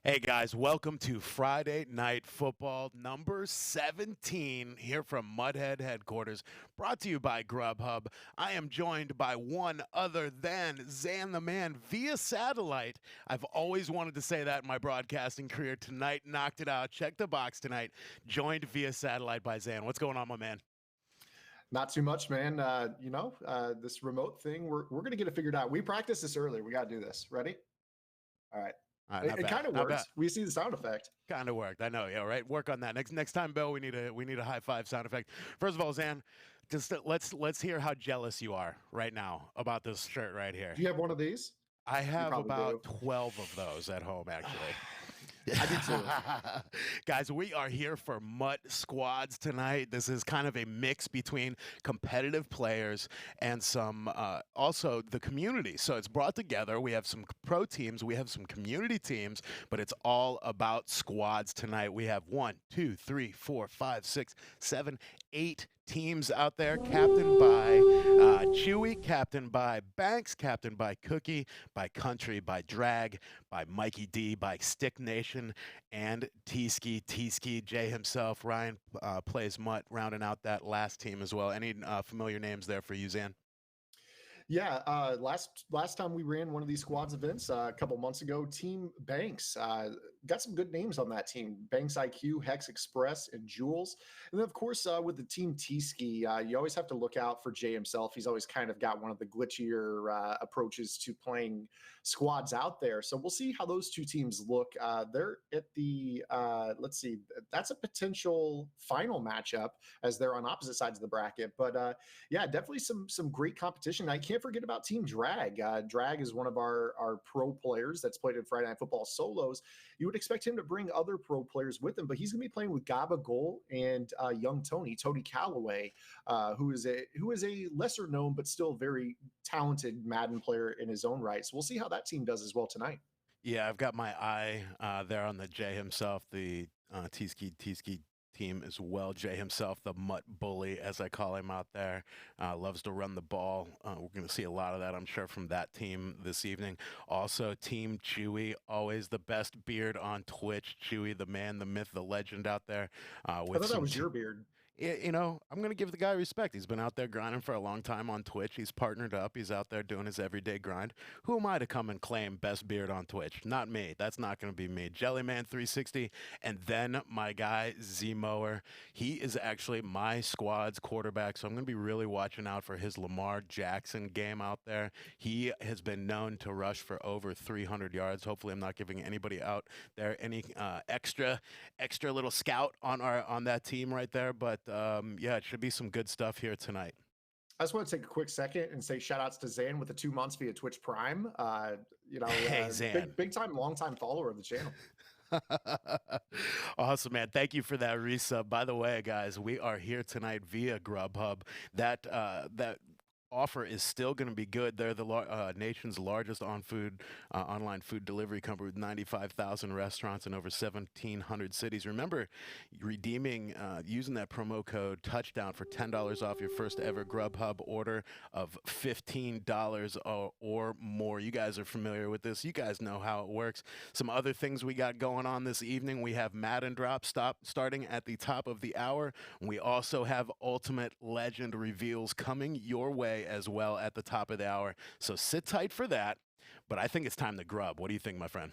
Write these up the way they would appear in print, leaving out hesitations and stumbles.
Hey guys, welcome to Friday Night Football number 17 here from Mudhead headquarters, brought to you by Grubhub. I am joined by one other than Zan the Man via satellite. I've always wanted to say that in my broadcasting career. Tonight, knocked it out. Check the box tonight. Joined via satellite by Zan. What's going on, my man? Not too much, man. This remote thing, we're gonna get it figured out. We practiced this earlier. We got to do this. Ready? All right. All right, It, not it bad. kind of Not bad. works. We see the sound effect. Kind of worked. I know. Yeah, right. Work on that. Next time, Bill, we need a high five sound effect. First of all, Zan, just let's hear how jealous you are right now about this shirt right here. Do you have one of these? I You have probably about do. 12 of those at home, actually. I do too. Guys, we are here for Mutt Squads tonight. This is kind of a mix between competitive players and some also the community. So it's brought together. We have some pro teams, we have some community teams, but it's all about squads tonight. We have 8 teams out there, captained by Chewy, captained by Banks, captained by Cookie, by Country, by Drag, by Mikey D, by Stick Nation, and T-Ski Jay himself. Ryan plays Mutt, rounding out that last team as well. Any familiar names there for you, Zan? Yeah, last time we ran one of these squads events a couple months ago, Team Banks got some good names on that team: Banks IQ, Hex Express, and Jules. And then of course with the Team T Ski, you always have to look out for Jay himself. He's always kind of got one of the glitchier approaches to playing squads out there. So we'll see how those two teams look. They're at the let's see, that's a potential final matchup as they're on opposite sides of the bracket, but. Yeah, definitely some great competition. I can't forget about Team Drag. Drag is one of our pro players that's played in Friday Night Football solos. You would expect him to bring other pro players with him, but he's going to be playing with Gaba Gol and young Tony Calloway, who is a lesser known but still very talented Madden player in his own right. So we'll see how that team does as well tonight. Yeah, I've got my eye there on the Jay himself, the T-Ski team as well. Jay himself, the Mutt Bully, as I call him out there, loves to run the ball. We're going to see a lot of that, I'm sure, from that team this evening. Also, Team Chewy, always the best beard on Twitch. Chewy, the man, the myth, the legend out there I with thought that some was your beard. I'm going to give the guy respect. He's been out there grinding for a long time on Twitch. He's partnered up. He's out there doing his everyday grind. Who am I to come and claim best beard on Twitch? Not me. That's not going to be me. Jellyman360, and then my guy Z Mower. He is actually my squad's quarterback, so I'm going to be really watching out for his Lamar Jackson game out there. He has been known to rush for over 300 yards. Hopefully, I'm not giving anybody out there any extra little scout on that team right there. But yeah, it should be some good stuff here tonight. I just want to take a quick second and say shout outs to Zan with the 2 months via Twitch Prime. Hey, Zan. Big time, long time follower of the channel. Awesome, man. Thank you for that resub. By the way, guys, we are here tonight via Grubhub. That offer is still going to be good. They're the nation's largest online food delivery company with 95,000 restaurants in over 1,700 cities. Remember, using that promo code Touchdown for $10 off your first ever Grubhub order of $15 or more. You guys are familiar with this. You guys know how it works. Some other things we got going on this evening. We have Madden Drop starting at the top of the hour. We also have Ultimate Legend reveals coming your way as well at the top of the hour. So sit tight for that. But I think it's time to grub. What do you think, my friend?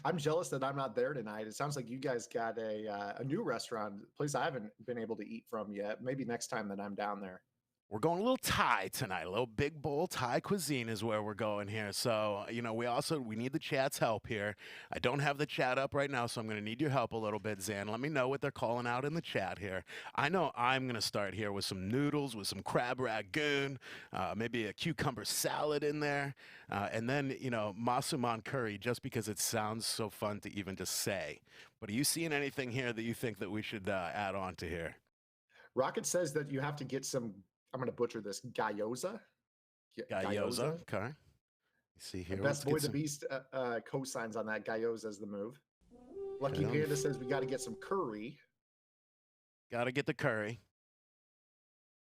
I'm jealous that I'm not there tonight. It sounds like you guys got a new restaurant, place I haven't been able to eat from yet. Maybe next time that I'm down there. We're going a little Thai tonight. A little big bowl Thai cuisine is where we're going here. So, we need the chat's help here. I don't have the chat up right now, so I'm going to need your help a little bit, Zan. Let me know what they're calling out in the chat here. I know I'm going to start here with some noodles, with some crab ragoon, maybe a cucumber salad in there, and then, masuman curry, just because it sounds so fun to even just say. But are you seeing anything here that you think that we should add on to here? Rocket says that you have to get some, I'm going to butcher this, gyoza. Gyoza, okay. See here. Best Boy the Beast co-signs on that. Gyoza is the move. Lucky Panda says we got to get some curry. Got to get the curry.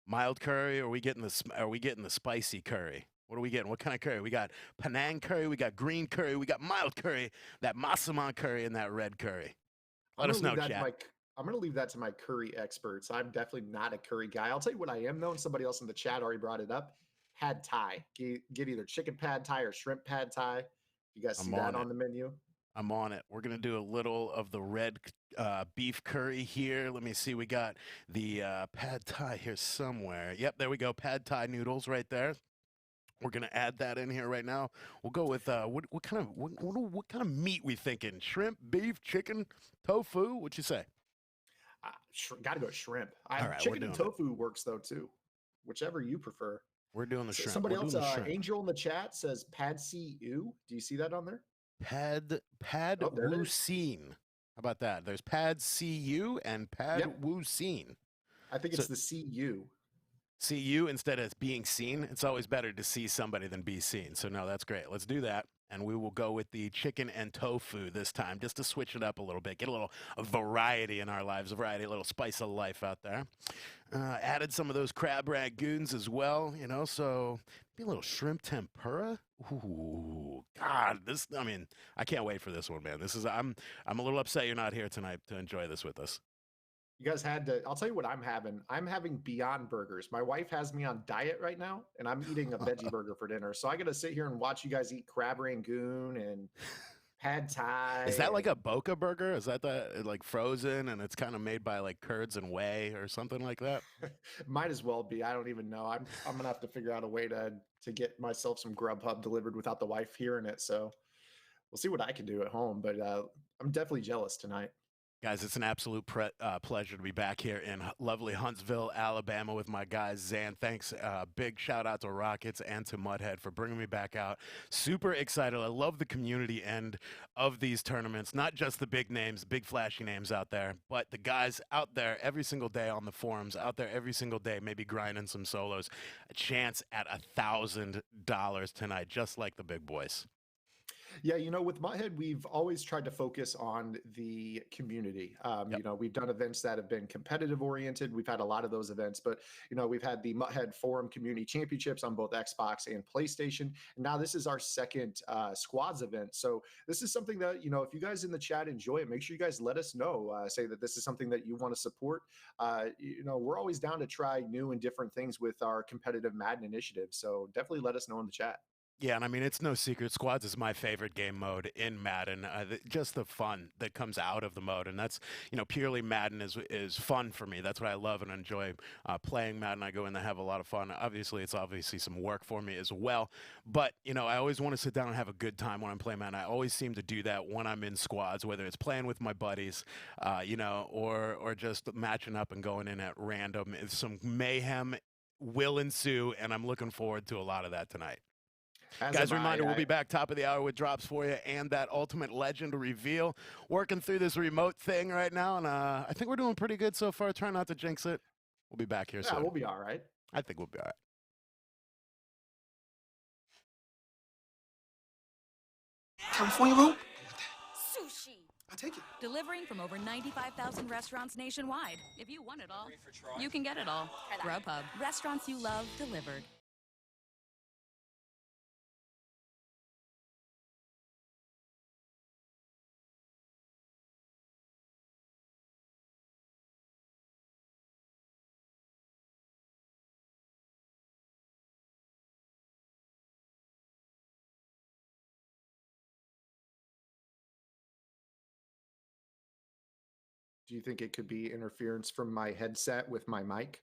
Mild curry, or are we getting the spicy curry? What are we getting? What kind of curry? We got Penang curry, we got green curry, we got mild curry, that Massaman curry, and that red curry. I'm Let gonna us leave know, that to chat. I'm gonna leave that to my curry experts. I'm definitely not a curry guy. I'll tell you what I am though, and somebody else in the chat already brought it up. Pad Thai. Get either chicken pad Thai or shrimp pad Thai. You guys see I'm that on on it. the menu? I'm on it. We're gonna do a little of the red beef curry here. Let me see. We got the pad thai here somewhere. Yep, there we go. Pad thai noodles right there. We're gonna add that in here right now. We'll go with what kind of what kind of meat we thinking? Shrimp, beef, chicken, tofu? What you say? Got to go shrimp. All right, we're Chicken and doing it. tofu works though too, whichever you prefer. We're doing the shrimp. Somebody We're else, doing the shrimp. Angel in the chat says Pad See Ew. Do you see that on there? Pad Oh, there it Wu is. Scene. How about that? There's Pad CU and Pad Yep. Wu Scene. I think So it's the CU. see you instead of being seen. It's always better to see somebody than be seen. So no, that's great. Let's do that. And we will go with the chicken and tofu this time, just to switch it up a little bit, get a little variety in our lives, variety, a little spice of life out there. Added some of those crab ragoons as well, so be a little shrimp tempura. Ooh, God, I mean, I can't wait for this one, man. I'm a little upset you're not here tonight to enjoy this with us. You guys had to. I'll tell you what I'm having. I'm having Beyond Burgers. My wife has me on diet right now, and I'm eating a veggie burger for dinner. So I got to sit here and watch you guys eat crab rangoon and pad Is thai. that like And a Boca burger? Is that like frozen and it's kind of made by like curds and whey or something like that? might as well be. I don't even know. I'm gonna have to figure out a way to get myself some Grubhub delivered without the wife hearing it. So we'll see what I can do at home. But I'm definitely jealous tonight. Guys, it's an absolute pleasure to be back here in lovely Huntsville, Alabama with my guys, Zan. Thanks. Big shout out to Rockets and to Mudhead for bringing me back out. Super excited. I love the community end of these tournaments, not just the big names, big flashy names out there, but the guys out there every single day on the forums, out there every single day, maybe grinding some solos. A chance at $1,000 tonight, just like the big boys. Yeah, with Mutthead, we've always tried to focus on the community. Yep. We've done events that have been competitive oriented. We've had a lot of those events, but we've had the Mutthead Forum Community Championships on both Xbox and PlayStation. And now this is our second Squads event. So this is something that if you guys in the chat enjoy it, make sure you guys let us know. Say that this is something that you want to support. We're always down to try new and different things with our competitive Madden initiative. So definitely let us know in the chat. Yeah, and I mean, it's no secret. Squads is my favorite game mode in Madden. Just the fun that comes out of the mode, and that's purely Madden is fun for me. That's what I love and enjoy playing Madden. I go in there, have a lot of fun. Obviously, it's some work for me as well, but I always want to sit down and have a good time when I'm playing Madden. I always seem to do that when I'm in squads, whether it's playing with my buddies, or just matching up and going in at random. Some mayhem will ensue, and I'm looking forward to a lot of that tonight. Guys, reminder, we'll be back top of the hour with drops for you and that ultimate legend reveal. Working through this remote thing right now, and I think we're doing pretty good so far. Try not to jinx it. We'll be back here soon. Yeah, we'll be all right. I think we'll be all right. California roll? Sushi. I take it. Delivering from over 95,000 restaurants nationwide. If you want it all, you can get it all. Grubhub. Restaurants you love delivered. Do you think it could be interference from my headset with my mic?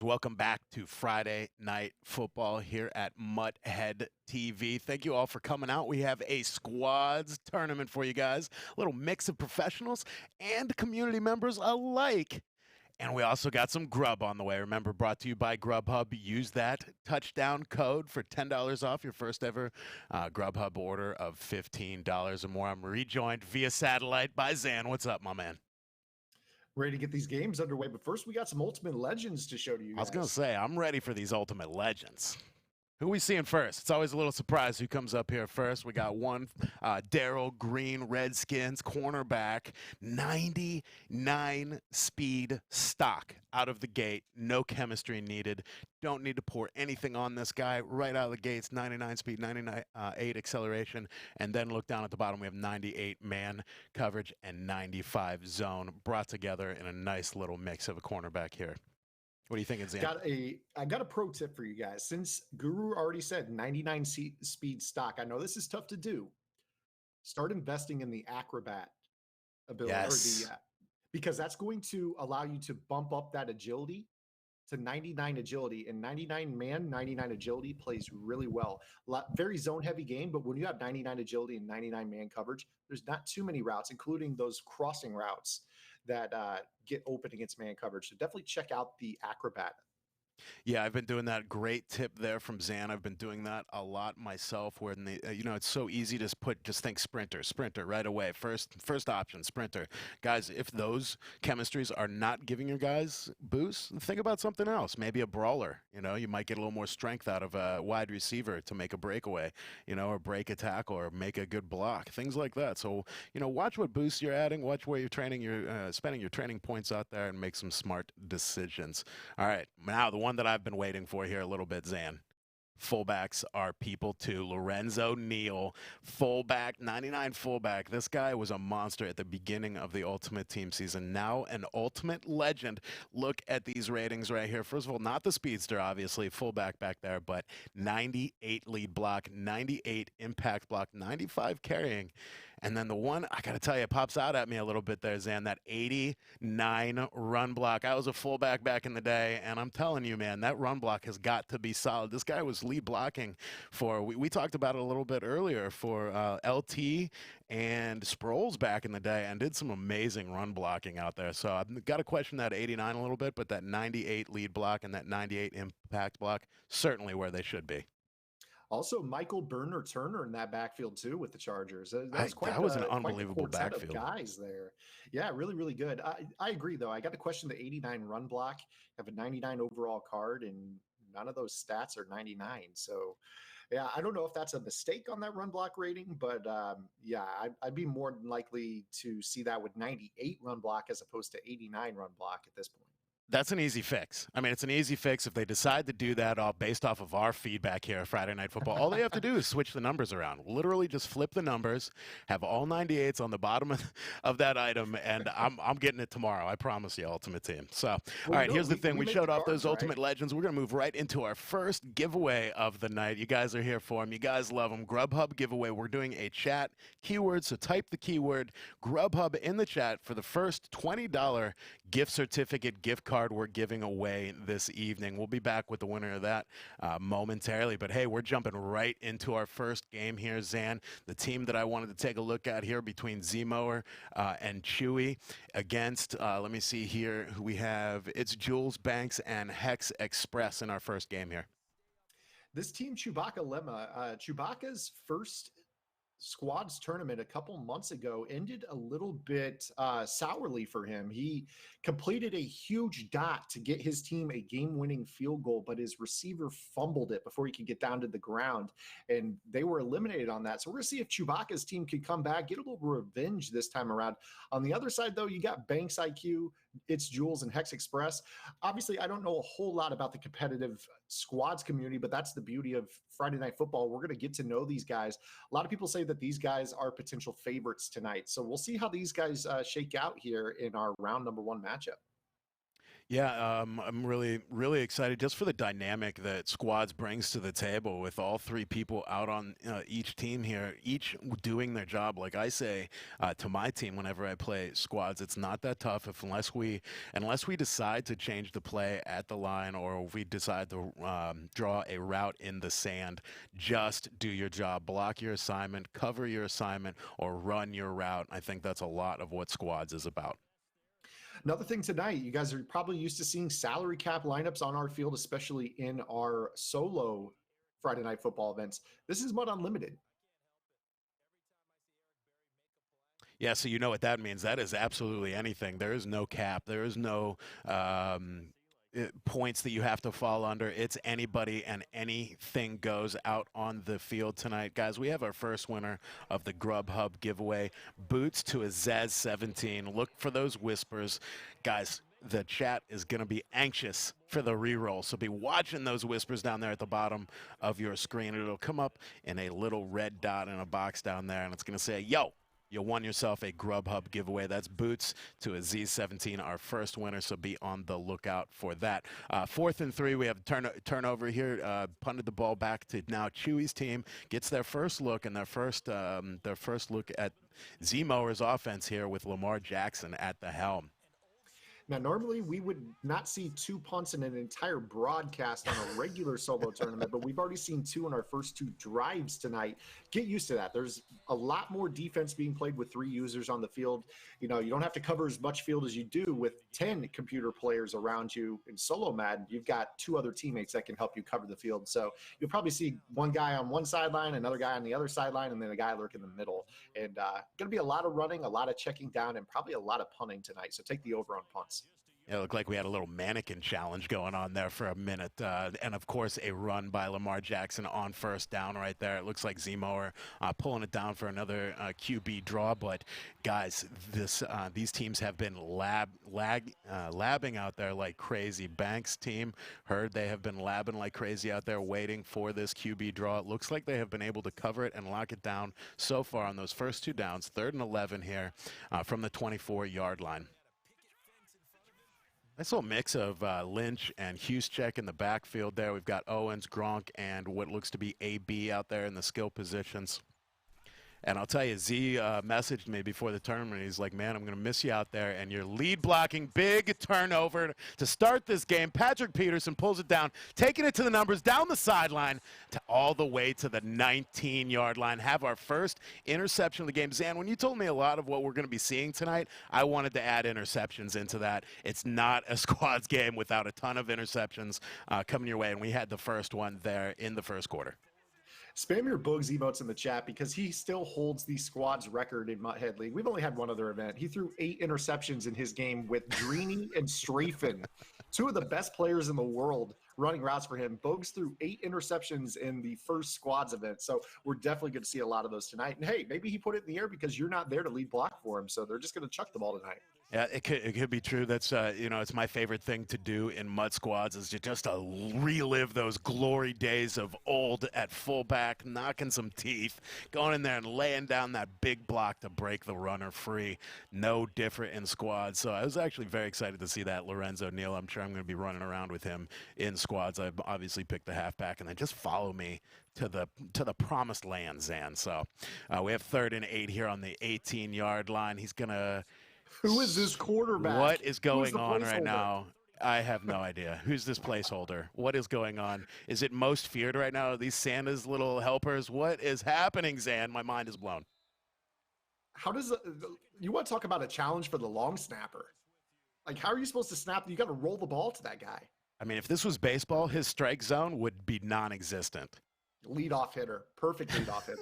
Welcome back to Friday Night Football here at Mutthead TV. Thank you all for coming out. We have a squads tournament for you guys, a little mix of professionals and community members alike. And we also got some grub on the way. Remember, brought to you by Grubhub. Use that touchdown code for $10 off your first ever Grubhub order of $15 or more. I'm rejoined via satellite by Zan. What's up, my man? Ready to get these games underway, but first we got some Ultimate Legends to show to you guys. I was going to say, I'm ready for these Ultimate Legends. Who we seeing first? It's always a little surprise who comes up here first. We got one, Daryl Green, Redskins, cornerback, 99 speed stock out of the gate. No chemistry needed. Don't need to pour anything on this guy. Right out of the gates, 99 speed, 98 acceleration. And then look down at the bottom. We have 98 man coverage and 95 zone brought together in a nice little mix of a cornerback here. What are you thinking, Zan? I got a pro tip for you guys. Since Guru already said 99 speed stock, I know this is tough to do. Start investing in the acrobat ability, yes. Because that's going to allow you to bump up that agility to 99 agility, and 99 man, 99 agility plays really well. Very zone heavy game, but when you have 99 agility and 99 man coverage, there's not too many routes, including those crossing routes that get open against man coverage. So definitely check out the acrobat Yeah, I've been doing that. Great tip there from Zan. I've been doing that a lot myself. Where it's so easy to just think sprinter right away. First option, sprinter. Guys, if those chemistries are not giving your guys boosts, think about something else. Maybe a brawler. You might get a little more strength out of a wide receiver to make a breakaway. Or break a tackle or make a good block. Things like that. So watch what boosts you're adding. Watch where you're training. You're spending your training points out there, and make some smart decisions. All right, now the one that I've been waiting for here a little bit, Zan. Fullbacks are people too. Lorenzo Neal, fullback, 99 fullback. This guy was a monster at the beginning of the Ultimate Team season. Now an Ultimate Legend. Look at these ratings right here. First of all, not the speedster, obviously, fullback back there, but 98 lead block, 98 impact block, 95 carrying. And then the one, I got to tell you, pops out at me a little bit there, Zan, that 89 run block. I was a fullback back in the day, and I'm telling you, man, that run block has got to be solid. This guy was lead blocking we talked about it a little bit earlier, for LT and Sproles back in the day, and did some amazing run blocking out there. So I've got to question that 89 a little bit, but that 98 lead block and that 98 impact block, certainly where they should be. Also, Michael Burner Turner in that backfield too with the Chargers. That was an unbelievable quite the backfield. of guys there. Yeah, really, really good. I agree though. I got to question the 89 run block. Have a 99 overall card, and none of those stats are 99. So, yeah, I don't know if that's a mistake on that run block rating, but yeah, I'd be more than likely to see that with 98 run block as opposed to 89 run block at this point. That's an easy fix. I mean, it's an easy fix if they decide to do that all based off of our feedback here at Friday Night Football. All they have to do is switch the numbers around. Literally just flip the numbers, have all 98s on the bottom of that item, and I'm getting it tomorrow. I promise you, Ultimate Team. So, all right, here's the thing. We showed off those Ultimate Legends. We're going to move right into our first giveaway of the night. You guys are here for them. You guys love them. Grubhub giveaway. We're doing a chat keyword, so type the keyword Grubhub in the chat for the first $20 gift certificate gift card we're giving away this evening. We'll be back with the winner of that momentarily. But hey, we're jumping right into our first game here, Zan. The team that I wanted to take a look at here between Z-Mower and Chewy against, let me see here, who we have. It's Jules Banks and Hex Express in our first game here. This team, Chewbacca Lemma, Chewbacca's first SQUADS tournament a couple months ago ended a little bit sourly for him. He completed a huge dot to get his team a game-winning field goal, but his receiver fumbled it before he could get down to the ground, and they were eliminated on that. So we're going to see if Chewbacca's team can come back, get a little revenge this time around. On the other side, though, you got Banks IQ, It's Jules, and Hex Express. Obviously, I don't know a whole lot about the competitive SQUADS community, but that's the beauty of Friday Night Football. We're going to get to know these guys. A lot of people say that these guys are potential favorites tonight. So we'll see how these guys shake out here in our round number 1 matchup. Yeah, I'm really, really excited just for the dynamic that SQUADS brings to the table with all three people out on each team here, each doing their job. Like I say to my team whenever I play SQUADS, it's not that tough unless we decide to change the play at the line, or if we decide to draw a route in the sand. Just do your job, block your assignment, cover your assignment, or run your route. I think that's a lot of what SQUADS is about. Another thing tonight, you guys are probably used to seeing salary cap lineups on our field, especially in our solo Friday Night Football events. This is Mud Unlimited. Yeah, so you know what that means. That is absolutely anything. There is no cap. There is no points that you have to fall under. It's anybody and anything goes out on the field tonight. Guys, we have our first winner of the Grubhub giveaway, Boots to a Zaz 17. Look for those whispers. Guys, the chat is going to be anxious for the re-roll, so be watching those whispers down there at the bottom of your screen. It'll come up in a little red dot in a box down there, and it's going to say, yo, you won yourself a Grubhub giveaway. That's Boots to a Z17, our first winner, so be on the lookout for that. 4th and 3, we have turnover here. Punted the ball back to now Chewy's team. Gets their first look, and their first look at Z-Mower's offense here with Lamar Jackson at the helm. Now, normally we would not see 2 punts in an entire broadcast on a regular solo tournament, but we've already seen 2 in our first 2 drives tonight. Get used to that. There's a lot more defense being played with 3 users on the field. You know, you don't have to cover as much field as you do with 10 computer players around you in solo Madden. You've got 2 other teammates that can help you cover the field. So you'll probably see one guy on one sideline, another guy on the other sideline, and then a guy lurking in the middle. And going to be a lot of running, a lot of checking down, and probably a lot of punting tonight. So take the over on punts. It looked like we had a little mannequin challenge going on there for a minute. And, of course, a run by Lamar Jackson on first down right there. It looks like Zemo are pulling it down for another QB draw. But, guys, these teams have been labbing out there like crazy. Banks' team, heard they have been labbing like crazy out there waiting for this QB draw. It looks like they have been able to cover it and lock it down so far on those first 2 downs. 3rd and 11 here from the 24-yard line. Nice little mix of Lynch and Huscheck in the backfield there. We've got Owens, Gronk, and what looks to be AB out there in the skill positions. And I'll tell you, Z messaged me before the tournament. He's like, man, I'm going to miss you out there. And you're lead blocking, big turnover to start this game. Patrick Peterson pulls it down, taking it to the numbers, down the sideline, to all the way to the 19-yard line. Have our first interception of the game. Zan, when you told me a lot of what we're going to be seeing tonight, I wanted to add interceptions into that. It's not a squads game without a ton of interceptions coming your way. And we had the first one there in the first quarter. Spam your Boogs emotes in the chat because he still holds the squad's record in Mutthead League. We've only had one other event. He threw 8 interceptions in his game with Dreeny and Strafen, 2 of the best players in the world running routes for him. Bogues threw 8 interceptions in the first squads event. So we're definitely going to see a lot of those tonight. And hey, maybe he put it in the air because you're not there to lead block for him. So they're just going to chuck the ball tonight. Yeah, it could be true. That's, you know, it's my favorite thing to do in mud squads is just to relive those glory days of old at fullback, knocking some teeth, going in there and laying down that big block to break the runner free. No different in squads. So I was actually very excited to see that Lorenzo Neal. I'm sure I'm going to be running around with him in squads. I've obviously picked the halfback, and then just follow me to the promised land, Zan. So we have 3rd and 8 here on the 18-yard line. He's going to... Who is this quarterback? What is going on right now? I have no idea. Who's this placeholder? What is going on? Is it most feared right now? Are these Santa's little helpers? What is happening, Zan? My mind is blown. How does you want to talk about a challenge for the long snapper? Like, how are you supposed to snap? You got to roll the ball to that guy. I mean, if this was baseball, his strike zone would be non-existent. Leadoff hitter. Perfect leadoff hitter.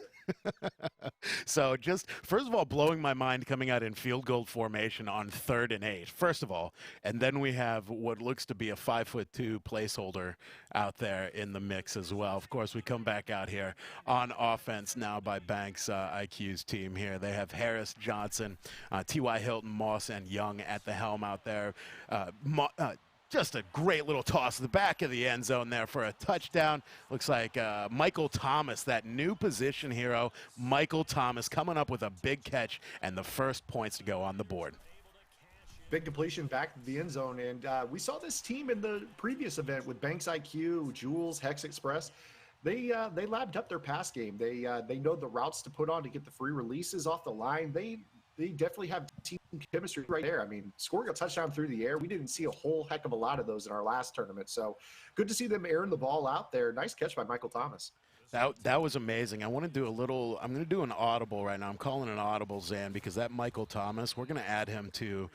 So just, first of all, blowing my mind coming out in field goal formation on 3rd and 8, first of all. And then we have what looks to be a 5'2" placeholder out there in the mix as well. Of course, we come back out here on offense now by Banks IQ's team here. They have Harris, Johnson, T.Y. Hilton, Moss, and Young at the helm out there. Just a great little toss to the back of the end zone there for a touchdown. Looks like Michael Thomas, that new position hero, Michael Thomas, coming up with a big catch and the first points to go on the board. Big completion back to the end zone. And we saw this team in the previous event with Banks IQ, Jules, Hex Express. They labbed up their pass game. They know the routes to put on to get the free releases off the line. They definitely have team chemistry right there. I mean, scoring a touchdown through the air, we didn't see a whole heck of a lot of those in our last tournament. So good to see them airing the ball out there. Nice catch by Michael Thomas. That was amazing. I want to do I'm going to do an audible right now. I'm calling an audible, Zan, because that Michael Thomas, we're going to add him to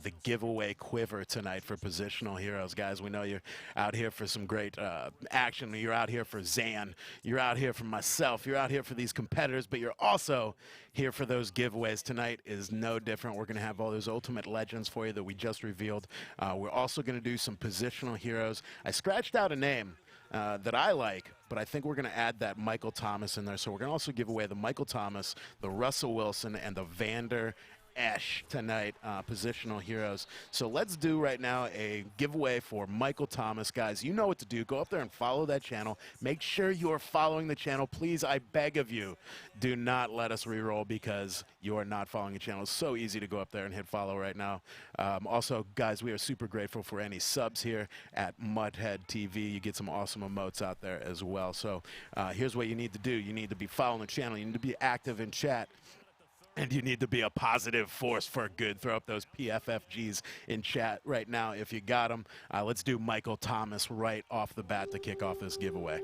the giveaway quiver tonight for positional heroes. Guys, we know you're out here for some great action. You're out here for Zan. You're out here for myself. You're out here for these competitors, but you're also here for those giveaways. Tonight is no different. We're going to have all those ultimate legends for you that we just revealed. We're also going to do some positional heroes. I scratched out a name that I like, but I think we're going to add that Michael Thomas in there. So we're going to also give away the Michael Thomas, the Russell Wilson, and the Vander Esch tonight, positional heroes. So let's do right now a giveaway for Michael Thomas. Guys, you know what to do. Go up there and follow that channel. Make sure you're following the channel. Please, I beg of you, do not let us re-roll because you are not following the channel. It's so easy to go up there and hit follow right now. Also, guys, we are super grateful for any subs here at Mudhead TV. You get some awesome emotes out there as well. So here's what you need to do. You need to be following the channel. You need to be active in chat. And you need to be a positive force for good. Throw up those PFFGs in chat right now if you got them. Let's do Michael Thomas right off the bat to kick off this giveaway.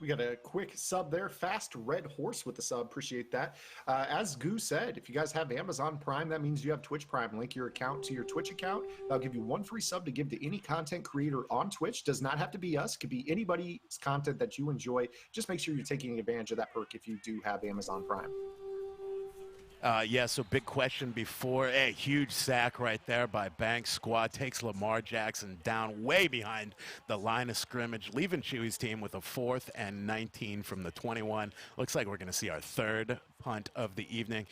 We got a quick sub there. Fast Red Horse with the sub. Appreciate that. As Goo said, if you guys have Amazon Prime, that means you have Twitch Prime. Link your account to your Twitch account. That'll give you one free sub to give to any content creator on Twitch. Does not have to be us. Could be anybody's content that you enjoy. Just make sure you're taking advantage of that perk if you do have Amazon Prime. Yeah, so big question before. A huge sack right there by Banks. Squad takes Lamar Jackson down way behind the line of scrimmage, leaving Chewy's team with a 4th and 19 from the 21. Looks like we're going to see our 3rd punt of the evening.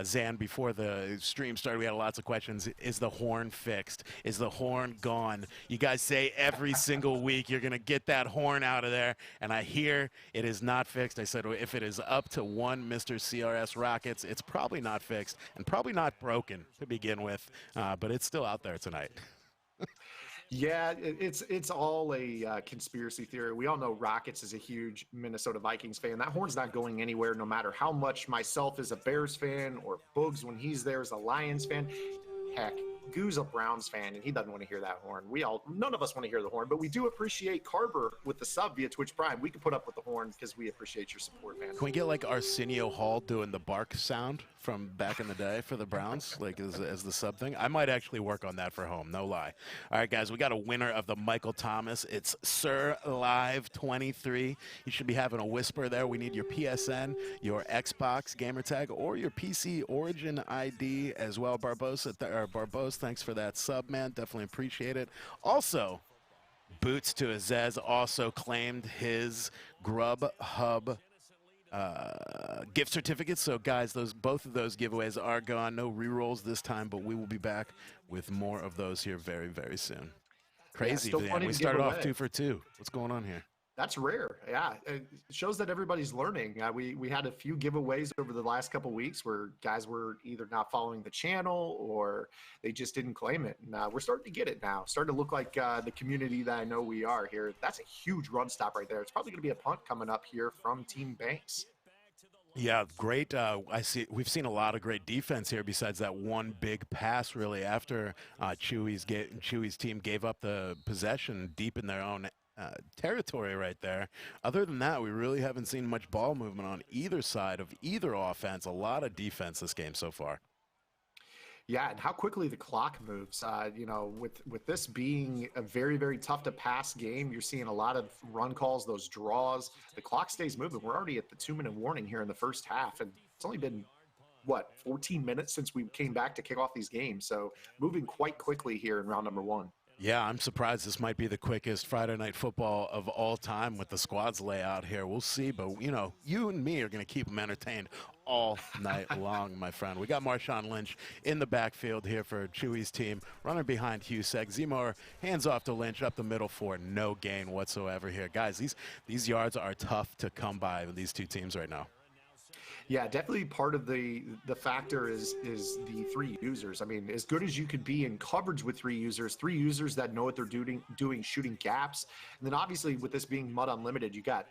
Zan, before the stream started, we had lots of questions. Is the horn fixed? Is the horn gone? You guys say every single week you're going to get that horn out of there, and I hear it is not fixed. I said if it is up to one Mr. CRS Rockets, it's probably not fixed and probably not broken to begin with, but it's still out there tonight. Yeah, it's all a conspiracy theory. We all know Rockets is a huge Minnesota Vikings fan. That horn's not going anywhere, no matter how much myself as a Bears fan or Boogs when he's there as a Lions fan. Heck, Goo's a Browns fan, and he doesn't want to hear that horn. None of us want to hear the horn, but we do appreciate Carver with the sub via Twitch Prime. We can put up with the horn because we appreciate your support, man. Can we get like Arsenio Hall doing the bark sound from back in the day for the Browns, like as the sub thing? I might actually work on that for home, no lie. All right, guys, we got a winner of the Michael Thomas. It's Sir Live 23. You should be having a whisper there. We need your PSN, your Xbox gamertag, or your PC Origin ID as well. Barbosa, thanks for that sub, man. Definitely appreciate it. Also, Boots to Azez also claimed his Grubhub gift certificates. So guys, both of those giveaways are gone. No rerolls this time, but we will be back with more of those here very, very soon. Crazy, still man. funny We to started give off away. 2 for 2. What's going on here? That's rare. Yeah, it shows that everybody's learning. We had a few giveaways over the last couple of weeks where guys were either not following the channel or they just didn't claim it. And we're starting to get it now. Starting to look like the community that I know we are here. That's a huge run stop right there. It's probably going to be a punt coming up here from Team Banks. Yeah, great. We've seen a lot of great defense here besides that one big pass really after Chewy's team gave up the possession deep in their own territory right there. Other than that, we really haven't seen much ball movement on either side of either offense. A lot of defense this game so far. Yeah, and how quickly the clock moves. With this being a very, very tough to pass game, you're seeing a lot of run calls, those draws. The clock stays moving. We're already at the 2-minute warning here in the first half, and it's only been 14 minutes since we came back to kick off these games. So moving quite quickly here in round number 1. Yeah, I'm surprised this might be the quickest Friday Night Football of all time with the squads layout here. We'll see, but, you and me are going to keep them entertained all night long, my friend. We got Marshawn Lynch in the backfield here for Chewy's team, running behind Husek. Zemo hands off to Lynch up the middle for no gain whatsoever here. Guys, these yards are tough to come by with these two teams right now. Yeah, definitely part of the factor is the 3 users. I mean, as good as you could be in coverage with 3 users that know what they're doing shooting gaps. And then obviously with this being Mud Unlimited, you got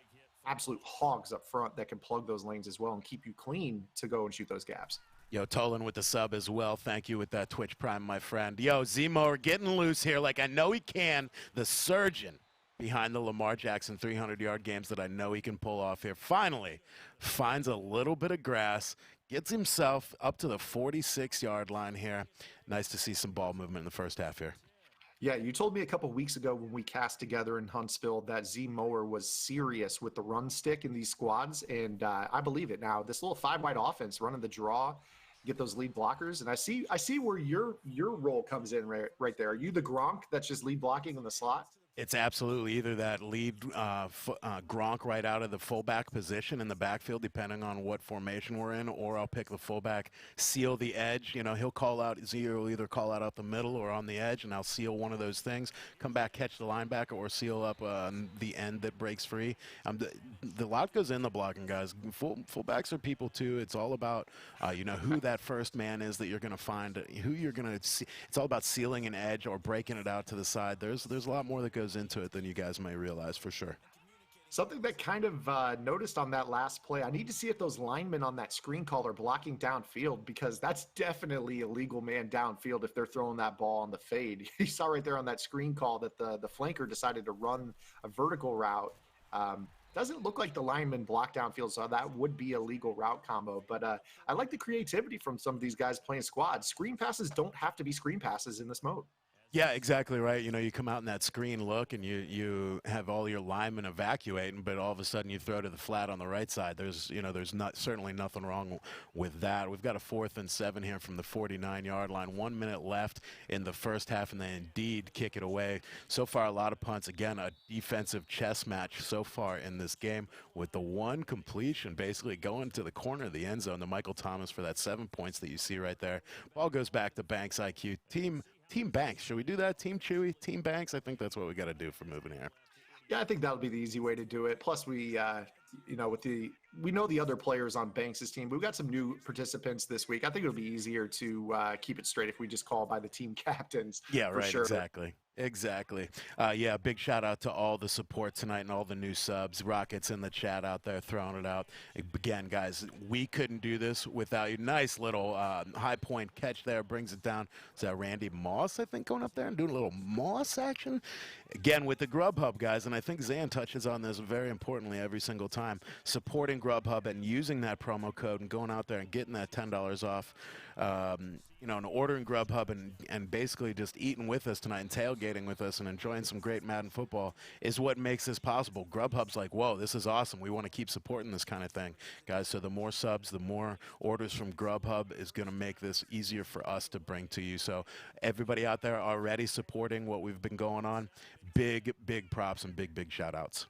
absolute hogs up front that can plug those lanes as well and keep you clean to go and shoot those gaps. Yo, Tolan with the sub as well. Thank you with that Twitch Prime, my friend. Yo, Zemo getting loose here like I know he can. The surgeon behind the Lamar Jackson 300-yard games that I know he can pull off here. Finally finds a little bit of grass, gets himself up to the 46-yard line here. Nice to see some ball movement in the first half here. Yeah, you told me a couple weeks ago when we cast together in Huntsville that Z Mower was serious with the run stick in these squads, and I believe it now. This little 5-wide offense running the draw, get those lead blockers, and I see where your role comes in right there. Are you the Gronk that's just lead blocking in the slot? It's absolutely either that lead Gronk right out of the fullback position in the backfield, depending on what formation we're in, or I'll pick the fullback, seal the edge. He'll call out, will either call out the middle or on the edge, and I'll seal one of those things, come back, catch the linebacker, or seal up the end that breaks free. The lot goes in the blocking, guys. Fullbacks are people, too. It's all about, who that first man is that you're going to find, who you're going to see. It's all about sealing an edge or breaking it out to the side. There's a lot more that goes into it than you guys may realize, for sure. Something that kind of noticed on that last play, I need to see if those linemen on that screen call are blocking downfield, because that's definitely illegal man downfield if they're throwing that ball on the fade. You saw right there on that screen call that the flanker decided to run a vertical route. Doesn't look like the lineman blocked downfield, so that would be a legal route combo. But I like the creativity from some of these guys playing squads. Screen passes don't have to be screen passes in this mode. Yeah, exactly right. You know, you come out in that screen look and you have all your linemen evacuating, but all of a sudden you throw to the flat on the right side. There's not certainly nothing wrong with that. We've got a 4th and 7 here from the 49-yard line. 1 minute left in the first half, and they indeed kick it away. So far, a lot of punts. Again, a defensive chess match so far in this game, with the one completion basically going to the corner of the end zone to Michael Thomas for that 7 points that you see right there. Ball goes back to Banks IQ. Team Banks. Should we do that? Team Chewy, Team Banks? I think that's what we got to do for moving here. Yeah, I think that'll be the easy way to do it. Plus, we know the other players on Banks' team. We've got some new participants this week. I think it'll be easier to keep it straight if we just call by the team captains. Yeah, right. Sure. Exactly. Yeah, big shout out to all the support tonight and all the new subs. Rockets in the chat out there throwing it out. Again, guys, we couldn't do this without you. Nice little high point catch there. Brings it down to Randy Moss, I think, going up there and doing a little Moss action. Again, with the Grubhub, guys, and I think Zan touches on this very importantly every single time. Supporting Grubhub and using that promo code and going out there and getting that $10 off. And ordering Grubhub and basically just eating with us tonight and tailgating with us and enjoying some great Madden football is what makes this possible. Grubhub's like, whoa, this is awesome. We want to keep supporting this kind of thing, guys. So the more subs, the more orders from Grubhub is going to make this easier for us to bring to you. So everybody out there already supporting what we've been going on, big props and big shout outs.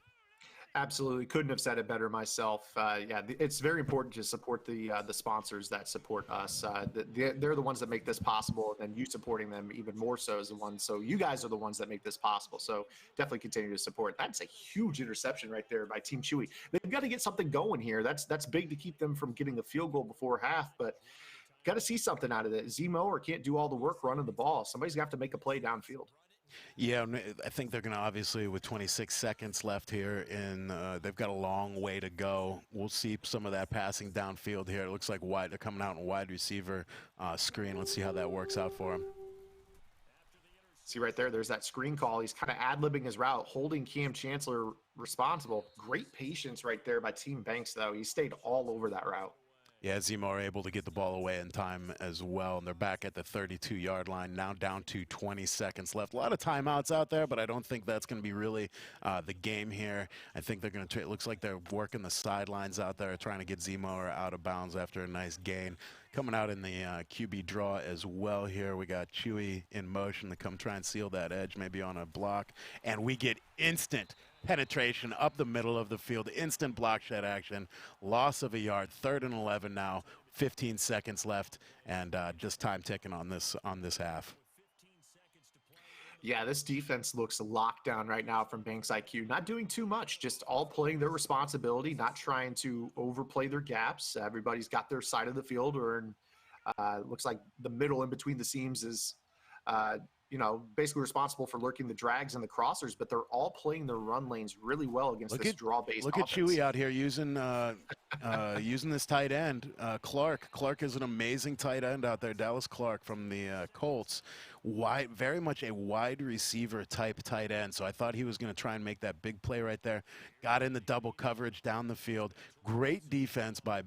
Absolutely. Couldn't have said it better myself. It's very important to support the sponsors that support us. They're the ones that make this possible, and then you supporting them even more so is the ones. So you guys are the ones that make this possible. So definitely continue to support. That's a huge interception right there by Team Chewy. They've got to get something going here. That's big to keep them from getting a field goal before half, but got to see something out of it. Zemo can't do all the work running the ball. Somebody's got to make a play downfield. Yeah, I think they're going to obviously, with 26 seconds left here, they've got a long way to go. We'll see some of that passing downfield here. It looks like they're coming out in wide receiver screen. Let's see how that works out for them. See right there's that screen call. He's kind of ad-libbing his route, holding Cam Chancellor responsible. Great patience right there by Team Banks, though. He stayed all over that route. Yeah, Zemo are able to get the ball away in time as well, and they're back at the 32-yard line, now down to 20 seconds left. A lot of timeouts out there, but I don't think that's going to be really the game here. I think they're going to it looks like they're working the sidelines out there, trying to get Zemo out of bounds after a nice gain. Coming out in the QB draw as well here, we got Chewy in motion to come try and seal that edge, maybe on a block, and we get instant penetration up the middle of the field, instant block shed action, loss of a yard, 3rd and 11 now, 15 seconds left, and just time ticking on this half. Yeah, this defense looks locked down right now from Banks IQ. Not doing too much, just all playing their responsibility, not trying to overplay their gaps. Everybody's got their side of the field, or looks like the middle in between the seams is basically responsible for lurking the drags and the crossers, but they're all playing their run lanes really well against this draw-based offense. Look at Chewy out here using this tight end, Clark. Clark is an amazing tight end out there, Dallas Clark from the Colts. Very much a wide receiver type tight end, so I thought he was going to try and make that big play right there. Got in the double coverage down the field. Great defense by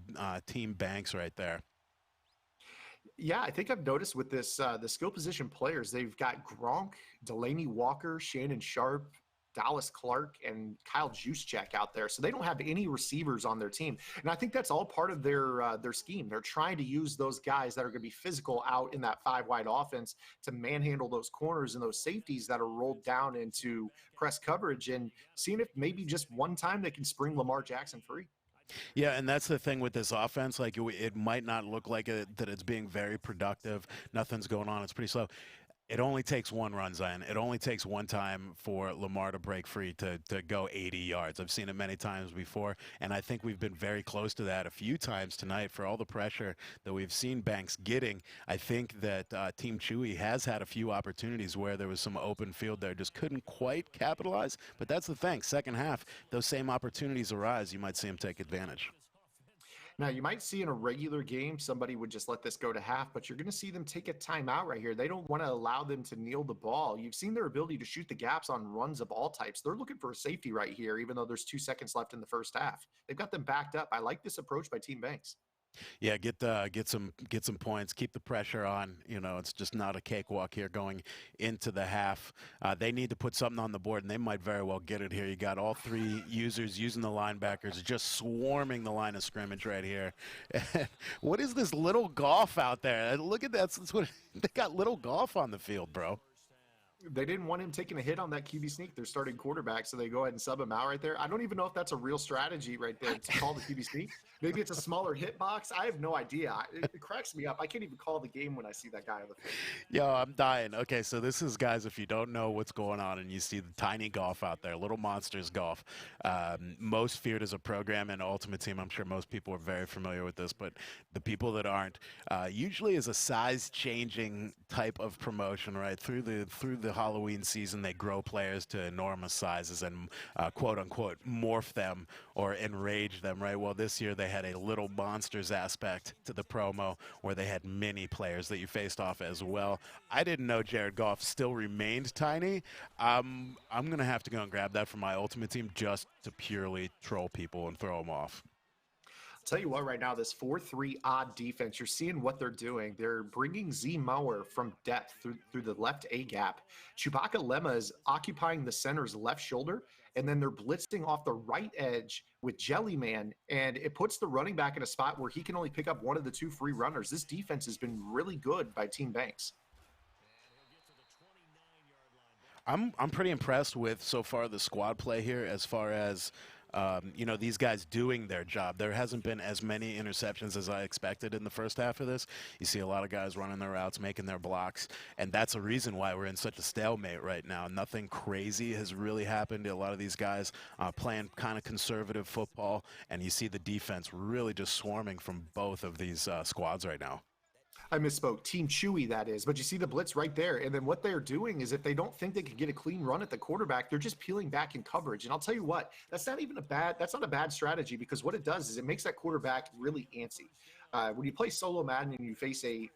Team Banks right there. Yeah, I think I've noticed with this the skill position players, they've got Gronk, Delaney Walker, Shannon Sharp, Dallas Clark, and Kyle Juszczyk out there. So they don't have any receivers on their team. And I think that's all part of their scheme. They're trying to use those guys that are going to be physical out in that 5-wide offense to manhandle those corners and those safeties that are rolled down into press coverage, and seeing if maybe just one time they can spring Lamar Jackson free. Yeah, and that's the thing with this offense. Like, it might not look like that it's being very productive. Nothing's going on. It's pretty slow. It only takes one run, Zion. It only takes one time for Lamar to break free to go 80 yards. I've seen it many times before, and I think we've been very close to that a few times tonight for all the pressure that we've seen Banks getting. I think that Team Chewy has had a few opportunities where there was some open field there, just couldn't quite capitalize. But that's the thing. Second half, those same opportunities arise. You might see them take advantage. Now, you might see in a regular game, somebody would just let this go to half, but you're going to see them take a timeout right here. They don't want to allow them to kneel the ball. You've seen their ability to shoot the gaps on runs of all types. They're looking for a safety right here, even though there's 2 seconds left in the first half. They've got them backed up. I like this approach by Team Banks. Yeah, get some points, keep the pressure on. You know, it's just not a cakewalk here going into the half. They need to put something on the board, and they might very well get it here. You got all 3 users using the linebackers, just swarming the line of scrimmage right here. What is this little golf out there? Look at that. That's what, they got little golf on the field, bro. They didn't want him taking a hit on that QB sneak, their starting quarterback, so they go ahead and sub him out right there. I don't even know if that's a real strategy right there to call the QB sneak. Maybe it's a smaller hit box. I have no idea. It cracks me up. I can't even call the game when I see that guy on the field. Yo, I'm dying. Okay, so this is, guys, if you don't know what's going on and you see the tiny golf out there, Little Monsters Golf, most feared as a program and Ultimate Team. I'm sure most people are very familiar with this, but the people that aren't, usually is a size-changing type of promotion, right? Through the Halloween season, they grow players to enormous sizes and quote-unquote morph them or enrage them, right? Well, this year they had a Little Monsters aspect to the promo where they had mini players that you faced off as well. I didn't know Jared Goff still remained tiny. I'm going to have to go and grab that for my Ultimate Team just to purely troll people and throw them off. Tell you what, right now, this 4-3 odd defense, you're seeing what they're doing. They're bringing Z Mower from depth through the left A gap. Chewbacca Lemma is occupying the center's left shoulder, and then they're blitzing off the right edge with Jellyman, and it puts the running back in a spot where he can only pick up one of the 2 free runners. This defense has been really good by Team Banks. I'm pretty impressed with so far the squad play here as far as you know, these guys doing their job. There hasn't been as many interceptions as I expected in the first half of this. You see a lot of guys running their routes, making their blocks, and that's a reason why we're in such a stalemate right now. Nothing crazy has really happened. A lot of these guys playing kind of conservative football, and you see the defense really just swarming from both of these squads right now. I misspoke. Team Chewy, that is. But you see the blitz right there. And then what they're doing is if they don't think they can get a clean run at the quarterback, they're just peeling back in coverage. And I'll tell you what, that's not a bad strategy, because what it does is it makes that quarterback really antsy. When you play solo Madden and you face a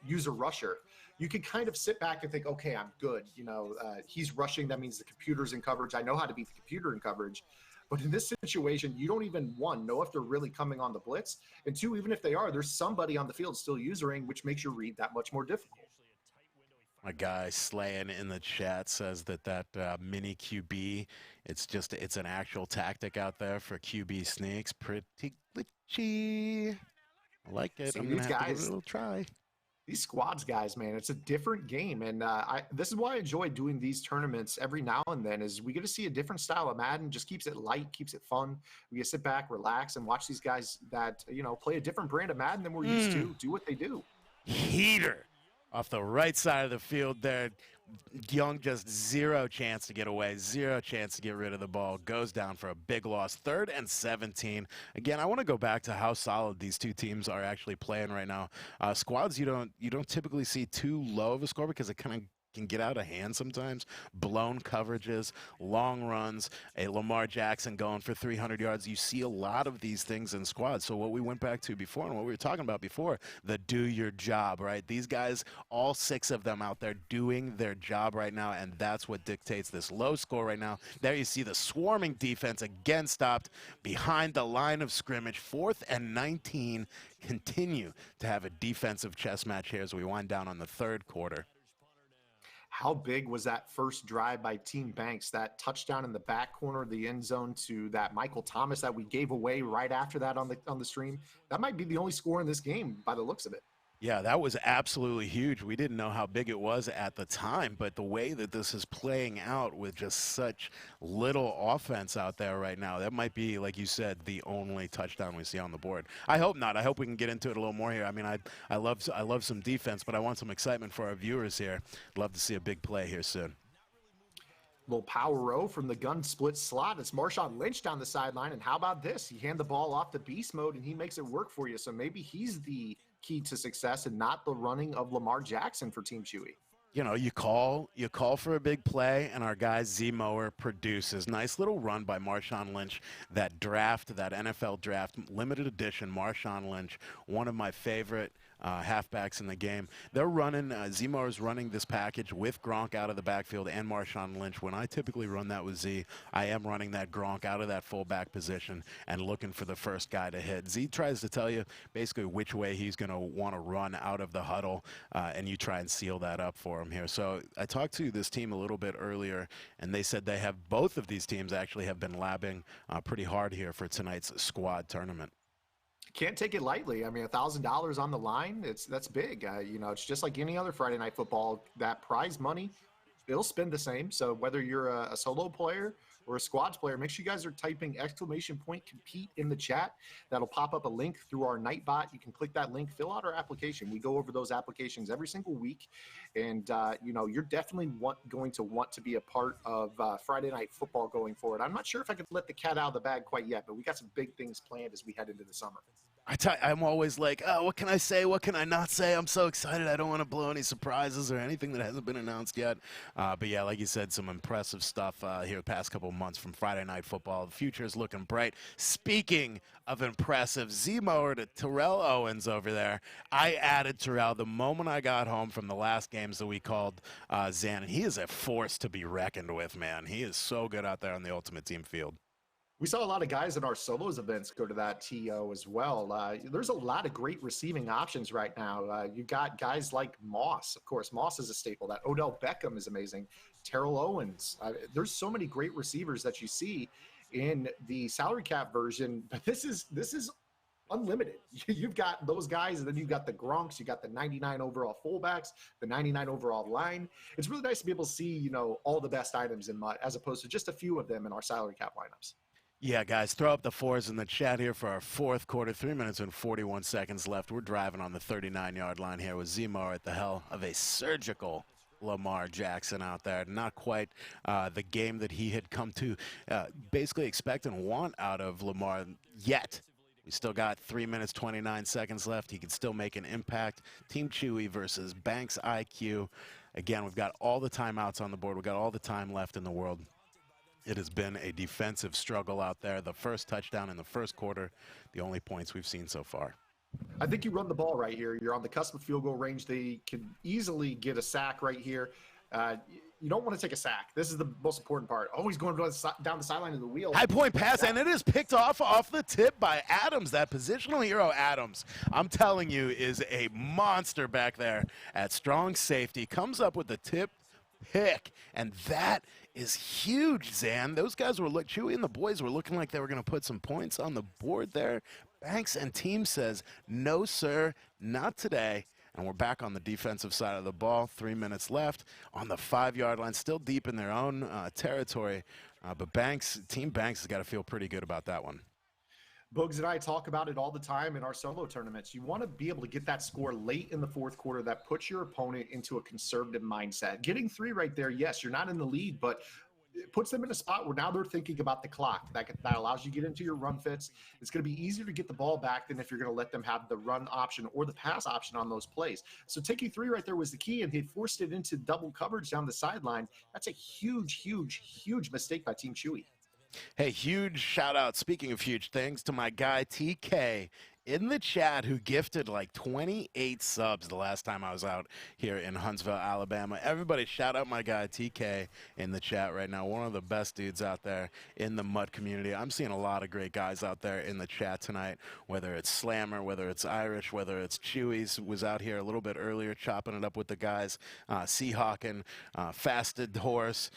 user rusher, you can kind of sit back and think, okay, I'm good. You know, he's rushing. That means the computer's in coverage. I know how to beat the computer in coverage. But in this situation, you don't even, 1, know if they're really coming on the blitz, and 2, even if they are, there's somebody on the field still usering, which makes your read that much more difficult. My guy Slayin in the chat says that mini QB, it's an actual tactic out there for QB sneaks. Pretty glitchy. I like it. See, I'm going to have to give it guys, a little try. These squads guys, man, it's a different game. And this is why I enjoy doing these tournaments every now and then, is we get to see a different style of Madden, just keeps it light, keeps it fun. We get to sit back, relax, and watch these guys that, you know, play a different brand of Madden than we're used to, do what they do. Heater off the right side of the field there. Young just zero chance to get away, zero chance to get rid of the ball, goes down for a big loss. 3rd and 17. Again, I want to go back to how solid these two teams are actually playing right now. Squads, you don't typically see too low of a score because it kind of can get out of hand sometimes. Blown coverages, long runs, a Lamar Jackson going for 300 yards. You see a lot of these things in squads. So what we went back to before and what we were talking about before, the do your job, right? These guys, all 6 of them out there doing their job right now, and that's what dictates this low score right now. There you see the swarming defense again stopped behind the line of scrimmage. 4th and 19. Continue to have a defensive chess match here as we wind down on the 3rd quarter. How big was that first drive by Team Banks, that touchdown in the back corner of the end zone to that Michael Thomas that we gave away right after that on the stream? That might be the only score in this game by the looks of it. Yeah, that was absolutely huge. We didn't know how big it was at the time, but the way that this is playing out with just such little offense out there right now, that might be, like you said, the only touchdown we see on the board. I hope not. I hope we can get into it a little more here. I mean, I love some defense, but I want some excitement for our viewers here. Love to see a big play here soon. Little power row from the gun split slot. It's Marshawn Lynch down the sideline. And how about this? You hand the ball off to beast mode and he makes it work for you. So maybe he's the key to success and not the running of Lamar Jackson for Team Chewy. You know, you call for a big play, and our guy Z-Mower produces. Nice little run by Marshawn Lynch. That NFL draft, limited edition Marshawn Lynch, one of my favorite halfbacks in the game. They're running, Z-Mower's running this package with Gronk out of the backfield and Marshawn Lynch. When I typically run that with Z, I am running that Gronk out of that fullback position and looking for the first guy to hit. Z tries to tell you basically which way he's going to want to run out of the huddle, and you try and seal that up for him here. So I talked to this team a little bit earlier, and they said they have, both of these teams actually have been labbing pretty hard here for tonight's squad tournament. Can't take it lightly. I mean, $1,000 on the line, that's big. You know, it's just like any other Friday night football. That prize money, it'll spend the same. So whether you're a solo player or a squads player, make sure you guys are typing !compete in the chat. That'll pop up a link through our Nightbot. You can click that link, fill out our application. We go over those applications every single week. And, you know, you're definitely going to want to be a part of Friday night football going forward. I'm not sure if I could let the cat out of the bag quite yet, but we got some big things planned as we head into the summer. I'm always like, oh, what can I say? What can I not say? I'm so excited. I don't want to blow any surprises or anything that hasn't been announced yet. But yeah, like you said, some impressive stuff here the past couple of months from Friday Night Football. The future is looking bright. Speaking of impressive, Z-Mower to Terrell Owens over there. I added Terrell the moment I got home from the last games that we called Zan, and he is a force to be reckoned with, man. He is so good out there on the Ultimate Team field. We saw a lot of guys in our solos events go to that TO as well. There's a lot of great receiving options right now. You got guys like Moss. Of course, Moss is a staple. That Odell Beckham is amazing. Terrell Owens. There's so many great receivers that you see in the salary cap version, but this is unlimited. You've got those guys, and then you've got the Gronks, you got the 99 overall fullbacks, the 99 overall line. It's really nice to be able to see, you know, all the best items in MUT as opposed to just a few of them in our salary cap lineups. Yeah, guys, throw up the fours in the chat here for our fourth quarter. 3 minutes and 41 seconds left. We're driving on the 39-yard line here with Z-Mower at the hell of a surgical Lamar Jackson out there. Not quite the game that he had come to basically expect and want out of Lamar yet. We still got 3 minutes, 29 seconds left. He can still make an impact. Team Chewy versus Banks IQ. Again, we've got all the timeouts on the board. We've got all the time left in the world. It has been a defensive struggle out there. The first touchdown in the first quarter, the only points we've seen so far. I think you run the ball right here. You're on the cusp of field goal range. They can easily get a sack right here. You don't want to take a sack. This is the most important part. Always going down the sideline of the wheel. High point pass, and it is picked off the tip by Adams. That positional hero Adams, I'm telling you, is a monster back there at strong safety. Comes up with the tip pick, and that is huge, Zan. Those guys were Chewy and the boys were looking like they were going to put some points on the board there. Banks and team says, no, sir, not today. And we're back on the defensive side of the ball. 3 minutes left on the 5-yard line, still deep in their own territory. But Team Banks has got to feel pretty good about that one. Bugs and I talk about it all the time in our solo tournaments. You want to be able to get that score late in the fourth quarter that puts your opponent into a conservative mindset. Getting 3 right there, yes, you're not in the lead, but it puts them in a spot where now they're thinking about the clock. That allows you to get into your run fits. It's going to be easier to get the ball back than if you're going to let them have the run option or the pass option on those plays. So taking 3 right there was the key, and he forced it into double coverage down the sideline. That's a huge, huge, huge mistake by Team Chewy. Hey, huge shout out, speaking of huge things, to my guy TK in the chat who gifted like 28 subs the last time I was out here in Huntsville, Alabama. Everybody shout out my guy TK in the chat right now. One of the best dudes out there in the MUT community. I'm seeing a lot of great guys out there in the chat tonight, whether it's Slammer, whether it's Irish, whether it's Chewy's, was out here a little bit earlier chopping it up with the guys, Seahawkin, Fasted Horse,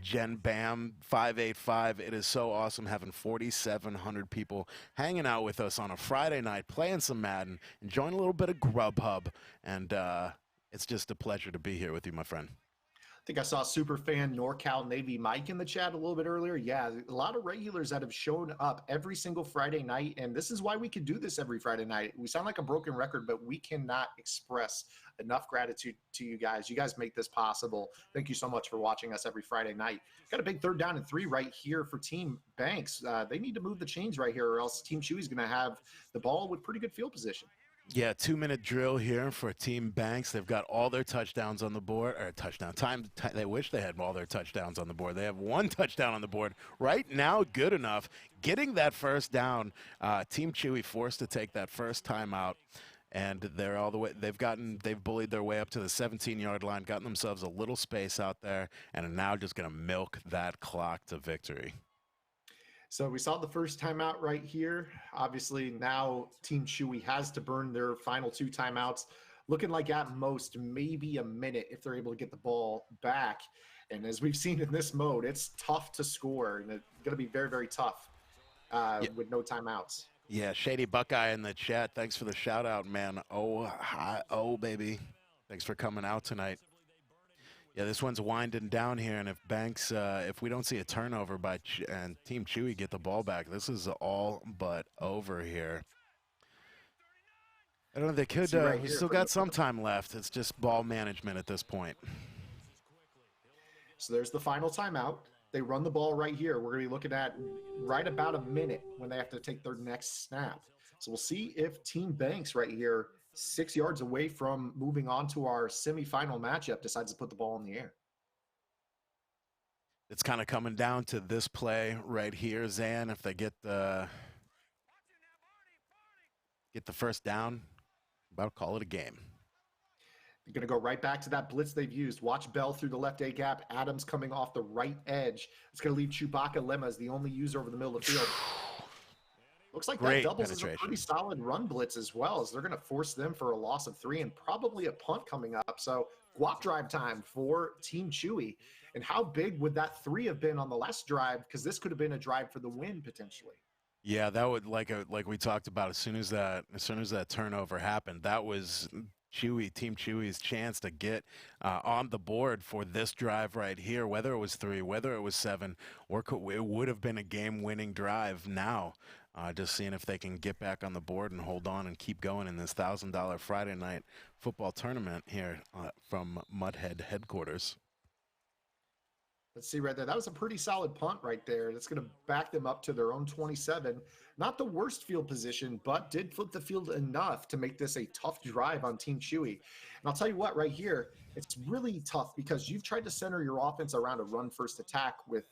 Jen Bam 585. It is so awesome having 4,700 people hanging out with us on a Friday night, playing some Madden, enjoying a little bit of Grubhub, and it's just a pleasure to be here with you, my friend. I think I saw Superfan NorCal Navy Mike in the chat a little bit earlier. Yeah, a lot of regulars that have shown up every single Friday night, and this is why we can do this every Friday night. We sound like a broken record, but we cannot express enough gratitude to you guys. You guys make this possible. Thank you so much for watching us every Friday night. Got a big 3rd down and 3 right here for Team Banks. They need to move the chains right here, or else Team Chewy's going to have the ball with pretty good field position. Yeah, 2-minute drill here for Team Banks. They've got all their touchdowns on the board, or touchdown time. They wish they had all their touchdowns on the board. They have 1 touchdown on the board right now. Good enough. Getting that first down. Team Chewy forced to take that first timeout, and they're all the way. They've bullied their way up to the 17-yard line, gotten themselves a little space out there, and are now just going to milk that clock to victory. So we saw the first timeout right here. Obviously, now Team Chewy has to burn their final 2 timeouts. Looking like at most maybe a minute if they're able to get the ball back. And as we've seen in this mode, it's tough to score, and it's going to be very, very tough with no timeouts. Yeah, Shady Buckeye in the chat. Thanks for the shout out, man. Oh, hi, oh, baby. Thanks for coming out tonight. Yeah, this one's winding down here, and if Banks, if we don't see a turnover and Team Chewy get the ball back, this is all but over here. I don't know, they could, we still got some time left. It's just ball management at this point. So there's the final timeout. They run the ball right here. We're going to be looking at right about a minute when they have to take their next snap. So we'll see if Team Banks right here, 6 yards away from moving on to our semifinal matchup, decides to put the ball in the air. It's kind of coming down to this play right here, Zan. If they get the first down, about to call it a game. They're going to go right back to that blitz they've used. Watch Bell through the left A gap. Adams coming off the right edge. It's going to leave Chewbacca Lemma as the only user over the middle of the field. Looks like that doubles as a pretty solid run blitz as well, as they're going to force them for a loss of 3 and probably a punt coming up. So guap drive time for Team Chewy. And how big would that 3 have been on the last drive? Because this could have been a drive for the win potentially. Yeah, that would like we talked about as soon as that turnover happened, that was Team Chewy's chance to get on the board for this drive right here. Whether it was 3, whether it was 7, or it would have been a game-winning drive now. Just seeing if they can get back on the board and hold on and keep going in this $1,000 Friday night football tournament here from Mudhead headquarters. Let's see right there. That was a pretty solid punt right there. That's going to back them up to their own 27. Not the worst field position, but did flip the field enough to make this a tough drive on Team Chewy. And I'll tell you what, right here, it's really tough because you've tried to center your offense around a run-first attack with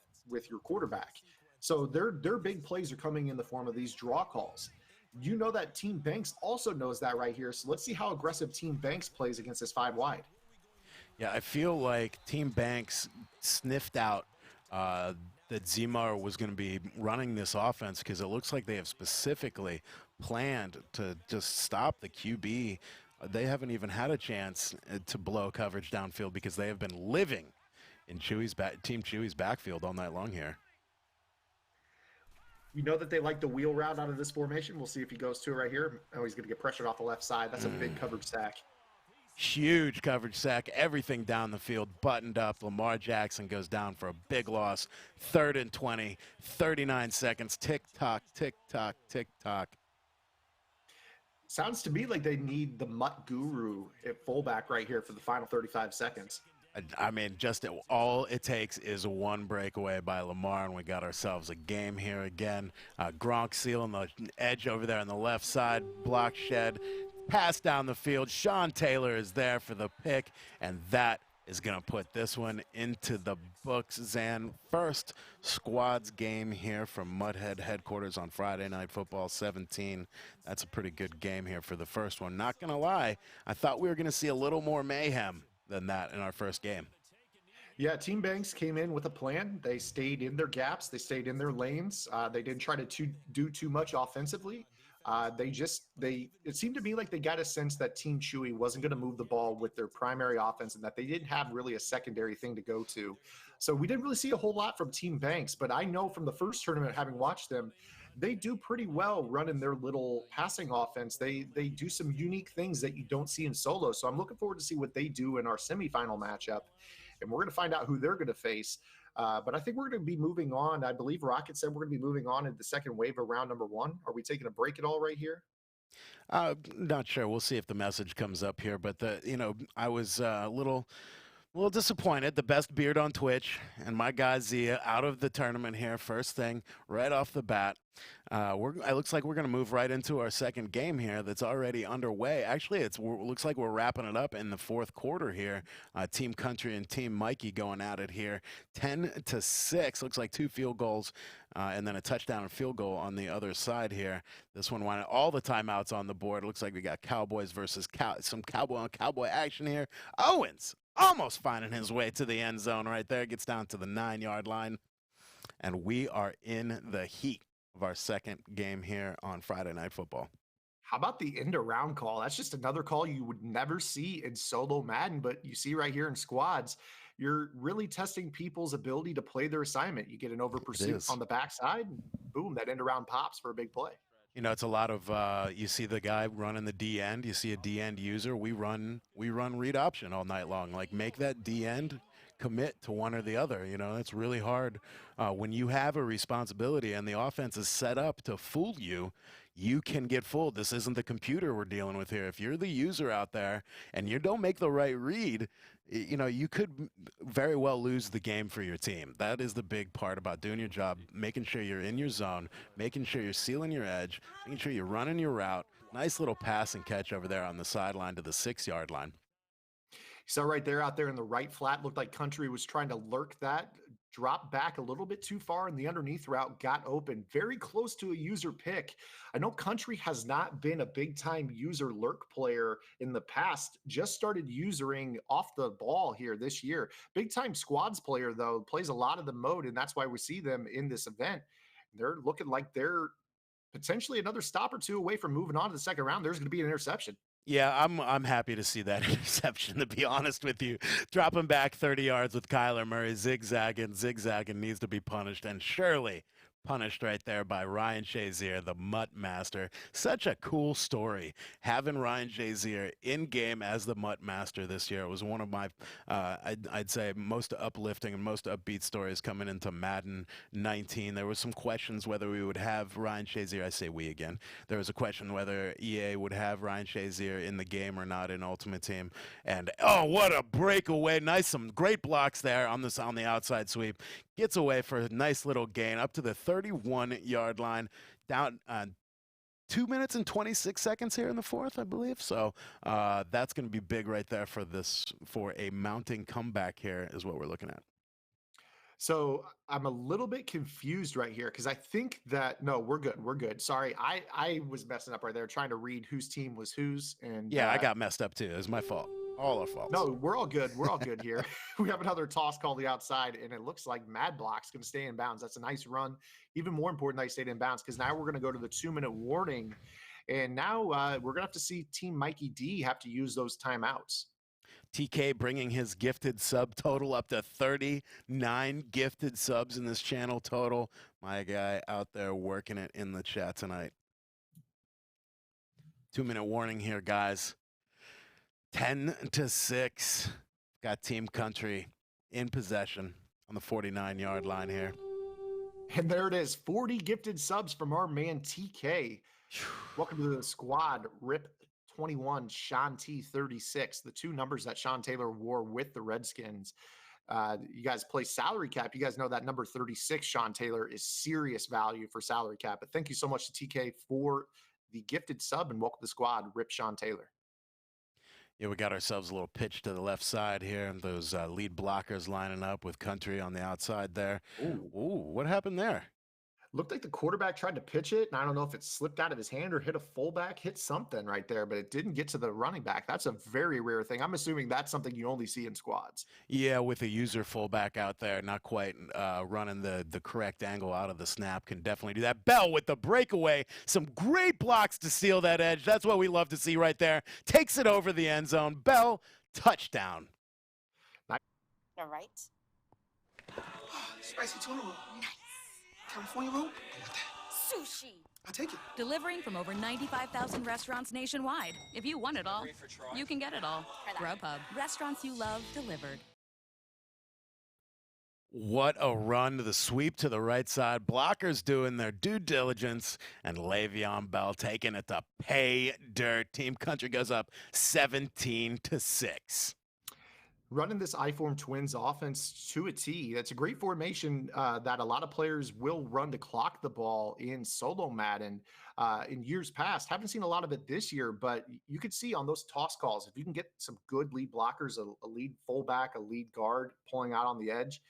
your quarterback. So their big plays are coming in the form of these draw calls. You know that Team Banks also knows that right here. So let's see how aggressive Team Banks plays against this 5 wide. Yeah, I feel like Team Banks sniffed out that Zimar was going to be running this offense because it looks like they have specifically planned to just stop the QB. They haven't even had a chance to blow coverage downfield because they have been living in Team Chewy's backfield all night long here. You know that they like the wheel route out of this formation. We'll see if he goes to it right here. Oh, he's going to get pressured off the left side. That's a big coverage sack. Huge coverage sack, everything down the field, buttoned up. Lamar Jackson goes down for a big loss. 3rd and 20, 39 seconds. Tick-tock, tick-tock, tick-tock. Sounds to me like they need the Mutt Guru at fullback right here for the final 35 seconds. I mean, just all it takes is one breakaway by Lamar, and we got ourselves a game here again. Gronk sealing the edge over there on the left side, block shed, pass down the field. Sean Taylor is there for the pick, and that is going to put this one into the books. Zan, first squads game here from Mudhead headquarters on Friday Night Football 17. That's a pretty good game here for the first one. Not going to lie, I thought we were going to see a little more mayhem than that in our first game. Yeah, Team Banks came in with a plan. They stayed in their gaps. They stayed in their lanes. They didn't try to do too much offensively. It seemed to me like they got a sense that Team Chewy wasn't going to move the ball with their primary offense and that they didn't have really a secondary thing to go to. So we didn't really see a whole lot from Team Banks, but I know from the first tournament, having watched them, they do pretty well running their little passing offense. They do some unique things that you don't see in solo. So I'm looking forward to see what they do in our semifinal matchup, and we're going to find out who they're going to face. But I think we're going to be moving on. I believe Rocket said we're going to be moving on in the second wave of round number 1. Are we taking a break at all right here? Not sure. We'll see if the message comes up here. But I was a little disappointed. The best beard on Twitch, and my guy Zia out of the tournament here. First thing, right off the bat. It looks like we're going to move right into our second game here that's already underway. Actually, it looks like we're wrapping it up in the fourth quarter here. Team Country and Team Mikey going at it here. 10-6. Looks like 2 field goals and then a touchdown and field goal on the other side here. This one wanted all the timeouts on the board. It looks like we got Cowboys versus some cowboy on cowboy action here. Owens almost finding his way to the end zone right there. Gets down to the 9-yard line. And we are in the heat of our second game here on Friday Night Football. How about the end around call? That's just another call you would never see in solo Madden, but you see right here in squads. You're really testing people's ability to play their assignment. You get an over pursuit on the backside, and boom, that end around pops for a big play. It's a lot of you see the guy running the D end, you see a D end user. We run read option all night long. Like, make that D end commit to one or the other. It's really hard when you have a responsibility and the offense is set up to fool you. You can get fooled. This isn't the computer we're dealing with here. If you're the user out there and you don't make the right read, you could very well lose the game for your team. That is the big part about doing your job, making sure you're in your zone, making sure you're sealing your edge, making sure you're running your route. Nice little pass and catch over there on the sideline to the 6-yard line. So right there, out there in the right flat, looked like Country was trying to lurk that, drop back a little bit too far, and the underneath route got open, very close to a user pick. I know Country has not been a big-time user lurk player in the past, just started usering off the ball here this year. Big-time squads player, though, plays a lot of the mode, and that's why we see them in this event. They're looking like they're potentially another stop or two away from moving on to the second round. There's going to be an interception. Yeah, I'm happy to see that interception, to be honest with you. Dropping back 30 yards with Kyler Murray, zigzagging, needs to be punished, and surely punished right there by Ryan Shazier, the Mutt Master. Such a cool story, having Ryan Shazier in game as the Mutt Master this year. It was one of my, I'd say, most uplifting and most upbeat stories coming into Madden 19. There was some questions whether we would have Ryan Shazier. I say we again. There was a question whether EA would have Ryan Shazier in the game or not in Ultimate Team. And oh, what a breakaway! Nice, some great blocks there on the outside sweep. Gets away for a nice little gain up to the 31-yard line, down 2 minutes and 26 seconds here in the fourth, I believe. So that's going to be big right there for a mounting comeback here is what we're looking at. So I'm a little bit confused right here because I think that no, we're good. We're good. Sorry, I was messing up right there trying to read whose team was whose, and yeah, I got messed up too. It was my fault. All our faults. No, we're all good. We're all good here. We have another toss call the outside, and it looks like Mad Block's going to stay in bounds. That's a nice run. Even more important that he stayed in bounds because now we're going to go to the 2-minute warning, and now we're going to have to see Team Mikey D have to use those timeouts. TK bringing his gifted sub total up to 39 gifted subs in this channel total. My guy out there working it in the chat tonight. 2-minute warning here, guys. 10-6. Got Team Country in possession on the 49-yard line here. And there it is. 40 gifted subs from our man TK. Welcome to the squad. Rip 21, Sean T 36. The two numbers that Sean Taylor wore with the Redskins. You guys play salary cap. You guys know that number 36, Sean Taylor, is serious value for salary cap. But thank you so much to TK for the gifted sub, and welcome to the squad. Rip Sean Taylor. Yeah, we got ourselves a little pitch to the left side here, and those lead blockers lining up with Country on the outside there. Ooh, what happened there? Looked like the quarterback tried to pitch it, and I don't know if it slipped out of his hand or hit a fullback, hit something right there, but it didn't get to the running back. That's a very rare thing. I'm assuming that's something you only see in squads. Yeah, with a user fullback out there, not quite running the correct angle out of the snap, can definitely do that. Bell with the breakaway. Some great blocks to steal that edge. That's what we love to see right there. Takes it over the end zone. Bell, touchdown. All right. Spicy tuna roll. California roll? Sushi. I take it. Delivering from over 95,000 restaurants nationwide. If you want it all, you can get it all. Grubhub. Restaurants you love delivered. What a run to the sweep to the right side. Blockers doing their due diligence, and Le'Veon Bell taking it to pay dirt. Team Country goes up 17-6. Running this I-form Twins offense to a T. That's a great formation that a lot of players will run to clock the ball in solo Madden in years past. Haven't seen a lot of it this year, but you could see on those toss calls, if you can get some good lead blockers, a lead fullback, a lead guard pulling out on the edge,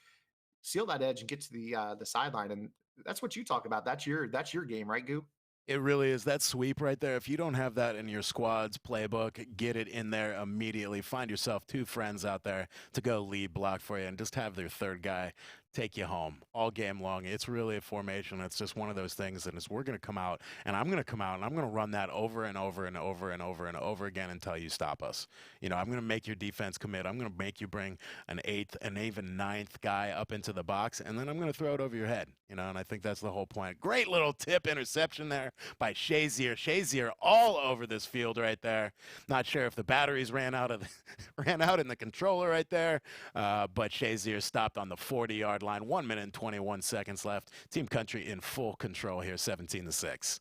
seal that edge and get to the sideline. And that's what you talk about. That's your game, right, Goo? It really is that sweep right there. If you don't have that in your squad's playbook, get it in there immediately. Find yourself 2 friends out there to go lead block for you and just have their third guy take you home all game long. It's really a formation. It's just one of those things, and we're going to come out, and I'm going to come out, and I'm going to run that over and over and over and over and over again until you stop us. You know, I'm going to make your defense commit. I'm going to make you bring an 8th and even 9th guy up into the box, and then I'm going to throw it over your head. You know, and I think that's the whole point. Great little tip interception there by Shazier. Shazier all over this field right there. Not sure if the batteries ran out in the controller right there, but Shazier stopped on the 40-yard line. 1 minute and 21 seconds left. Team Country in full control here, 17-6.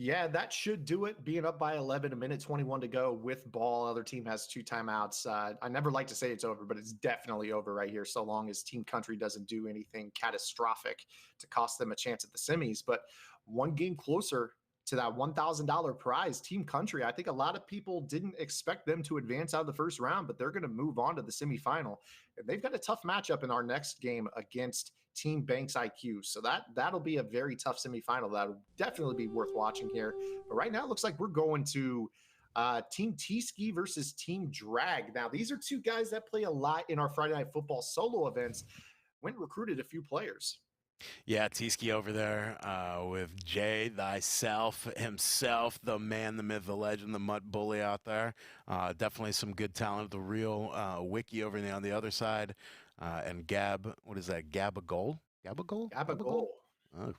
Yeah, that should do it. Being up by 11, a minute 21 to go with ball. Other team has 2 timeouts. I never like to say it's over, but it's definitely over right here, so long as Team Country doesn't do anything catastrophic to cost them a chance at the semis. But one game closer to that $1,000 prize. Team Country, I think a lot of people didn't expect them to advance out of the first round, but they're going to move on to the semifinal. And they've got a tough matchup in our next game against Team Banks IQ. So that'll be a very tough semifinal. That'll definitely be worth watching here. But right now, it looks like we're going to Team T-Ski versus Team Drag. Now, these are 2 guys that play a lot in our Friday Night Football solo events. Went and recruited a few players. Yeah, T-Ski over there with Jay Thyself himself, the man, the myth, the legend, the mud bully out there. Definitely some good talent. The real Wiki over on the other side. And Gab, what is that? Gabagol? Gabagol? Gabagol. Oh.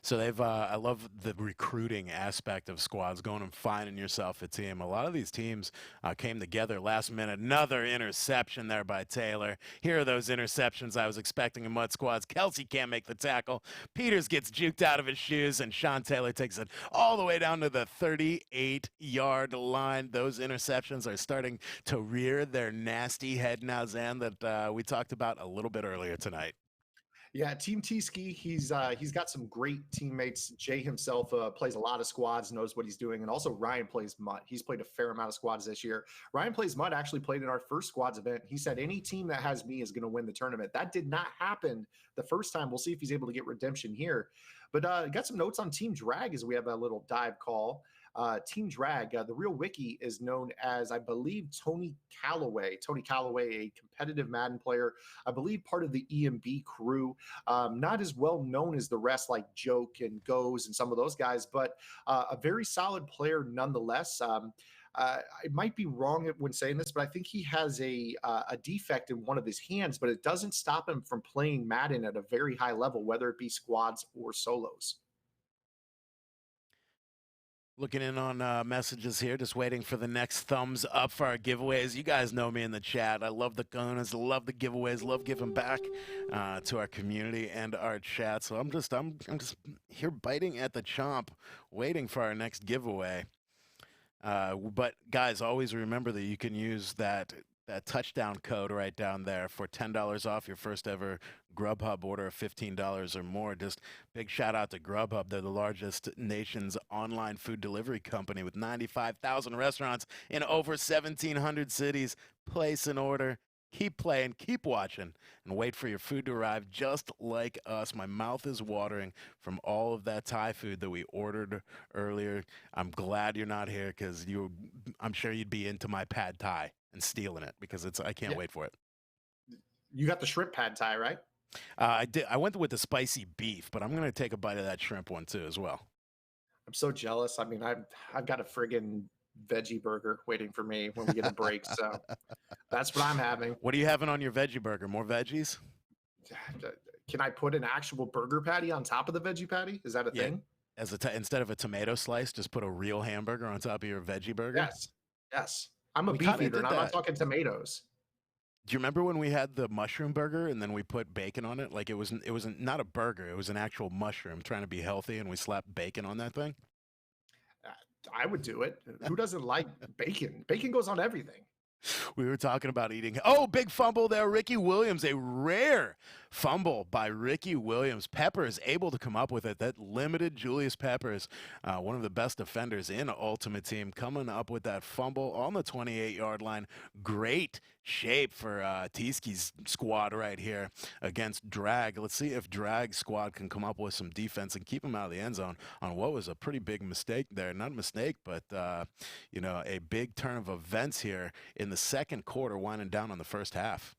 So I love the recruiting aspect of squads, going and finding yourself a team. A lot of these teams came together last minute. Another interception there by Taylor. Here are those interceptions I was expecting in mud squads. Kelsey can't make the tackle. Peters gets juked out of his shoes, and Sean Taylor takes it all the way down to the 38-yard line. Those interceptions are starting to rear their nasty head now, Zan, that we talked about a little bit earlier tonight. Yeah, Team T-Ski, he's got some great teammates. Jay himself plays a lot of squads, knows what he's doing. And also Ryan plays MUT. He's played a fair amount of squads this year. Ryan plays MUT, actually played in our first squads event. He said any team that has me is going to win the tournament. That did not happen the first time. We'll see if he's able to get redemption here. But got some notes on Team Drag as we have a little dive call. Team Drag, the real wiki is known as, I believe, Tony Calloway. Tony Calloway, a competitive Madden player, I believe part of the EMB crew. Not as well known as the rest like Joke and Goes and some of those guys, but a very solid player nonetheless. I might be wrong when saying this, but I think he has a defect in one of his hands, but it doesn't stop him from playing Madden at a very high level, whether it be squads or solos. Looking in on messages here, just waiting for the next thumbs up for our giveaways. You guys know me in the chat. I love the donuts, love the giveaways, love giving back to our community and our chat. So I'm just here biting at the chomp, waiting for our next giveaway. But guys, always remember that you can use that touchdown code right down there for $10 off your first ever Grubhub order of $15 or more. Just big shout out to Grubhub. They're the largest nation's online food delivery company with 95,000 restaurants in over 1,700 cities. Place an order. Keep playing, keep watching, and wait for your food to arrive just like us. My mouth is watering from all of that Thai food that we ordered earlier. I'm glad you're not here because I'm sure you'd be into my pad Thai and stealing it because I can't wait for it. You got the shrimp pad Thai, right? I did. I went with the spicy beef, but I'm going to take a bite of that shrimp one too as well. I'm so jealous. I mean, I've got a friggin' veggie burger waiting for me when we get a break. So that's what I'm having. What are you having on your veggie burger? More veggies? Can I put an actual burger patty on top of the veggie patty? Is that a thing? as instead of a tomato slice, just put a real hamburger on top of your veggie burger? Yes. Yes. I'm a We beef kinda eater, and did I'm not that. talking tomatoes. Do you remember when we had the mushroom burger and then we put bacon on it? Like it was not a burger, it was an actual mushroom trying to be healthy and we slapped bacon on that thing? Uh, I would do it. Who doesn't like bacon? Bacon goes on everything. We were talking about eating. Oh, big fumble there, Ricky Williams. A rare fumble by Ricky Williams. Peppers able to come up with it. That limited Julius Peppers, one of the best defenders in Ultimate Team, coming up with that fumble on the 28-yard line. Great shape for Tieski's squad right here against Drag. Let's see if Drag squad can come up with some defense and keep him out of the end zone on what was a pretty big mistake there. Not a mistake, but a big turn of events here in the second quarter, winding down on the first half.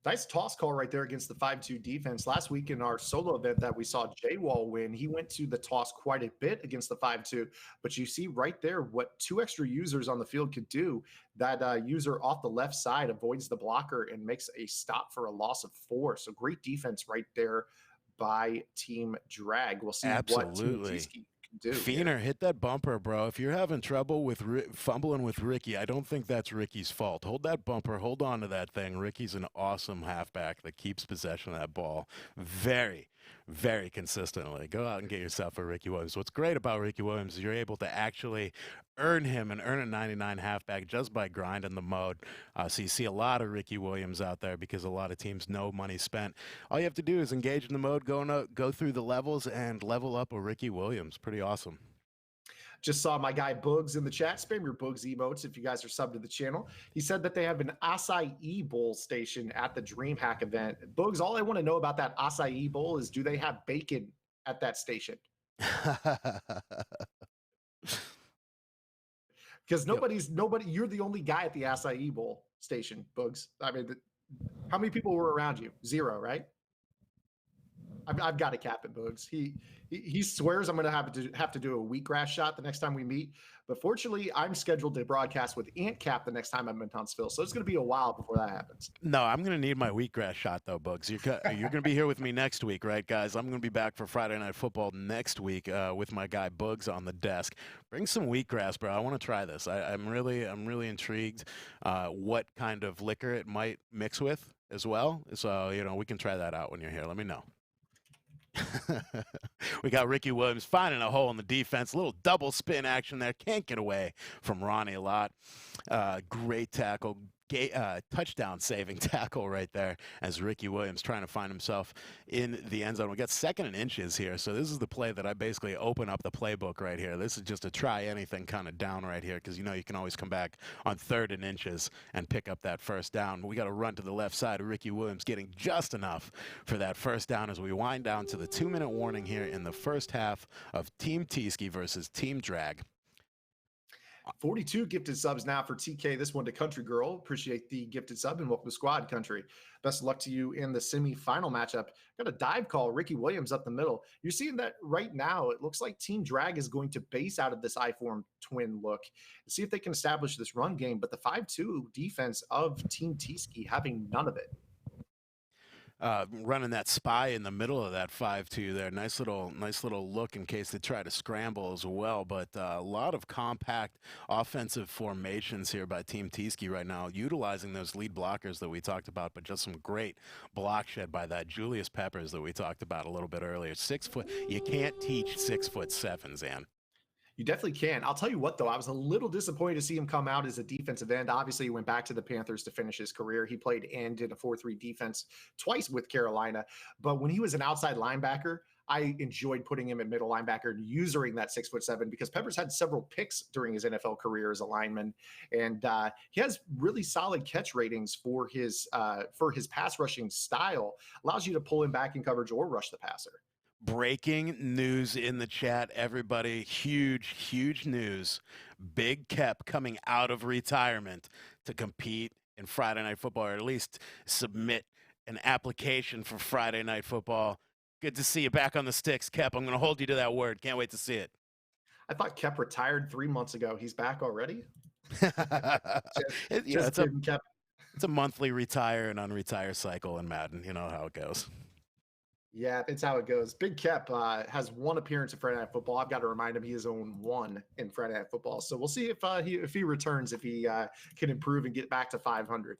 Nice toss call right there against the 5-2 defense. Last week in our solo event that we saw J-Wall win, he went to the toss quite a bit against the 5-2. But you see right there what two extra users on the field could do. That user off the left side avoids the blocker and makes a stop for a loss of 4. So great defense right there by Team Drag. We'll see what Team Absolutely. Tieski can do. Feener, hit that bumper, bro. If you're having trouble with fumbling with Ricky, I don't think that's Ricky's fault. Hold that bumper. Hold on to that thing. Ricky's an awesome halfback that keeps possession of that ball very, very consistently. Go out and get yourself a Ricky Williams. What's great about Ricky Williams is you're able to actually earn him and earn a 99 halfback just by grinding the mode. So you see a lot of Ricky Williams out there because a lot of teams know money spent. All you have to do is engage in the mode, go through the levels, and level up a Ricky Williams. Pretty awesome. Just saw my guy Bugs in the chat. Spam your Bugs emotes if you guys are subbed to the channel. He said that they have an acai bowl station at the DreamHack event. Bugs, all I want to know about that acai bowl is, do they have bacon at that station? Because nobody, you're the only guy at the acai bowl station, Bugs. I mean, how many people were around you? 0, right? I've got to cap it, Bugs. He swears I'm going to have to do a wheatgrass shot the next time we meet. But fortunately, I'm scheduled to broadcast with Ant Cap the next time I'm in Huntsville. So it's going to be a while before that happens. No, I'm going to need my wheatgrass shot, though, Bugs. You're going to be here with me next week, right, guys? I'm going to be back for Friday Night Football next week with my guy Bugs on the desk. Bring some wheatgrass, bro. I want to try this. I'm really intrigued what kind of liquor it might mix with as well. So, we can try that out when you're here. Let me know. We got Ricky Williams finding a hole in the defense. A little double spin action there. Can't get away from Ronnie a lot. Great tackle. Touchdown saving tackle right there as Ricky Williams trying to find himself in the end zone. We got 2nd and inches here. So this is the play that I basically open up the playbook right here. This is just a try anything kind of down right here because you can always come back on 3rd and inches and pick up that first down. We got to run to the left side. Ricky Williams getting just enough for that first down as we wind down to the 2-minute warning here in the first half of Team Tieski versus Team Drag. 42 gifted subs now for TK. This one to Country Girl. Appreciate the gifted sub and welcome to Squad Country. Best of luck to you in the semi-final matchup. Got a dive call. Ricky Williams up the middle. You're seeing that right now. It looks like Team Drag is going to base out of this I-form twin look and see if they can establish this run game. But the 5-2 defense of Team Tieski having none of it. Running that spy in the middle of that 5-2 there. Nice little look in case they try to scramble as well. But a lot of compact offensive formations here by Team Tieski right now, utilizing those lead blockers that we talked about, but just some great block shed by that Julius Peppers that we talked about a little bit earlier. 6 foot. You can't teach 6'7", Zan. You definitely can. I'll tell you what, though, I was a little disappointed to see him come out as a defensive end. Obviously, he went back to the Panthers to finish his career. He played end in a 4-3 defense twice with Carolina. But when he was an outside linebacker, I enjoyed putting him at middle linebacker and using that 6'7" because Peppers had several picks during his NFL career as a lineman. And he has really solid catch ratings for his pass rushing style. Allows you to pull him back in coverage or rush the passer. Breaking news in the chat, everybody. Huge news. Big Kep coming out of retirement to compete in Friday Night Football, or at least submit an application for Friday Night Football. Good to see you back on the sticks, Kep. I'm going to hold you to that word. Can't wait to see it. I thought Kep retired 3 months ago. He's back already? It's a monthly retire and unretire cycle in Madden. You know how it goes. Yeah, it's how it goes. Big Kep has one appearance in Friday Night Football. I've got to remind him he has owned one in Friday Night Football. So we'll see if he returns, if he can improve and get back to 500.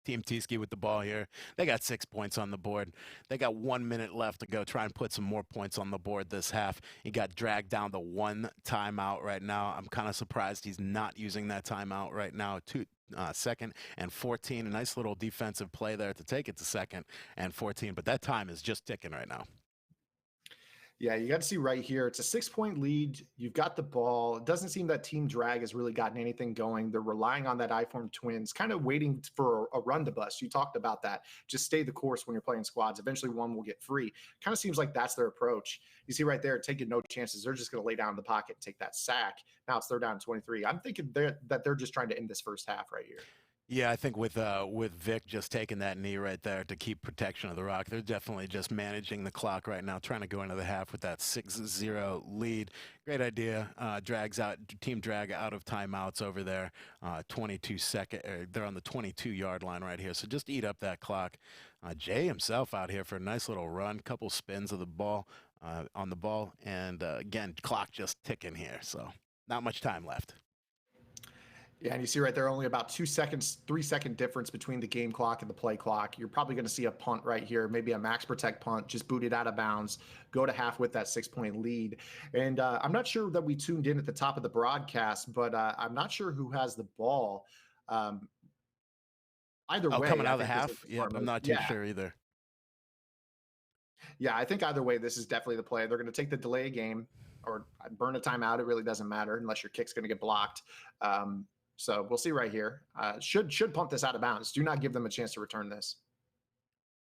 Team Tski with the ball here. They got 6 points on the board. They got 1 minute left to go. Try and put some more points on the board this half. He got dragged down to 1 timeout right now. I'm kind of surprised he's not using that timeout right now. Second and 14. A nice little defensive play there to take it to second and 14. But that time is just ticking right now. Yeah, you got to see right here. It's a 6-point lead. You've got the ball. It doesn't seem that Team Drag has really gotten anything going. They're relying on that I-form twins, kind of waiting for a run to bust. You talked about that. Just stay the course when you're playing squads. Eventually one will get free. Kind of seems like that's their approach. You see right there, taking no chances. They're just going to lay down in the pocket and take that sack. Now it's 3rd down and 23. I'm thinking that they're just trying to end this first half right here. Yeah, I think with Vic just taking that knee right there to keep protection of the rock, they're definitely just managing the clock right now, trying to go into the half with that 6-0 lead. Great idea. Team Drag out of timeouts over there. 22 second. They're on the 22-yard line right here. So just eat up that clock. Jay himself out here for a nice little run, couple spins of the ball on the ball, and again, clock just ticking here. So not much time left. Yeah, and you see right there, only about 2 seconds, 3-second difference between the game clock and the play clock. You're probably going to see a punt right here, maybe a max protect punt, just boot it out of bounds, go to half with that 6-point lead. And I'm not sure that we tuned in at the top of the broadcast, but I'm not sure who has the ball. Either way. Coming out of the half? Yeah, I'm not too sure either. Yeah, I think either way, this is definitely the play. They're going to take the delay game or burn a timeout. It really doesn't matter unless your kick's going to get blocked. So we'll see right here. Should punt this out of bounds. Do not give them a chance to return this.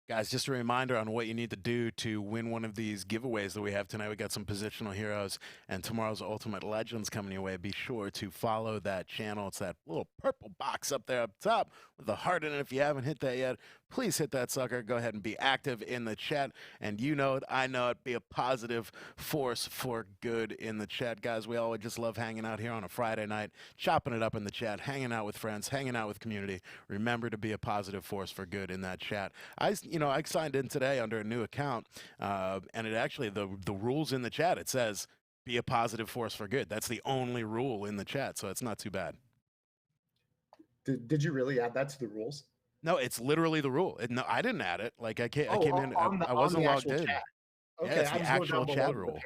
Guys, just a reminder on what you need to do to win one of these giveaways that we have tonight. We got some positional heroes and tomorrow's Ultimate Legends coming your way. Be sure to follow that channel. It's that little purple box up there up top with the heart in it. If you haven't hit that yet, please hit that sucker. Go ahead and be active in the chat. And you know it, I know it. Be a positive force for good in the chat. Guys, we always just love hanging out here on a Friday night, chopping it up in the chat, hanging out with friends, hanging out with community. Remember to be a positive force for good in that chat. I signed in today under a new account, and it actually, the rules in the chat, it says be a positive force for good. That's the only rule in the chat, so it's not too bad. Did you really add that to the rules? No, it's literally the rule. No, I didn't add it. Like I came in, I wasn't logged in. Chat. Okay, yeah, it's the actual chat rule.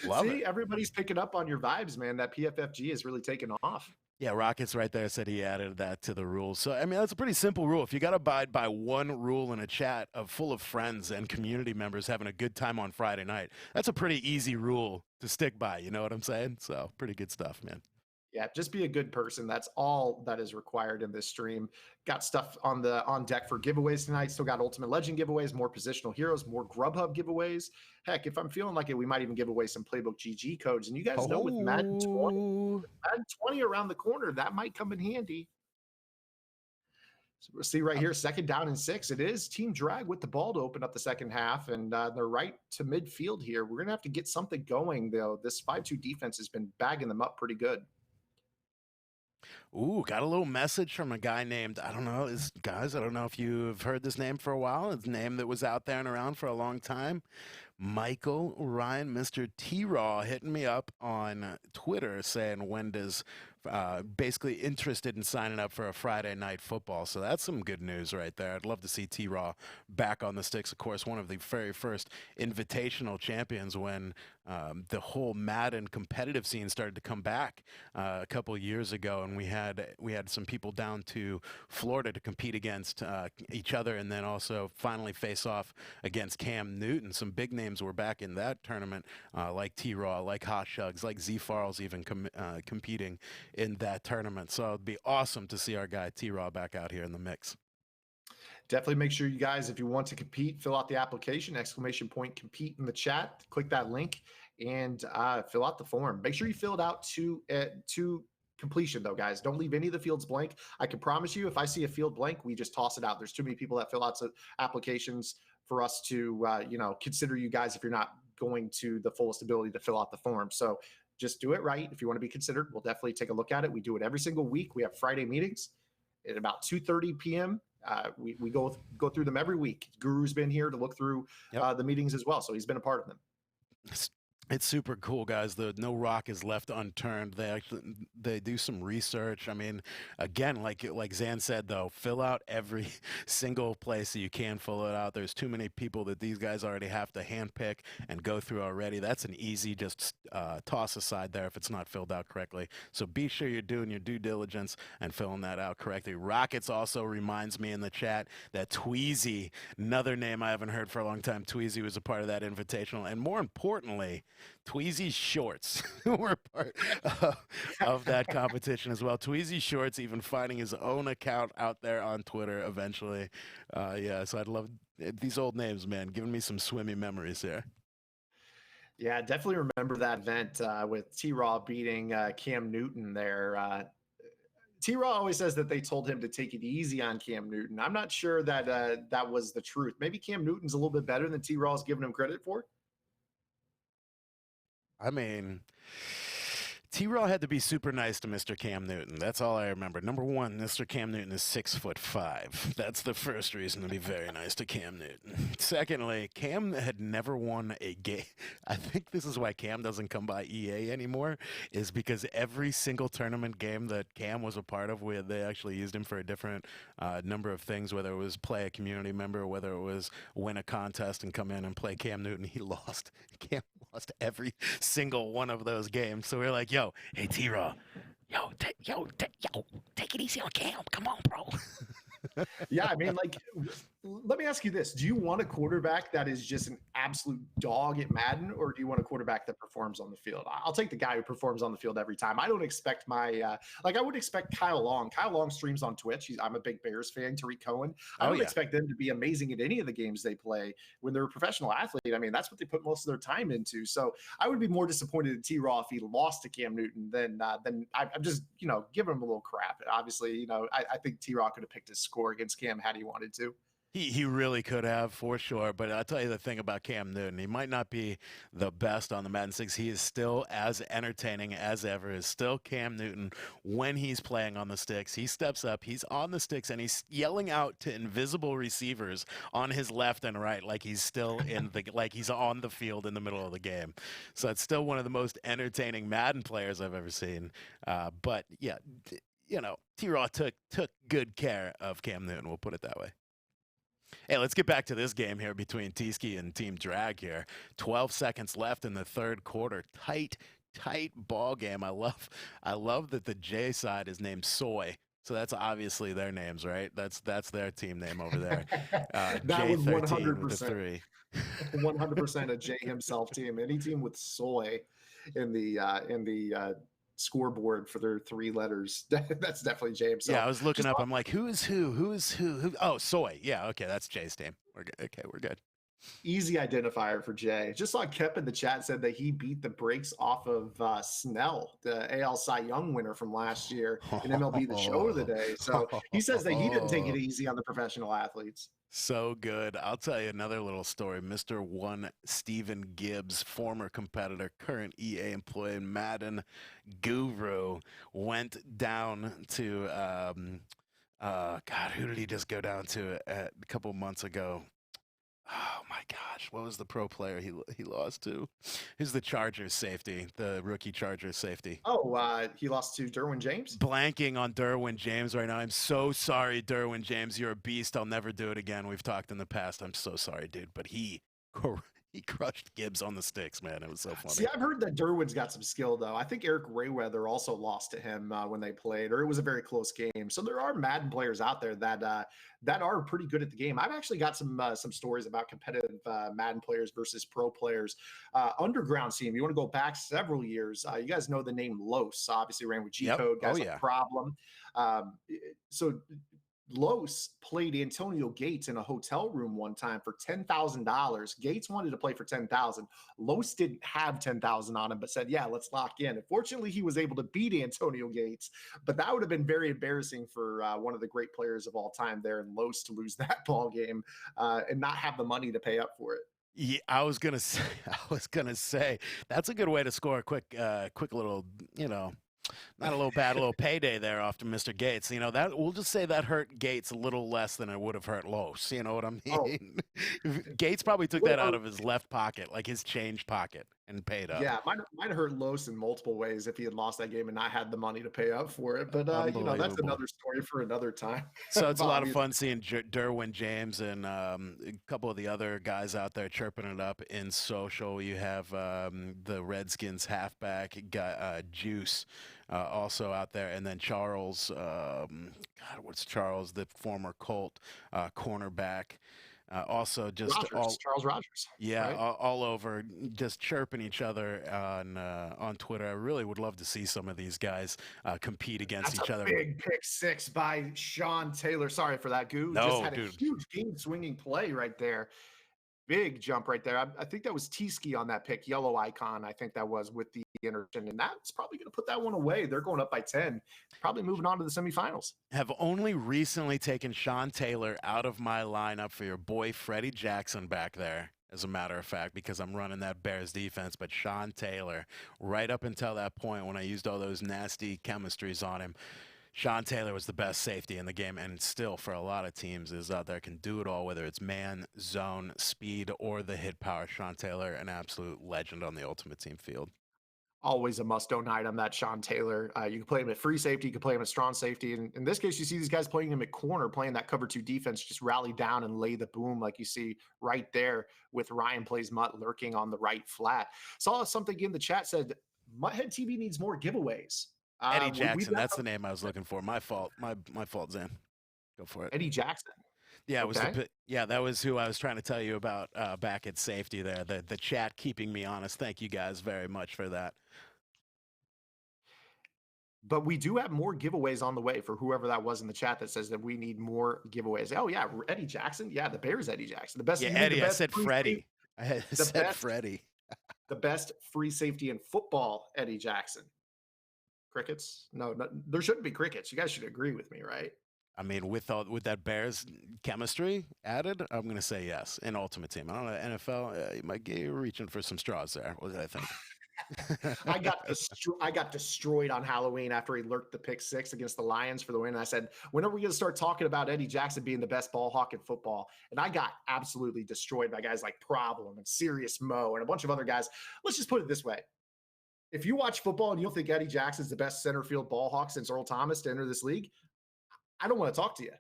Love See, everybody's picking up on your vibes, man. That PFFG is really taking off. Yeah, Rockets right there said he added that to the rules. So, I mean, that's a pretty simple rule. If you got to abide by one rule in a chat full of friends and community members having a good time on Friday night, that's a pretty easy rule to stick by. You know what I'm saying? So, pretty good stuff, man. Yeah, just be a good person. That's all that is required in this stream. Got stuff on deck for giveaways tonight. Still got Ultimate Legend giveaways, more positional heroes, more Grubhub giveaways. Heck, if I'm feeling like it, we might even give away some Playbook GG codes. And you guys know with Madden 20 around the corner, that might come in handy. So we'll see right here, 2nd down and 6. It is Team Drag with the ball to open up the second half, and they're right to midfield here. We're going to have to get something going, though. This 5-2 defense has been bagging them up pretty good. Ooh, got a little message from a guy named, I don't know if you've heard this name for a while. It's a name that was out there and around for a long time. Michael Ryan, Mr. T-Raw, hitting me up on Twitter saying when does basically interested in signing up for a Friday night football. So that's some good news right there. I'd love to see T-Raw back on the sticks. Of course, one of the very first invitational champions when the whole Madden competitive scene started to come back a couple of years ago, and we had some people down to Florida to compete against each other, and then also finally face off against Cam Newton. Some big names were back in that tournament, like T-Raw, like Hot Shugs, like Z Farls even competing in that tournament. So it'd be awesome to see our guy T-Raw back out here in the mix. Definitely make sure you guys, if you want to compete, fill out the application, ! compete in the chat, click that link and fill out the form. Make sure you fill it out to completion though, guys. Don't leave any of the fields blank. I can promise you, if I see a field blank, we just toss it out. There's too many people that fill out applications for us to, consider you guys if you're not going to the fullest ability to fill out the form. So just do it right. If you want to be considered, we'll definitely take a look at it. We do it every single week. We have Friday meetings at about 2:30 p.m. We go through them every week. Guru's been here to look through the meetings as well, so he's been a part of them. It's super cool, guys. No rock is left unturned. They do some research. I mean, again, like Zan said, though, fill out every single place that you can fill it out. There's too many people that these guys already have to handpick and go through already. That's an easy just toss aside there if it's not filled out correctly. So be sure you're doing your due diligence and filling that out correctly. Rockets also reminds me in the chat that Tweezy, another name I haven't heard for a long time, Tweezy was a part of that invitational, and more importantly, Tweezy's shorts were part of that competition as well. Tweezy shorts even finding his own account out there on Twitter eventually. Yeah, so I'd love these old names, man, giving me some swimmy memories here. Yeah, definitely remember that event with T-Raw beating Cam Newton there. T-Raw always says that they told him to take it easy on Cam Newton. I'm not sure that that was the truth. Maybe Cam Newton's a little bit better than T-Raw is giving him credit for. I mean, T-Raw had to be super nice to Mr. Cam Newton. That's all I remember. Number one, Mr. Cam Newton is 6'5". That's the first reason to be very nice to Cam Newton. Secondly, Cam had never won a game. I think this is why Cam doesn't come by EA anymore, is because every single tournament game that Cam was a part of, where they actually used him for a different number of things, whether it was play a community member, whether it was win a contest and come in and play Cam Newton, he lost. Cam lost every single one of those games. So we're like, yo, hey, T-Raw, take it easy on Cam. Come on, bro. Yeah, I mean, like, let me ask you this. Do you want a quarterback that is just an absolute dog at Madden, or do you want a quarterback that performs on the field? I'll take the guy who performs on the field every time. I don't expect I would expect Kyle Long. Kyle Long streams on Twitch. I'm a big Bears fan, Tariq Cohen. I don't expect them to be amazing at any of the games they play when they're a professional athlete. I mean, that's what they put most of their time into. So I would be more disappointed in T-Raw if he lost to Cam Newton than I'm just, giving him a little crap. Obviously, I think T-Raw could have picked his score against Cam had he wanted to. He really could have, for sure. But I'll tell you the thing about Cam Newton. He might not be the best on the Madden 6. He is still as entertaining as ever. Is still Cam Newton when he's playing on the sticks. He steps up, he's on the sticks, and he's yelling out to invisible receivers on his left and right like he's still like he's on the field in the middle of the game. So it's still one of the most entertaining Madden players I've ever seen. But yeah, T-Raw took good care of Cam Newton. We'll put it that way. Hey, let's get back to this game here between T-Ski and Team Drag here. 12 seconds left in the third quarter. Tight ball game. I love that the J side is named Soy. So that's obviously their names, right? That's their team name over there. That was J13 with the 3. 100% a J himself team. Any team with Soy in the scoreboard for their 3 letters. That's definitely Jay himself. Yeah, I was looking up. I'm like, who is who? Oh, Soy. Yeah, okay, that's Jay's team. We're good. Okay, we're good. Easy identifier for Jay. Just saw Kep in the chat said that he beat the brakes off of Snell, the AL Cy Young winner from last year in MLB The Show of the Day. So he says that he didn't take it easy on the professional athletes. So good. I'll tell you another little story. Mr. One Steven Gibbs, former competitor, current EA employee, and Madden guru, went down to God, who did he just go down to a couple months ago? Oh my gosh, what was the pro player he lost to? Who's the Chargers safety, the rookie Chargers safety? Oh, he lost to Derwin James? Blanking on Derwin James right now. I'm so sorry, Derwin James. You're a beast. I'll never do it again. We've talked in the past. I'm so sorry, dude. But he crushed Gibbs on the sticks, man. It was so funny. See, I've heard that Derwin's got some skill, though. I think Eric Rayweather also lost to him when they played, or it was a very close game. So there are Madden players out there that are pretty good at the game. I've actually got some stories about competitive Madden players versus pro players. Underground team, you want to go back several years. You guys know the name Los, obviously ran with G-Code. Guys, a problem. So Los played Antonio Gates in a hotel room one time for $10,000. Gates wanted to play for $10,000. Los didn't have $10,000 on him, but said, yeah, let's lock in. Unfortunately, he was able to beat Antonio Gates, but that would have been very embarrassing for one of the great players of all time there in Los to lose that ball game and not have the money to pay up for it. Yeah, I was gonna say that's a good way to score a quick little, Not a little bad, a little payday there off to Mr. Gates. You know, that we'll just say that hurt Gates a little less than it would have hurt Los. You know what I Oh, mean? Gates probably took would that out hurt. of his left pocket, like his change pocket, and paid up. Yeah, might have hurt Los in multiple ways if he had lost that game and not had the money to pay up for it. But that's Unbelievable. another story for another time. So it's a lot of Obviously. fun seeing Derwin James and a couple of the other guys out there chirping it up in social. You have the Redskins halfback guy, Juice, also out there, and then Charles. God, what's Charles? The former Colt cornerback. Also, just Charles Rogers. yeah, Right? all over, just chirping each other on Twitter. I really would love to see some of these guys compete against That's each a other. big pick six by Sean Taylor. Sorry for that, Goo. Just No, had a dude. huge game swinging play right there. Big jump right there. I think that was T-Ski on that pick, yellow icon. I think that was with the interception, and that's probably going to put that one away. They're going up by 10, probably moving on to the semifinals. Have only recently taken Sean Taylor out of my lineup for your boy Freddie Jackson back there, as a matter of fact, because I'm running that Bears defense. But Sean Taylor, right up until that point when I used all those nasty chemistries on him, Sean Taylor was the best safety in the game, and still for a lot of teams is out there can do it all, whether it's man, zone, speed, or the hit power. Sean Taylor, an absolute legend on the Ultimate Team field. Always a must-own item, that Sean Taylor. You can play him at free safety. You can play him at strong safety. And in this case, you see these guys playing him at corner, playing that cover two defense, just rally down and lay the boom like you see right there with Ryan Plays Mutt lurking on the right flat. Saw something in the chat said, Mutthead TV needs more giveaways. Eddie Jackson, that's the name I was looking for. My fault. My fault, Zan. Go for it. Eddie Jackson. Yeah, it was Okay. that was who I was trying to tell you about back at safety there. The chat keeping me honest. Thank you guys very much for that. But we do have more giveaways on the way for whoever that was in the chat that says that we need more giveaways. Oh yeah, Eddie Jackson. Yeah, the Bears Eddie Jackson. The best. Yeah, you mean Eddie. the best I said free Freddie. safety- I said Freddie. The best free safety in football, Eddie Jackson. Crickets? No, there shouldn't be crickets. You guys should agree with me, right? I mean, with that Bears chemistry added, I'm going to say yes. In Ultimate Team, I don't know, NFL, you might get reaching for some straws there. What did I think? I got destroyed on Halloween after he lurked the pick six against the Lions for the win. And I said, when are we going to start talking about Eddie Jackson being the best ball hawk in football? And I got absolutely destroyed by guys like Problem and Serious Mo and a bunch of other guys. Let's just put it this way. If you watch football and you don't think Eddie Jackson's the best center field ball hawk since Earl Thomas to enter this league, I don't want to talk to you.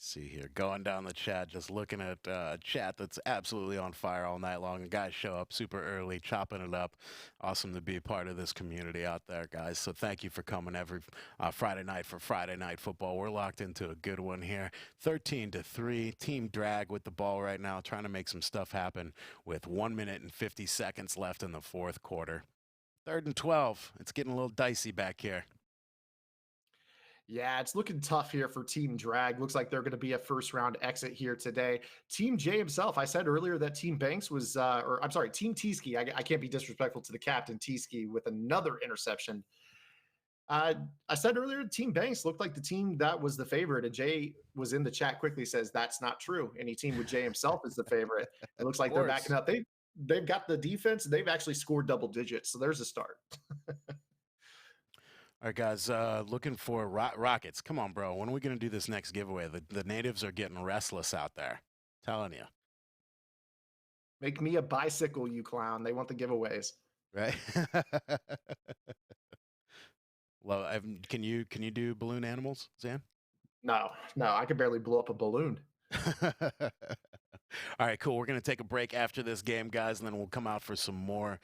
See here, going down the chat, just looking at chat that's absolutely on fire all night long. And guys show up super early, chopping it up. Awesome to be a part of this community out there, guys. So thank you for coming every Friday night for Friday Night Football. We're locked into a good one here. 13-3, Team Drag with the ball right now, trying to make some stuff happen with 1 minute and 50 seconds left in the fourth quarter. 3rd and 12. It's getting a little dicey back here. Yeah, it's looking tough here for Team Drag. Looks like they're going to be a first-round exit here today. Team J himself, I said earlier that Team Banks was, Team T-Ski. I can't be disrespectful to the captain, T-Ski, with another interception. I said earlier, Team Banks looked like the team that was the favorite, and Jay was in the chat quickly says that's not true. Any team with Jay himself is the favorite. It looks like they're backing up. They've got the defense. They've actually scored double digits, so there's a start. All right, guys, looking for Rockets. Come on, bro. When are we going to do this next giveaway? The natives are getting restless out there. Telling you. Make me a bicycle, you clown. They want the giveaways. Right? Well, can you do balloon animals, Zan? No, I could barely blow up a balloon. All right, cool. We're going to take a break after this game, guys, and then we'll come out for some more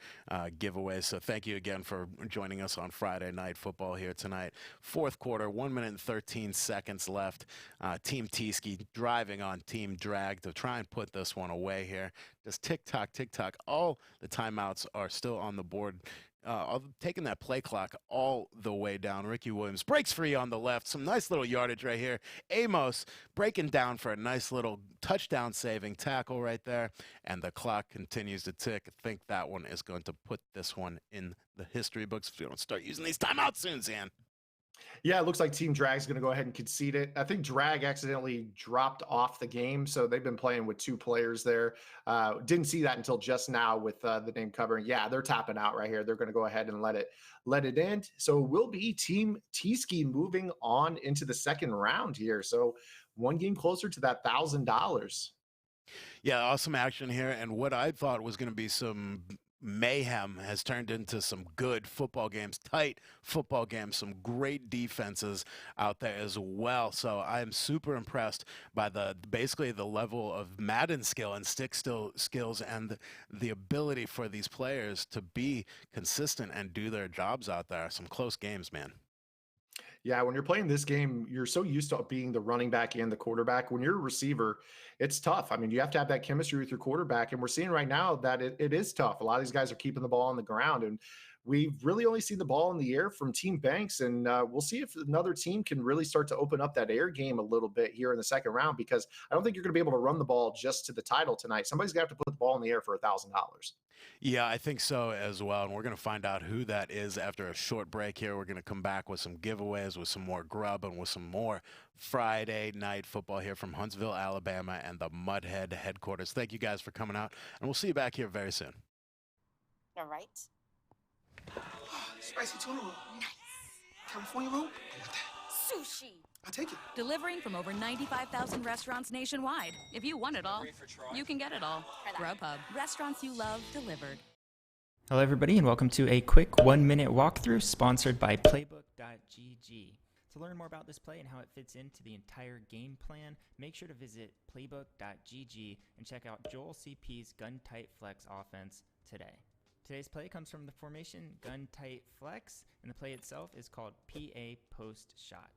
giveaways. So thank you again for joining us on Friday Night Football here tonight. Fourth quarter, 1 minute and 13 seconds left. Team T-Ski driving on Team Drag to try and put this one away here. Just tick-tock, tick-tock. All the timeouts are still on the board. Taking that play clock all the way down. Ricky Williams breaks free on the left. Some nice little yardage right here. Amos breaking down for a nice little touchdown saving tackle right there. And the clock continues to tick. I think that one is going to put this one in the history books if we don't start using these timeouts soon, Zan. Yeah, it looks like Team Drag's going to go ahead and concede it. I think Drag accidentally dropped off the game, so they've been playing with 2 players there. Didn't see that until just now with the name covering. Yeah, they're tapping out right here. They're going to go ahead and let it end. So it will be Team T-Ski moving on into the second round here. So one game closer to that $1,000. Yeah, awesome action here. And what I thought was going to be some mayhem has turned into some good football games, tight football games, some great defenses out there as well. So I am super impressed by basically the level of Madden skill and skills and the ability for these players to be consistent and do their jobs out there. Some close games, man. Yeah, when you're playing this game, you're so used to being the running back and the quarterback. When you're a receiver, it's tough. I mean, you have to have that chemistry with your quarterback. And we're seeing right now that it is tough. A lot of these guys are keeping the ball on the ground. And we've really only seen the ball in the air from Team Banks. And we'll see if another team can really start to open up that air game a little bit here in the second round, because I don't think you're going to be able to run the ball just to the title tonight. Somebody's going to have to put the ball in the air for $1,000. Yeah, I think so as well. And we're going to find out who that is after a short break here. We're going to come back with some giveaways, with some more grub, and with some more Friday night football here from Huntsville, Alabama, and the Mudhead headquarters. Thank you guys for coming out, and we'll see you back here very soon. All right. Spicy tuna roll. Nice. California roll? Sushi. I'll take it. Delivering from over 95,000 restaurants nationwide. If you want it all, you can get it all. Grubhub. Restaurants you love delivered. Hello everybody and welcome to a quick 1-minute walkthrough sponsored by Playbook.gg. To learn more about this play and how it fits into the entire game plan, make sure to visit Playbook.gg and check out Joel CP's Gun Tight Flex offense today. Today's play comes from the formation Gun Tight Flex, and the play itself is called PA Post Shot.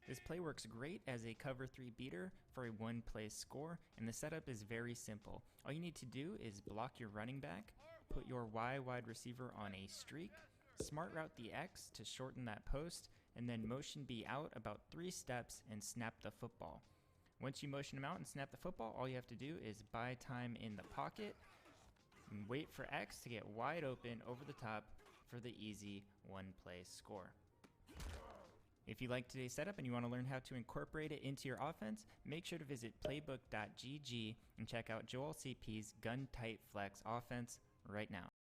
This play works great as a cover 3 beater for a 1-play score, and the setup is very simple. All you need to do is block your running back, put your Y wide receiver on a streak, smart route the X to shorten that post, and then motion B out about 3 steps and snap the football. Once you motion him out and snap the football, all you have to do is buy time in the pocket and wait for X to get wide open over the top for the easy 1-play score. If you like today's setup and you want to learn how to incorporate it into your offense, make sure to visit Playbook.gg and check out Joel CP's Gun Tight Flex offense right now.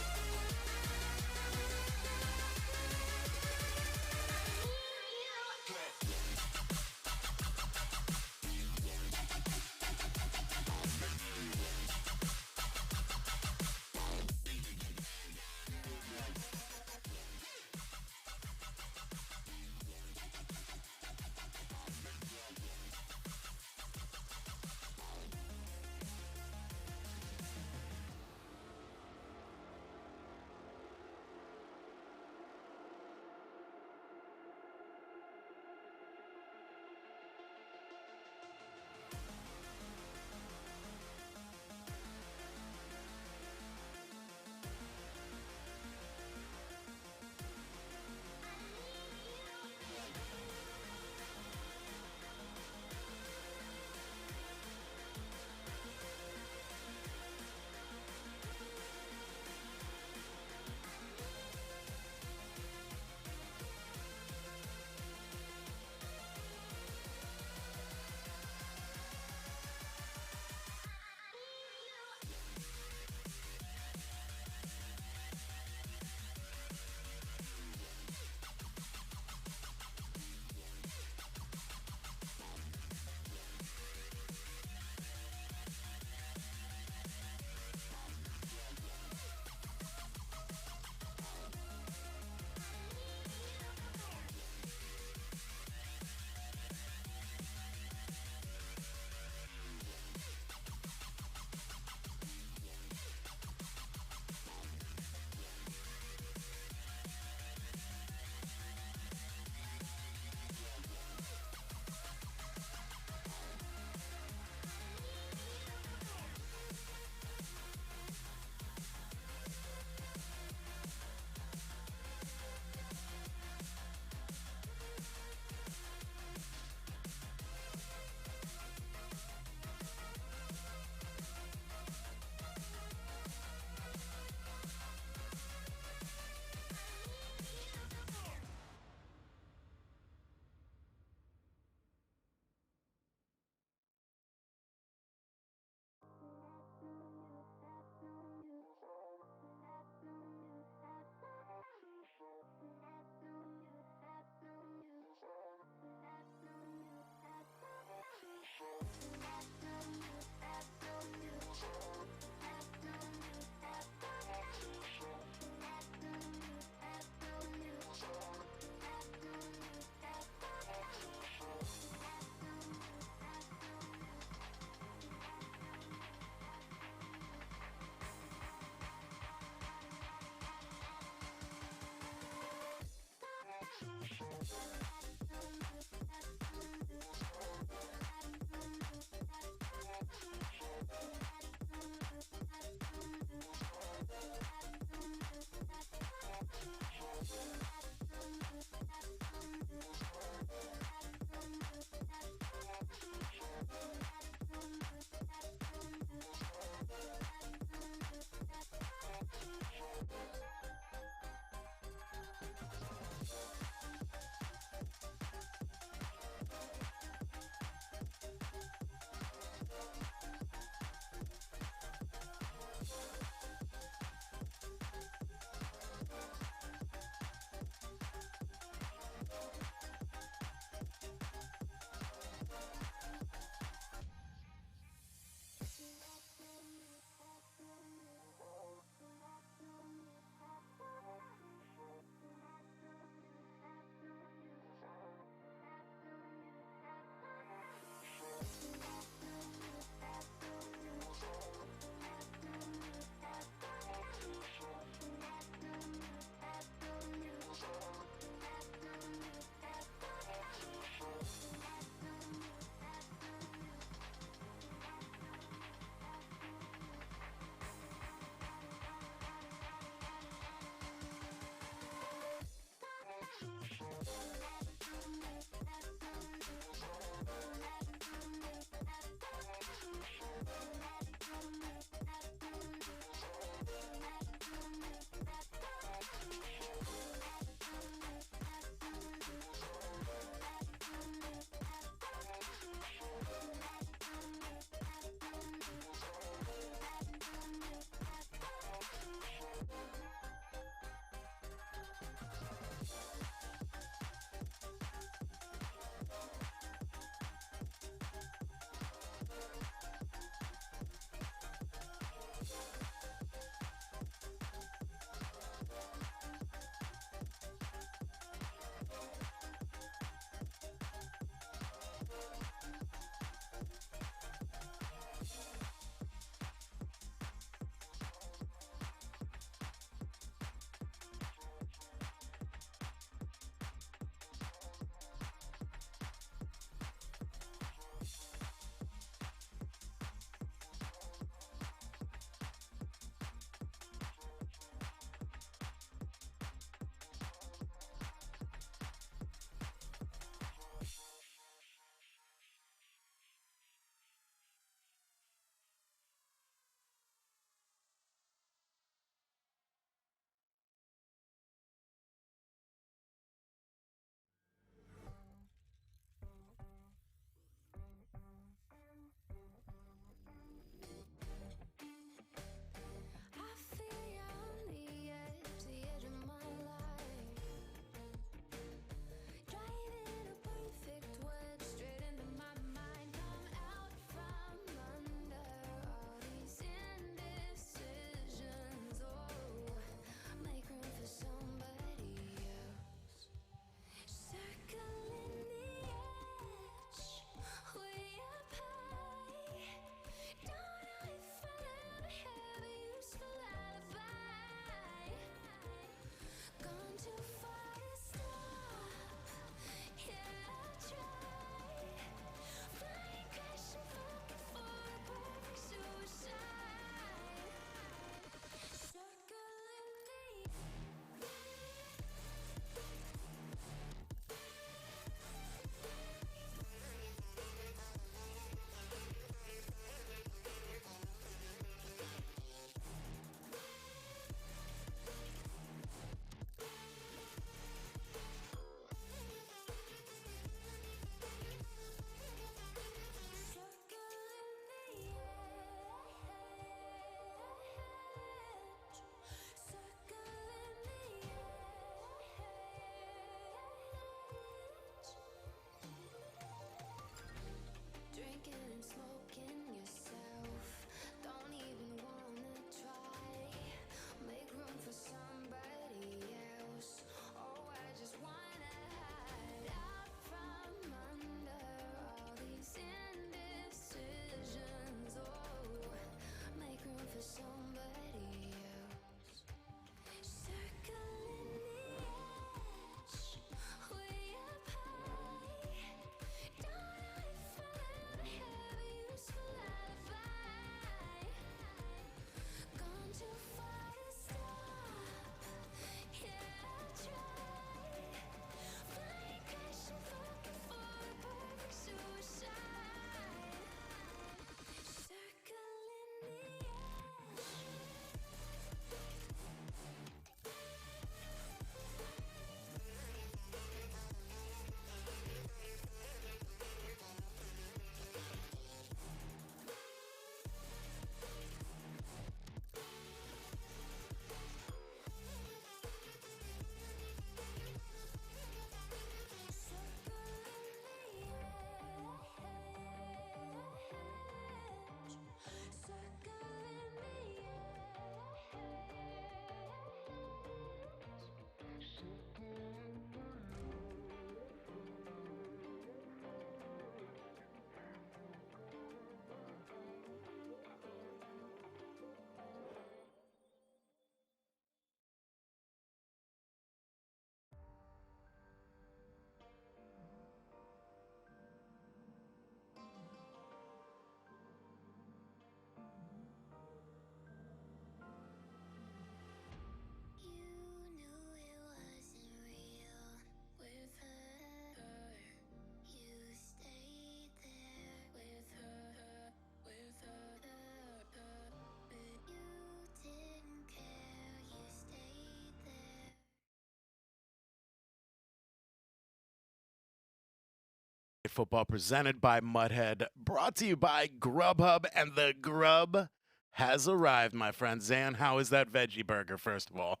Night Football presented by Mudhead, brought to you by Grubhub, and the grub has arrived, my friend. Zan, how is that veggie burger, first of all?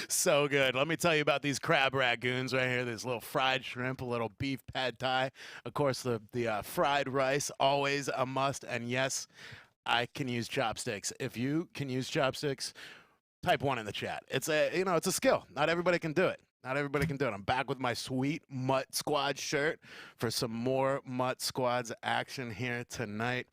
So good. Let me tell you about these crab ragoons right here. There's a little fried shrimp, a little beef pad thai. Of course, the fried rice, always a must. And yes, I can use chopsticks. If you can use chopsticks, type 1 in the chat. It's a skill. Not everybody can do it. Not everybody can do it. I'm back with my sweet Mutt Squad shirt for some more Mutt Squads action here tonight.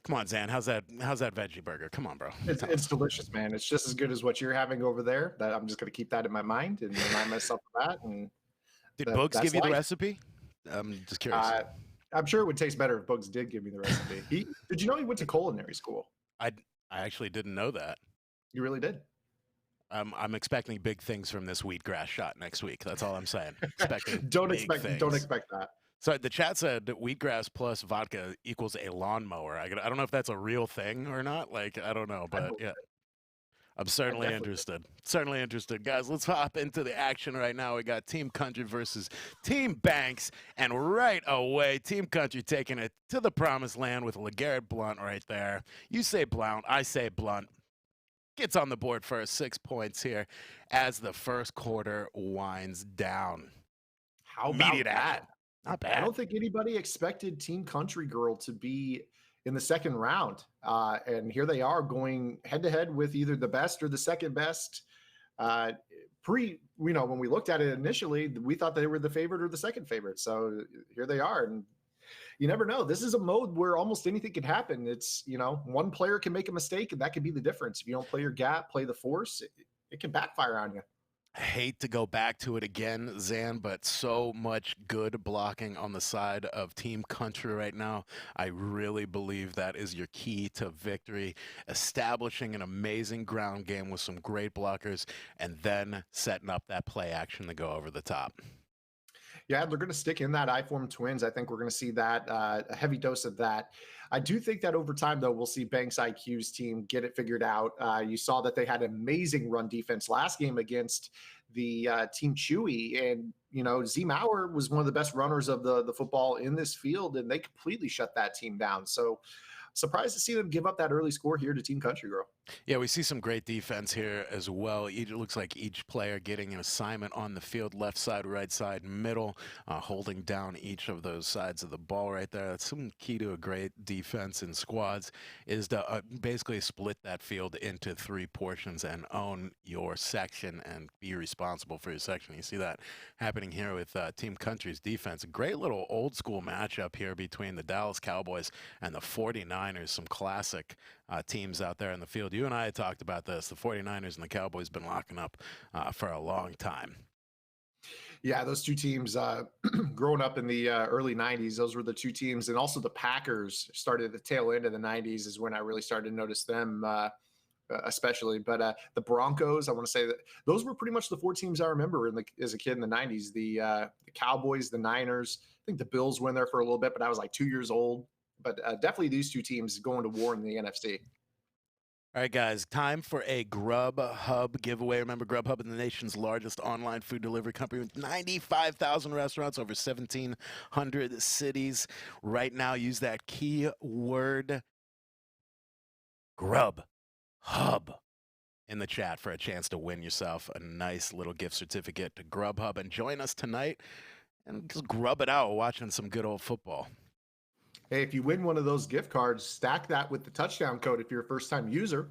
Come on, Zan. How's that veggie burger? Come on, bro. It's delicious, man. It's just as good as what you're having over there. That I'm just going to keep that in my mind and remind myself of that. And did Bugs give you the recipe? I'm just curious. I'm sure it would taste better if Bugs did give me the recipe. Did you know he went to culinary school? I actually didn't know that. You really did? I'm expecting big things from this wheatgrass shot next week. That's all I'm saying. Don't expect that. So the chat said that wheatgrass plus vodka equals a lawnmower. I don't know if that's a real thing or not. Like, I don't know, but yeah. I'm certainly interested. Certainly interested. Guys, let's hop into the action right now. We got Team Country versus Team Banks. And right away, Team Country taking it to the promised land with LeGarrette Blount right there. You say Blount, I say Blunt. Gets on the board for 6 points here as the first quarter winds down. How about Immediate that? action. Not bad. I don't think anybody expected Team Country Girl to be in the second round. And here they are going head-to-head with either the best or the second best. When we looked at it initially, we thought they were the favorite or the second favorite. So here they are. And you never know. This is a mode where almost anything can happen. It's, one player can make a mistake, and that could be the difference. If you don't play your gap, play the force, it can backfire on you. I hate to go back to it again, Zan, but so much good blocking on the side of Team Country right now. I really believe that is your key to victory, establishing an amazing ground game with some great blockers, and then setting up that play action to go over the top. Yeah, they're going to stick in that I-form twins. I think we're going to see that, a heavy dose of that. I do think that over time, though, we'll see Banks IQ's team get it figured out. You saw that they had amazing run defense last game against the Team Chewy. And, Z Mauer was one of the best runners of the football in this field, and they completely shut that team down. So surprised to see them give up that early score here to Team Country Girl. Yeah, we see some great defense here as well. It looks like each player getting an assignment on the field, left side, right side, middle, holding down each of those sides of the ball right there. That's some key to a great defense in squads is to basically split that field into 3 portions and own your section and be responsible for your section. You see that happening here with Team Country's defense. A great little old school matchup here between the Dallas Cowboys and the 49ers, some classic teams out there in the field. You and I had talked about this. The 49ers and the Cowboys been locking up for a long time. Yeah, those two teams growing up in the early 90s, those were the two teams. And also the Packers started at the tail end of the 90s is when I really started to notice them especially. But the Broncos, I want to say that those were pretty much the 4 teams I remember as a kid in the 90s. The Cowboys, the Niners, I think the Bills went there for a little bit, but I was like 2 years old. But definitely these two teams going to war in the NFC. All right, guys, time for a Grubhub giveaway. Remember, Grubhub is the nation's largest online food delivery company with 95,000 restaurants, over 1,700 cities. Right now, use that keyword Grubhub in the chat for a chance to win yourself a nice little gift certificate to Grubhub. And join us tonight and just grub it out watching some good old football. Hey, if you win one of those gift cards, stack that with the touchdown code if you're a first-time user.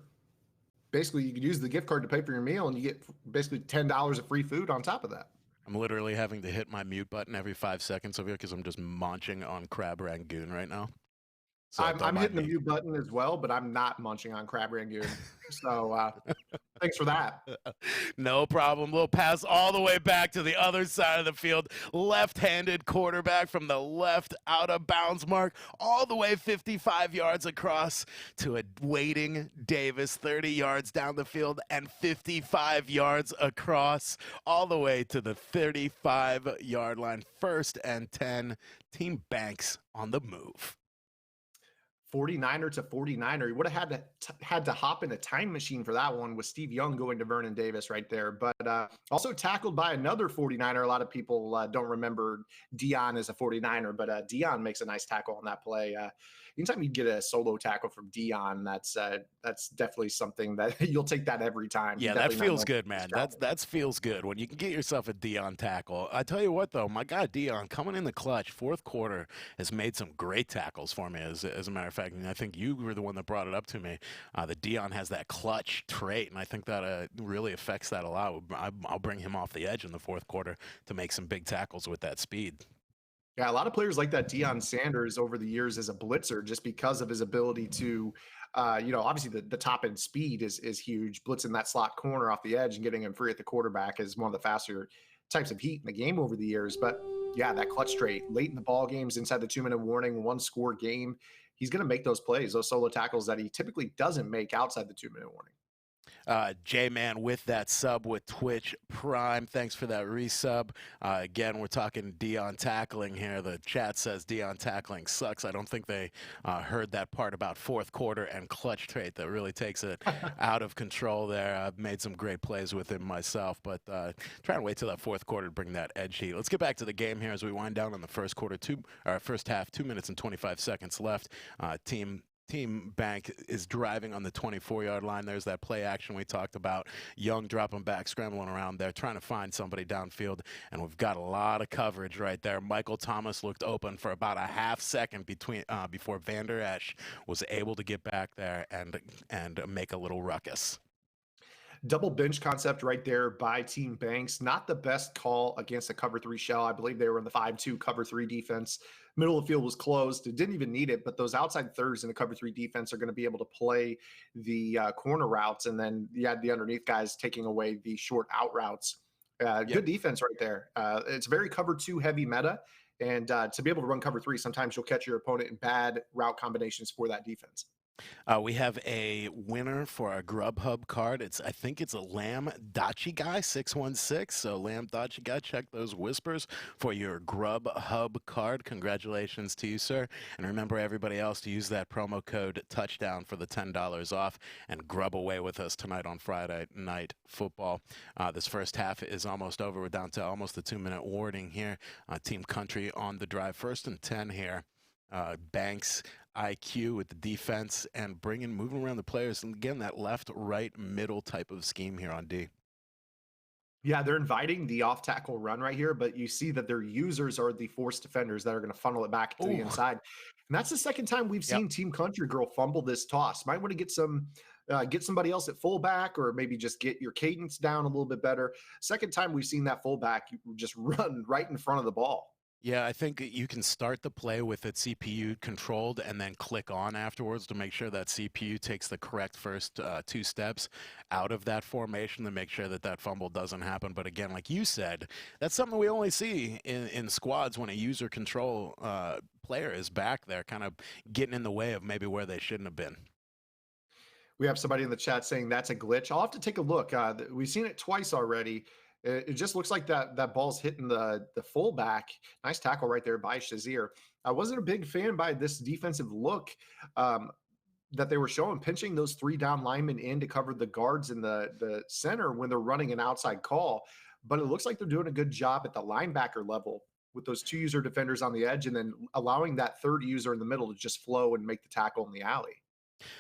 Basically, you can use the gift card to pay for your meal, and you get basically $10 of free food on top of that. I'm literally having to hit my mute button every 5 seconds over here because I'm just munching on crab rangoon right now. So I'm hitting the mute button as well, but I'm not munching on crab rangoon. So thanks for that. No problem. We'll pass all the way back to the other side of the field. Left-handed quarterback from the left out of bounds mark, all the way 55 yards across to a waiting Davis, 30 yards down the field and 55 yards across, all the way to the 35-yard line. 1st and 10. Team Banks on the move. 49er to 49er. You would have had to hop in a time machine for that one with Steve Young going to Vernon Davis right there. But but also tackled by another 49er. A lot of people don't remember Dion as a 49er, but Dion makes a nice tackle on that play. Anytime you get a solo tackle from Dion, that's definitely something that you'll take that every time. Yeah, that Definitely not feels known good, for man. scrapping. That feels good when you can get yourself a Dion tackle. I tell you what, though, my guy Dion coming in the clutch, fourth quarter, has made some great tackles for me. As a matter of fact, and I think you were the one that brought it up to me. That Dion has that clutch trait, and I think that really affects that a lot. I'll bring him off the edge in the fourth quarter to make some big tackles with that speed. Yeah, a lot of players like that. Deion Sanders over the years as a blitzer, just because of his ability to, obviously the top end speed is huge. Blitzing that slot corner off the edge and getting him free at the quarterback is one of the faster types of heat in the game over the years. But yeah, that clutch trait late in the ball games, inside the 2 minute warning, one score game, he's going to make those plays, those solo tackles that he typically doesn't make outside the 2 minute warning. J-Man with that sub with Twitch Prime. Thanks for that resub. Again, we're talking Dion tackling here. The chat says Dion tackling sucks. I don't think they heard that part about fourth quarter and clutch trait that really takes it out of control there. I've made some great plays with him myself, but trying to wait till that fourth quarter to bring that edge heat. Let's get back to the game here as we wind down on the first quarter, first half, 2 minutes and 25 seconds left. Team Bank is driving on the 24-yard line. There's that play action we talked about. Young dropping back, scrambling around there, trying to find somebody downfield, and we've got a lot of coverage right there. Michael Thomas looked open for about a half second before Vander Esch was able to get back there and make a little ruckus. Double bench concept right there by Team Banks. Not the best call against a cover 3 shell. I believe they were in the 5-2 cover 3 defense. Middle of the field was closed. It didn't even need it, but those outside thirds in the cover 3 defense are going to be able to play the corner routes. And then you had the underneath guys taking away the short out routes. Good defense right there. It's very cover 2 heavy meta. And to be able to run cover 3, sometimes you'll catch your opponent in bad route combinations for that defense. We have a winner for our Grubhub card. I think it's a Lamb Dachi Guy 616. So Lamb Dachi Guy, check those whispers for your Grubhub card. Congratulations to you, sir. And remember everybody else to use that promo code touchdown for the $10 off and grub away with us tonight on Friday Night Football. This first half is almost over. We're down to almost the 2 minute warning here. Team Country on the drive. 1st and 10 here. Banks IQ with the defense and moving around the players. And again, that left, right, middle type of scheme here on D. Yeah, they're inviting the off tackle run right here, but you see that their users are the force defenders that are going to funnel it back to the inside. And that's the second time we've seen Team Country Girl fumble this toss. Might want to get somebody else at fullback, or maybe just get your cadence down a little bit better. Second time we've seen that fullback just run right in front of the ball. Yeah, I think you can start the play with it CPU controlled and then click on afterwards to make sure that CPU takes the correct first 2 steps out of that formation to make sure that that fumble doesn't happen. But again, like you said, that's something we only see in squads when a user control player is back there kind of getting in the way of maybe where they shouldn't have been. We have somebody in the chat saying that's a glitch. I'll have to take a look. We've seen it twice already. It just looks like that ball's hitting the fullback. Nice tackle right there by Shazier. I wasn't a big fan by this defensive look that they were showing, pinching those 3 down linemen in to cover the guards in the center when they're running an outside call. But it looks like they're doing a good job at the linebacker level with those 2 user defenders on the edge and then allowing that third user in the middle to just flow and make the tackle in the alley.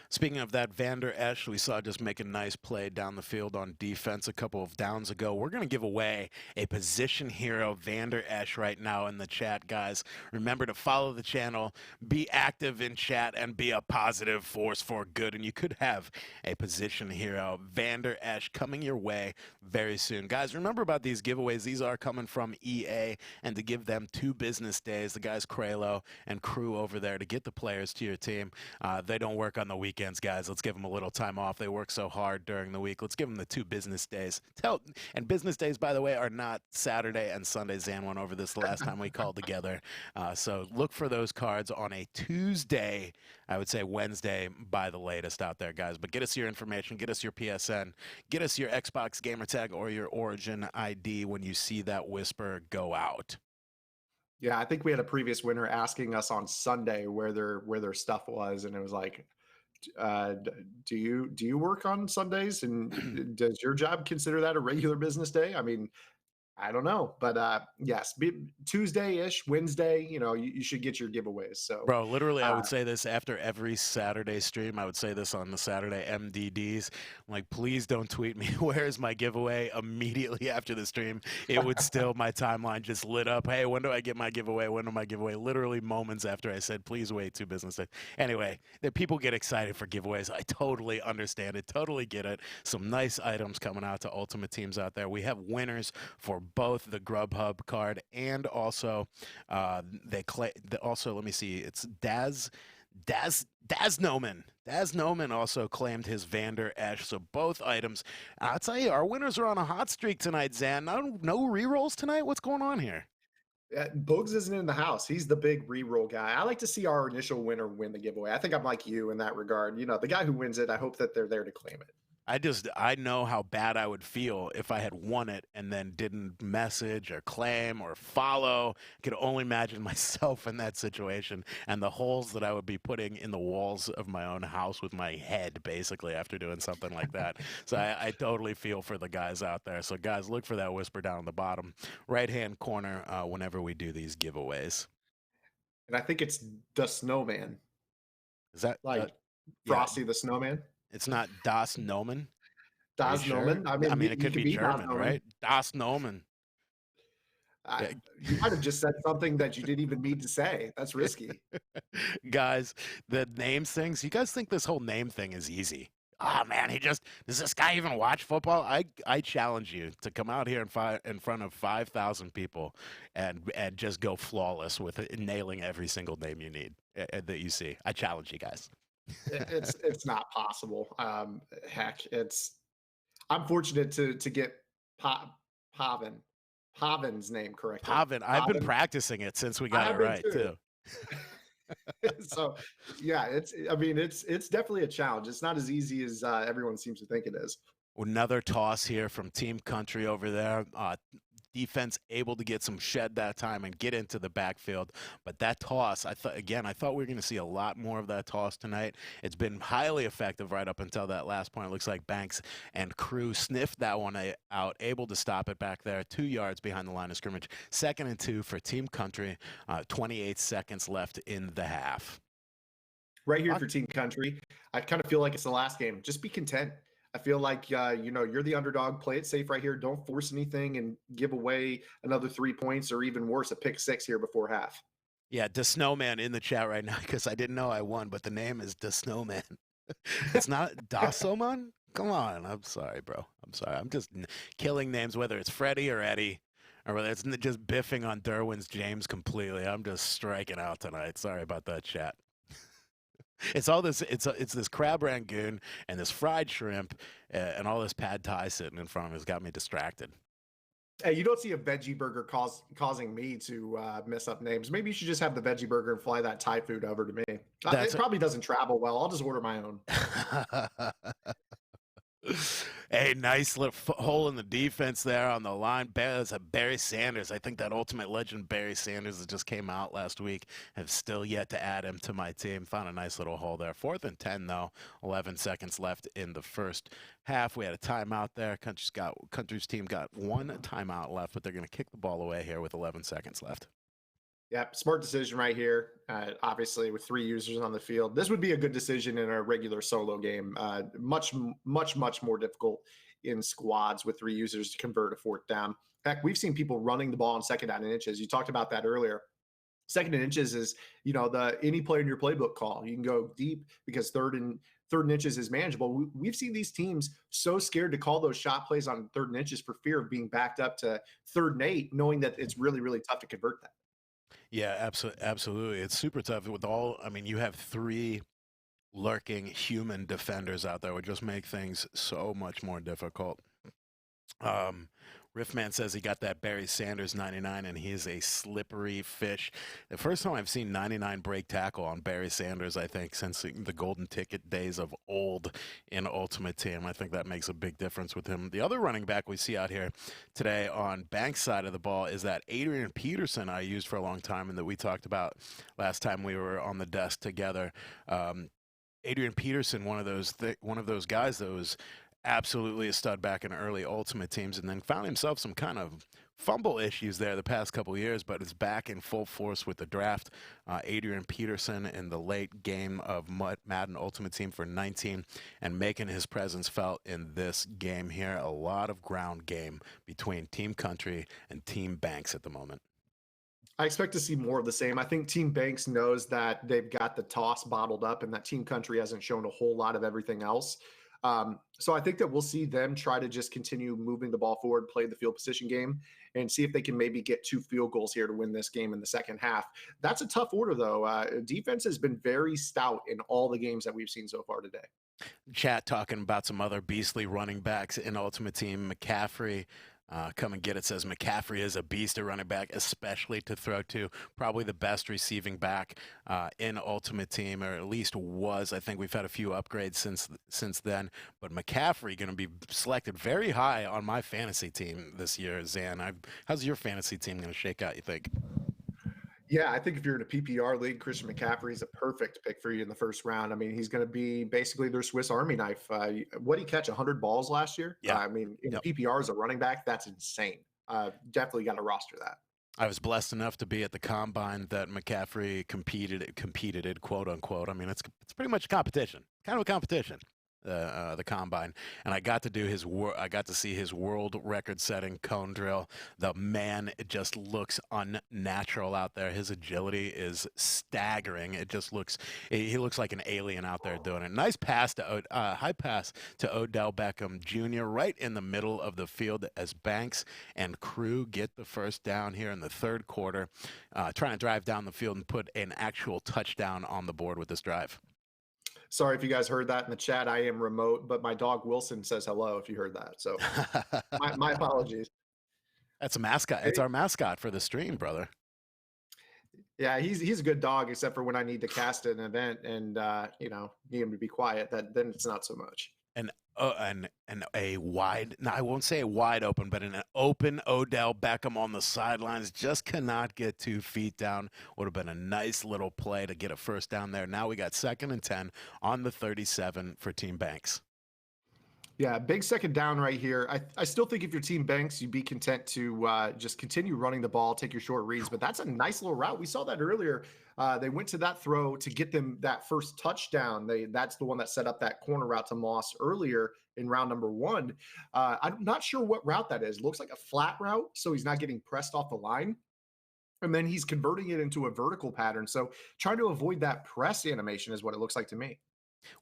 Speaking of that, Vander Esch, we saw just make a nice play down the field on defense a couple of downs ago. We're going to give away a position hero, Vander Esch, right now in the chat, guys. Remember to follow the channel, be active in chat, and be a positive force for good. And you could have a position hero, Vander Esch, coming your way very soon. Guys, remember about these giveaways. These are coming from EA, and to give them 2 business days, the guys Kralo and crew over there, to get the players to your team. They don't work on the weekends, guys. Let's give them a little time off. They work so hard during the week. Let's give them the 2 business days. And business days, by the way, are not Saturday and Sunday. Zan went over this the last time we called together. So look for those cards on a Tuesday, I would say Wednesday by the latest out there, guys. But get us your information, get us your PSN, get us your Xbox gamer tag or your Origin ID when you see that whisper go out. Yeah, I think we had a previous winner asking us on Sunday where their stuff was, and it was like, Do you work on Sundays, and does your job consider that a regular business day? I mean, I don't know, but yes, Tuesday-ish, Wednesday, you should get your giveaways. So, Bro, literally, I uh, would say this after every Saturday stream. I would say this on the Saturday MDDs. I'm like, please don't tweet me. Where's my giveaway? Immediately after the stream, it would still, my timeline just lit up. Hey, when do I get my giveaway? When do my giveaway? Literally moments after I said, please wait 2 business days. Anyway, the people get excited for giveaways. I totally understand it, totally get it. Some nice items coming out to Ultimate Teams out there. We have winners for both the Grubhub card and also also, let me see. It's Daz Noman. Daz Noman also claimed his Vander Esch. So both items. I'll tell you, our winners are on a hot streak tonight, Zan. No rerolls tonight. What's going on here? Bugs isn't in the house. He's the big re-roll guy. I like to see our initial winner win the giveaway. I think I'm like you in that regard. The guy who wins it, I hope that they're there to claim it. I know how bad I would feel if I had won it and then didn't message or claim or follow. I could only imagine myself in that situation and the holes that I would be putting in the walls of my own house with my head, basically, after doing something like that. So I totally feel for the guys out there. So guys, look for that whisper down the bottom right-hand corner whenever we do these giveaways. And I think it's the Snowman. Is that like Frosty the Snowman? It's not Das Nomen. Das Nomen. Sure? I mean, it could be German, right? Das Nomen. You might have just said something that you didn't even mean to say. That's risky. Guys, the names things, you guys think this whole name thing is easy? Oh man, does this guy even watch football? I challenge you to come out here in front of 5,000 people and just go flawless with it, nailing every single name you need that you see. I challenge you guys. It's not possible. Heck, I'm fortunate to get Pavin's name correctly. Pavin. I've been practicing it since we got it right too. So yeah, it's definitely a challenge. It's not as easy as everyone seems to think it is. Another toss here from Team Country over there. Defense able to get some shed that time and get into the backfield. But that toss, I thought we were going to see a lot more of that toss tonight. It's been highly effective right up until that last point. It looks like Banks and crew sniffed that one out, able to stop it back there 2 yards behind the line of scrimmage. 2nd and 2 for Team Country. 28 seconds left in the half. Right here for Team Country. I kind of feel like it's the last game. Just be content. I feel like, you're the underdog. Play it safe right here. Don't force anything and give away another 3 points or even worse, a pick 6 here before half. Yeah, the Snowman in the chat right now because I didn't know I won, but the name is the Snowman. It's not Dasoman? Come on. I'm sorry, bro. I'm sorry. I'm just killing names, whether it's Freddie or Eddie or whether it's just biffing on Derwin's James completely. I'm just striking out tonight. Sorry about that, chat. It's all this. It's this crab rangoon and this fried shrimp and all this pad thai sitting in front of me has got me distracted. Hey, you don't see a veggie burger causing me to mess up names. Maybe you should just have the veggie burger and fly that Thai food over to me. It probably doesn't travel well. I'll just order my own. Hey, nice little hole in the defense there on the line. That's a Barry Sanders. I think that ultimate legend Barry Sanders that just came out last week. Have still yet to add him to my team. Found a nice little hole there. 4th and 10 though. 11 seconds left in the first half. We had a timeout there. Country's team got 1 timeout left, but they're going to kick the ball away here with 11 seconds left. Yeah, smart decision right here. Obviously, with 3 users on the field, this would be a good decision in a regular solo game. Much more difficult in squads with 3 users to convert a 4th down. In fact, we've seen people running the ball on 2nd down and inches. You talked about that earlier. 2nd and inches is, the any player in your playbook call. You can go deep because third and inches is manageable. We've seen these teams so scared to call those shot plays on 3rd and inches for fear of being backed up to 3rd and 8, knowing that it's really, really tough to convert that. Yeah, absolutely. It's super tough with you have 3 lurking human defenders out there would just make things so much more difficult. Riffman says he got that Barry Sanders 99 and he's a slippery fish. The first time I've seen 99 break tackle on Barry Sanders, I think, since the golden ticket days of old in Ultimate Team. I think that makes a big difference with him. The other running back we see out here today on Banks' side of the ball is that Adrian Peterson I used for a long time and that we talked about last time we were on the desk together. Adrian Peterson, one of those guys that was absolutely a stud back in early Ultimate teams, and then found himself some kind of fumble issues there the past couple of years, but is back in full force with the draft. Adrian Peterson in the late game of Madden Ultimate Team for 19 and making his presence felt in this game here. A lot of ground game between Team Country and Team Banks at the moment. I expect to see more of the same. I think Team Banks knows that they've got the toss bottled up and that Team Country hasn't shown a whole lot of everything else. So I think that we'll see them try to just continue moving the ball forward, play the field position game, and see if they can maybe get 2 field goals here to win this game in the second half. That's a tough order, though. Defense has been very stout in all the games that we've seen so far today. Chat talking about some other beastly running backs in Ultimate Team. McCaffrey, come and get it, says McCaffrey is a beast at running back, especially to throw to. Probably the best receiving back in Ultimate Team, or at least was. I think we've had a few upgrades since then. But McCaffrey going to be selected very high on my fantasy team this year, Zan. How's your fantasy team going to shake out, you think? Yeah, I think if you're in a PPR league, Christian McCaffrey is a perfect pick for you in the first round. I mean, he's going to be basically their Swiss Army knife. What did he catch, 100 balls last year? Yeah. I mean, in PPR as a running back, that's insane. Definitely got to roster that. I was blessed enough to be at the combine that McCaffrey competed in, quote unquote. I mean, it's pretty much a competition, kind of a competition. The combine, and I got to see his world record-setting cone drill. The man, it just looks unnatural out there. His agility is staggering. He looks like an alien out there doing it. Nice pass to high pass to Odell Beckham Jr. right in the middle of the field as Banks and crew get the first down here in the third quarter, trying to drive down the field and put an actual touchdown on the board with this drive. Sorry if you guys heard that in the chat. I am remote, but my dog Wilson says hello if you heard that. So my apologies. That's a mascot. It's our mascot for the stream, brother. Yeah, he's a good dog, except for when I need to cast an event and need him to be quiet. Then it's not so much. And a wide, no, I won't say a wide open, but an open Odell Beckham on the sidelines, just cannot get 2 feet down. Would have been a nice little play to get a first down there. Now we got 2nd and 10 on the 37 for Team Banks. Yeah, big second down right here. I still think if you're Team Banks, you'd be content to just continue running the ball, take your short reads. But that's a nice little route. We saw that earlier. They went to that throw to get them that first touchdown. That's the one that set up that corner route to Moss earlier in round number 1. I'm not sure what route that is. Looks like a flat route, so he's not getting pressed off the line. And then he's converting it into a vertical pattern. So trying to avoid that press animation is what it looks like to me.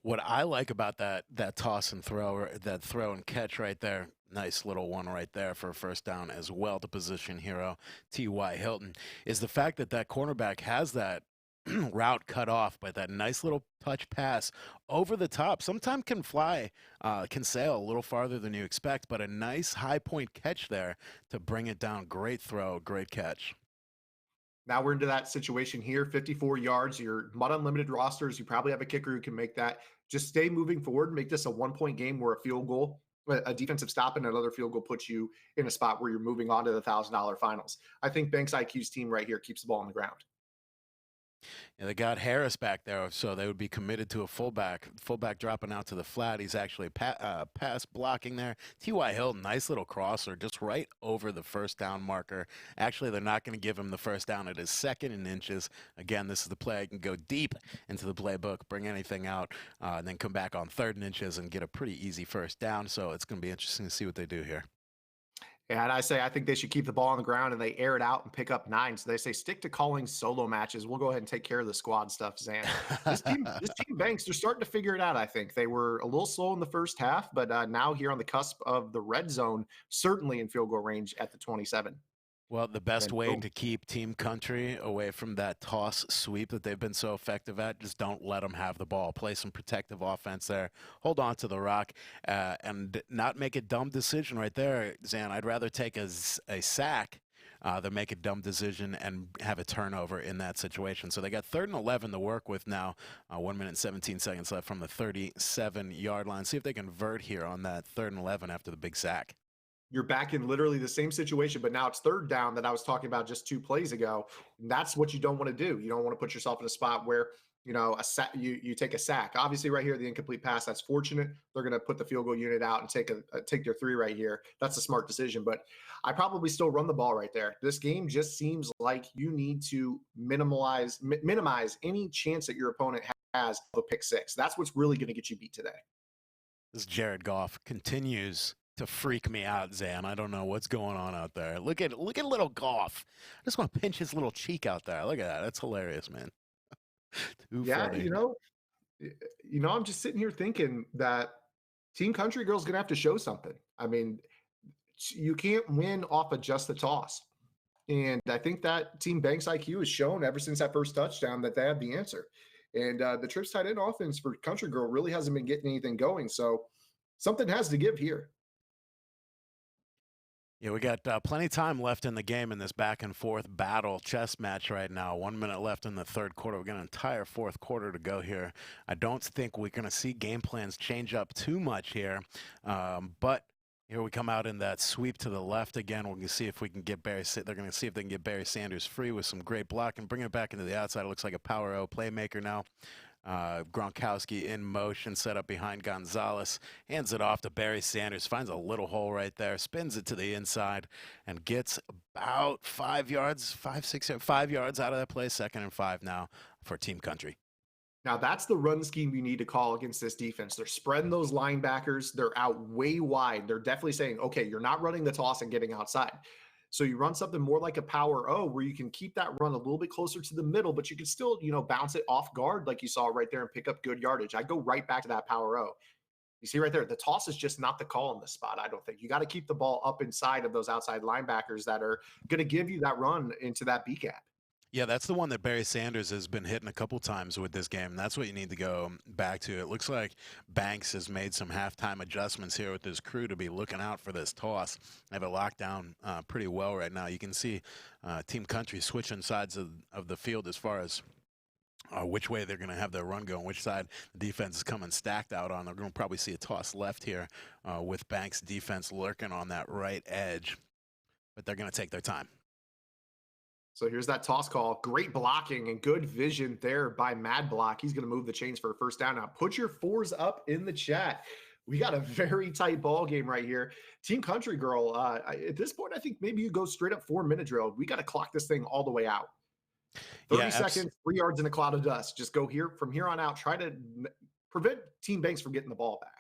What I like about that toss and throw, or that throw and catch right there, nice little one right there for a first down as well to position hero T.Y. Hilton, is the fact that cornerback has that route cut off, but that nice little touch pass over the top sometimes can sail a little farther than you expect, but a nice high point catch there to bring it down. Great throw, great catch. Now we're into that situation here, 54 yards, your MUT Unlimited rosters. You probably have a kicker who can make that. Just stay moving forward, make this a 1-point game where a field goal, a defensive stop and another field goal puts you in a spot where you're moving on to the $1,000 finals. I think Banks IQ's team right here keeps the ball on the ground. Yeah, they got Harris back there, so they would be committed to a fullback. Fullback dropping out to the flat. He's actually pass blocking there. T.Y. Hilton, nice little crosser, just right over the first down marker. Actually, they're not going to give him the first down. It is 2nd and inches. Again, this is the play. I can go deep into the playbook, bring anything out, and then come back on 3rd and inches and get a pretty easy first down. So it's going to be interesting to see what they do here. And I think they should keep the ball on the ground and they air it out and pick up 9. So they say stick to calling solo matches. We'll go ahead and take care of the squad stuff, Zan. This team Banks, they're starting to figure it out, I think. They were a little slow in the first half, but now here on the cusp of the red zone, certainly in field goal range at the 27. Well, the best way to keep Team Country away from that toss sweep that they've been so effective at, just don't let them have the ball. Play some protective offense there. Hold on to the rock and not make a dumb decision right there, Zan. I'd rather take a sack than make a dumb decision and have a turnover in that situation. So they got 3rd and 11 to work with now. 1 minute and 17 seconds left from the 37-yard line. See if they convert here on that 3rd and 11 after the big sack. You're back in literally the same situation, but now it's 3rd down that I was talking about just 2 plays ago. And that's what you don't want to do. You don't want to put yourself in a spot where a sack. You take a sack. Obviously, right here, the incomplete pass. That's fortunate. They're going to put the field goal unit out and take their 3 right here. That's a smart decision. But I probably still run the ball right there. This game just seems like you need to minimize any chance that your opponent has of a pick 6. That's what's really going to get you beat today. This Jared Goff continues to freak me out, Zan. I don't know what's going on out there. Look at little Goff. I just want to pinch his little cheek out there. Look at that. That's hilarious, man. Too Yeah, funny. I'm just sitting here thinking that Team Country Girl's going to have to show something. I mean, you can't win off of just the toss. And I think that Team Banks IQ has shown ever since that first touchdown that they have the answer. And the trips tight end offense for Country Girl really hasn't been getting anything going. So something has to give here. Yeah, we got plenty of time left in the game in this back and forth battle chess match right now. 1 minute left in the third quarter. We got an entire fourth quarter to go here. I don't think we're going to see game plans change up too much here. But here we come out in that sweep to the left again. We're going to see if we can get Barry. They're going to see if they can get Barry Sanders free with some great block and bring it back into the outside. It looks like a power O playmaker now. Gronkowski in motion, set up behind Gonzalez, hands it off to Barry Sanders, finds a little hole right there, spins it to the inside, and gets about 5 yards, 5 yards out of that play. 2nd and 5 now for Team Country. Now, that's the run scheme you need to call against this defense. They're spreading those linebackers. They're out way wide. They're definitely saying, okay, you're not running the toss and getting outside. So you run something more like a power O where you can keep that run a little bit closer to the middle, but you can still, bounce it off guard like you saw right there and pick up good yardage. I go right back to that power O. You see right there, the toss is just not the call in this spot, I don't think. You got to keep the ball up inside of those outside linebackers that are going to give you that run into that B gap. Yeah, that's the one that Barry Sanders has been hitting a couple times with this game. That's what you need to go back to. It looks like Banks has made some halftime adjustments here with his crew to be looking out for this toss. They have it locked down pretty well right now. You can see Team Country switching sides of the field as far as which way they're going to have their run go and which side the defense is coming stacked out on. They're going to probably see a toss left here with Banks' defense lurking on that right edge. But they're going to take their time. So here's that toss call. Great blocking and good vision there by Mad Block. He's going to move the chains for a first down. Now put your 4s up in the chat. We got a very tight ball game right here. Team Country Girl, at this point, I think maybe you go straight up 4-minute drill. We got to clock this thing all the way out. 30 seconds, 3 yards in a cloud of dust. Just go here from here on out. Try to prevent Team Banks from getting the ball back.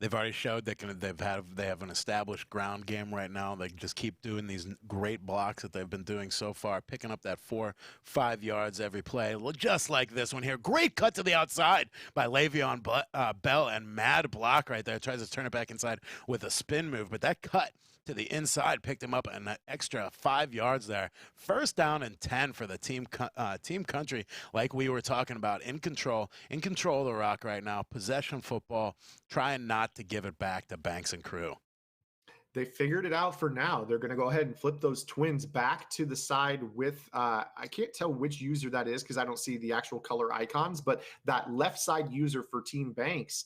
They've already showed that they have an established ground game right now. They just keep doing these great blocks that they've been doing so far, picking up that 4-5 yards every play. Just like this one here. Great cut to the outside by Le'Veon Bell, and Mad Block right there. Tries to turn it back inside with a spin move, but that cut to the inside picked him up an extra 5 yards there. First down and 10 for the Team Country, like we were talking about, in control of the rock right now. Possession football, trying not to give it back to Banks and crew. They figured it out for now. They're going to go ahead and flip those twins back to the side with, I can't tell which user that is because I don't see the actual color icons, but that left side user for Team Banks.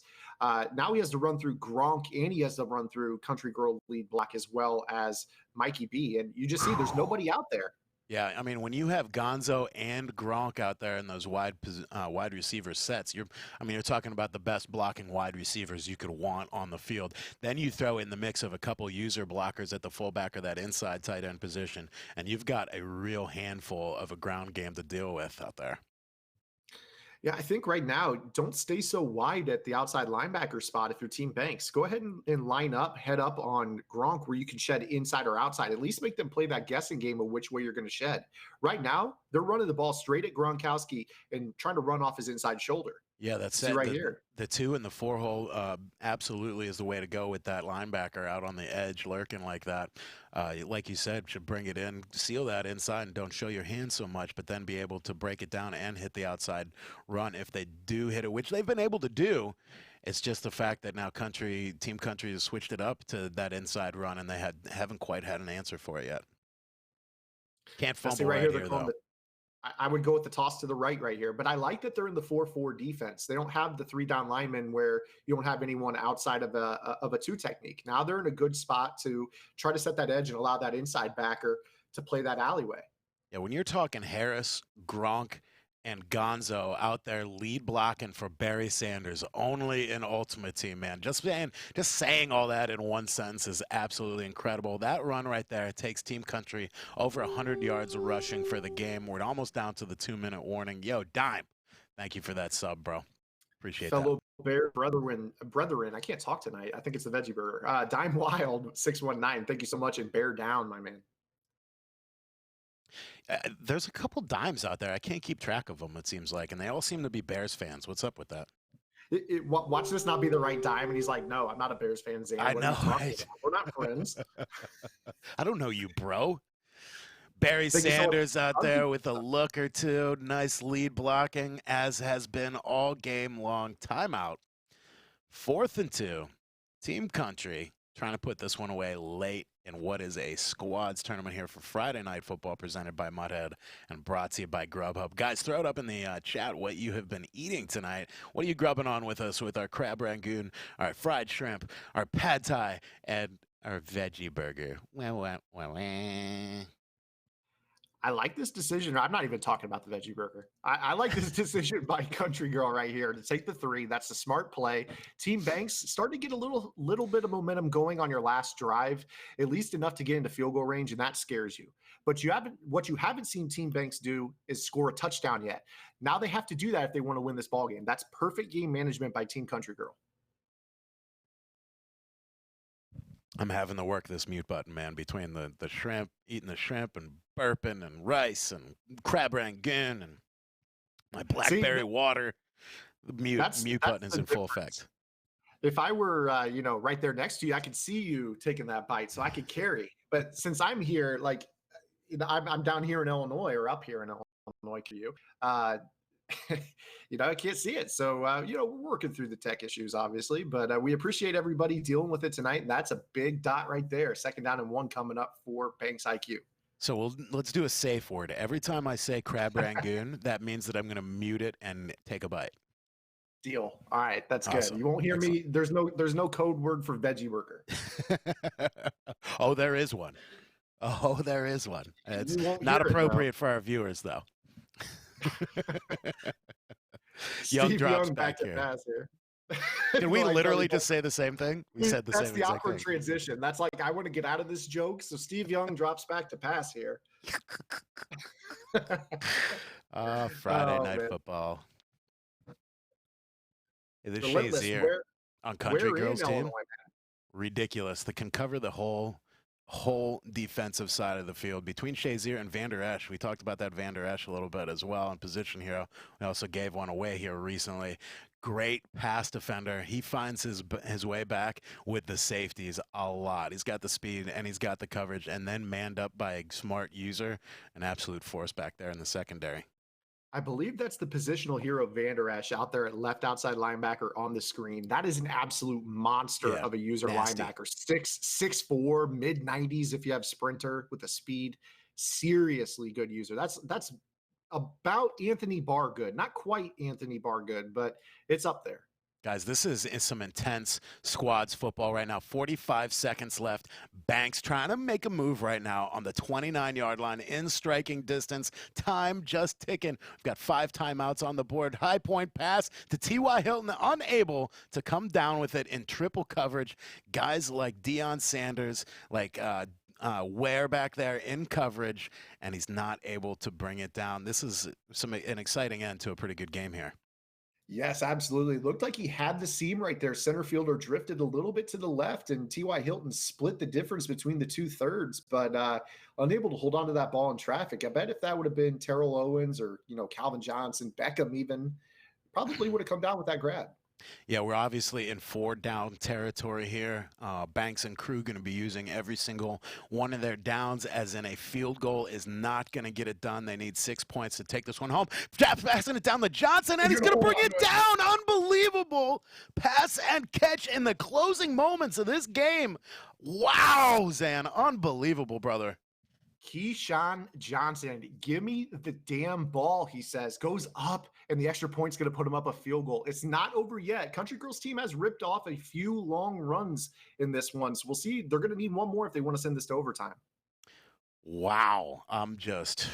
Now he has to run through Gronk and he has to run through Country Girl lead block as well as Mikey B. And you just see there's nobody out there. Yeah, I mean, when you have Gonzo and Gronk out there in those wide receiver sets, you're talking about the best blocking wide receivers you could want on the field. Then you throw in the mix of a couple user blockers at the fullback or that inside tight end position, and you've got a real handful of a ground game to deal with out there. Yeah, I think right now, don't stay so wide at the outside linebacker spot if you're Team Banks. Go ahead and line up, head up on Gronk where you can shed inside or outside. At least make them play that guessing game of which way you're going to shed. Right now, they're running the ball straight at Gronkowski and trying to run off his inside shoulder. Yeah, that's See it. right here. The 2 and the 4 hole absolutely is the way to go with that linebacker out on the edge lurking like that. Like you said, should bring it in, seal that inside, and don't show your hand so much, but then be able to break it down and hit the outside run if they do hit it, which they've been able to do. It's just the fact that now Team Country has switched it up to that inside run, and they haven't quite had an answer for it yet. Can't fumble right here though. I would go with the toss to the right here, but I like that they're in the 4-4 defense. They don't have the 3 down linemen where you don't have anyone outside of a 2 technique. Now they're in a good spot to try to set that edge and allow that inside backer to play that alleyway. Yeah, when you're talking Harris, Gronk, and Gonzo out there lead blocking for Barry Sanders, only in Ultimate Team, man. Just saying all that in one sentence is absolutely incredible. That run right there takes Team Country over 100 yards rushing for the game. We're almost down to the 2-minute warning. Yo, Dime, thank you for that sub, bro. Appreciate Fellow Bear brethren, I can't talk tonight. I think it's the Veggie Burger. Dime Wild 619. Thank you so much, and bear down, my man. There's a couple dimes out there. I can't keep track of them, it seems like, and they all seem to be Bears fans. What's up with that? Watch this not be the right dime, and he's like, "No, I'm not a Bears fan, Zan. I What know, are you talking right? about? We're not friends." I don't know you, bro. Barry Thank you so much. Sanders out there with a look or two. Nice lead blocking, as has been all game long. Timeout. 4th and 2. Team Country trying to put this one away late in what is a squads tournament here for Friday Night Football, presented by Mudhead and brought to you by Grubhub. Guys, throw it up in the chat what you have been eating tonight. What are you grubbing on with us with our crab rangoon, our fried shrimp, our pad thai, and our veggie burger? I like this decision. I'm not even talking about the Veggie Burger. I like this decision by Country Girl right here to take the 3. That's a smart play. Team Banks starting to get a little bit of momentum going on your last drive, at least enough to get into field goal range, and that scares you. But what you haven't seen Team Banks do is score a touchdown yet. Now they have to do that if they want to win this ball game. That's perfect game management by Team Country Girl. I'm having to work this mute button, man, between the shrimp, eating the shrimp and burping and rice and crab rangoon and my blackberry water. The mute button is in full effect. If I were, right there next to you, I could see you taking that bite, so I could carry. But since I'm here, I'm down here in Illinois, or up here in Illinois to you, I can't see it. So, we're working through the tech issues, obviously, but we appreciate everybody dealing with it tonight. And that's a big dot right there. 2nd down and 1 coming up for Banks IQ. So let's do a safe word. Every time I say crab rangoon, that means that I'm going to mute it and take a bite. Deal. All right, that's Awesome. good. You won't hear me. There's no code word for veggie burger. Oh, there is one. It's not appropriate for our viewers, though. Young drops back here. Pass here. Did we literally just say the same thing? We said the same exact thing. That's the awkward transition. That's like, I want to get out of this joke. So Steve Young drops back to pass here. Friday Night Football. The Shazier on Country Girls team. Ridiculous. They can cover the whole defensive side of the field between Shazier and Vander Esch. We talked about that Vander Esch a little bit as well in position hero. We also gave one away here recently. Great pass defender. He finds his way back with the safeties a lot. He's got the speed and he's got the coverage, and then manned up by a smart user. An absolute force back there in the secondary. I believe that's the positional hero Vander Esch out there at left outside linebacker on the screen. That is an absolute monster of a user linebacker. 6'4", mid-90s if you have sprinter with a speed. Seriously good user. That's about Anthony Barr good. Not quite Anthony Barr good, but it's up there. Guys, this is some intense squads football right now. 45 seconds left. Banks trying to make a move right now on the 29-yard line in striking distance. Time just ticking. We've got 5 timeouts on the board. High point pass to T.Y. Hilton, unable to come down with it in triple coverage. Guys like Deion Sanders, like Ware back there in coverage, and he's not able to bring it down. This is an exciting end to a pretty good game here. Yes, absolutely. It looked like he had the seam right there. Center fielder drifted a little bit to the left, and T.Y. Hilton split the difference between the 2/3, but unable to hold on to that ball in traffic. I bet if that would have been Terrell Owens or, Calvin Johnson, Beckham even, probably would have come down with that grab. Yeah, we're obviously in 4-down territory here. Banks and crew going to be using every single one of their downs, as in a field goal is not going to get it done. They need 6 points to take this one home. Japs passing it down to Johnson, and he's going to bring it down. Unbelievable pass and catch in the closing moments of this game. Wow, Zan, unbelievable, brother. Keyshawn Johnson, give me the damn ball, he says, goes up, and the extra point's going to put him up a field goal. It's not over yet. Country Girls team has ripped off a few long runs in this one, so we'll see. They're going to need one more if they want to send this to overtime. Wow. I'm just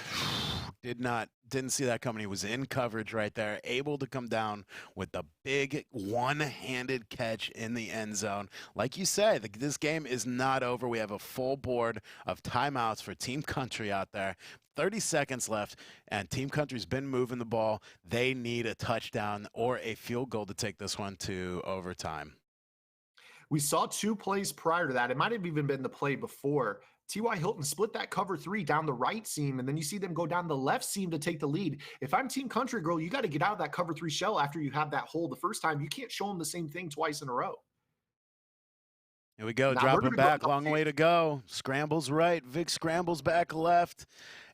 Didn't see that coming. He was in coverage right there, able to come down with the big one-handed catch in the end zone. Like you say, this game is not over. We have a full board of timeouts for Team Country out there. 30 seconds left, and Team Country's been moving the ball. They need a touchdown or a field goal to take this one to overtime. We saw 2 plays prior to that. It might have even been the play before. T.Y. Hilton split that cover 3 down the right seam, and then you see them go down the left seam to take the lead. If I'm Team Country Girl, you got to get out of that cover 3 shell after you have that hole the first time. You can't show them the same thing twice in a row. Here we go, Now dropping back, go long way to go. Scrambles right, Vic scrambles back left.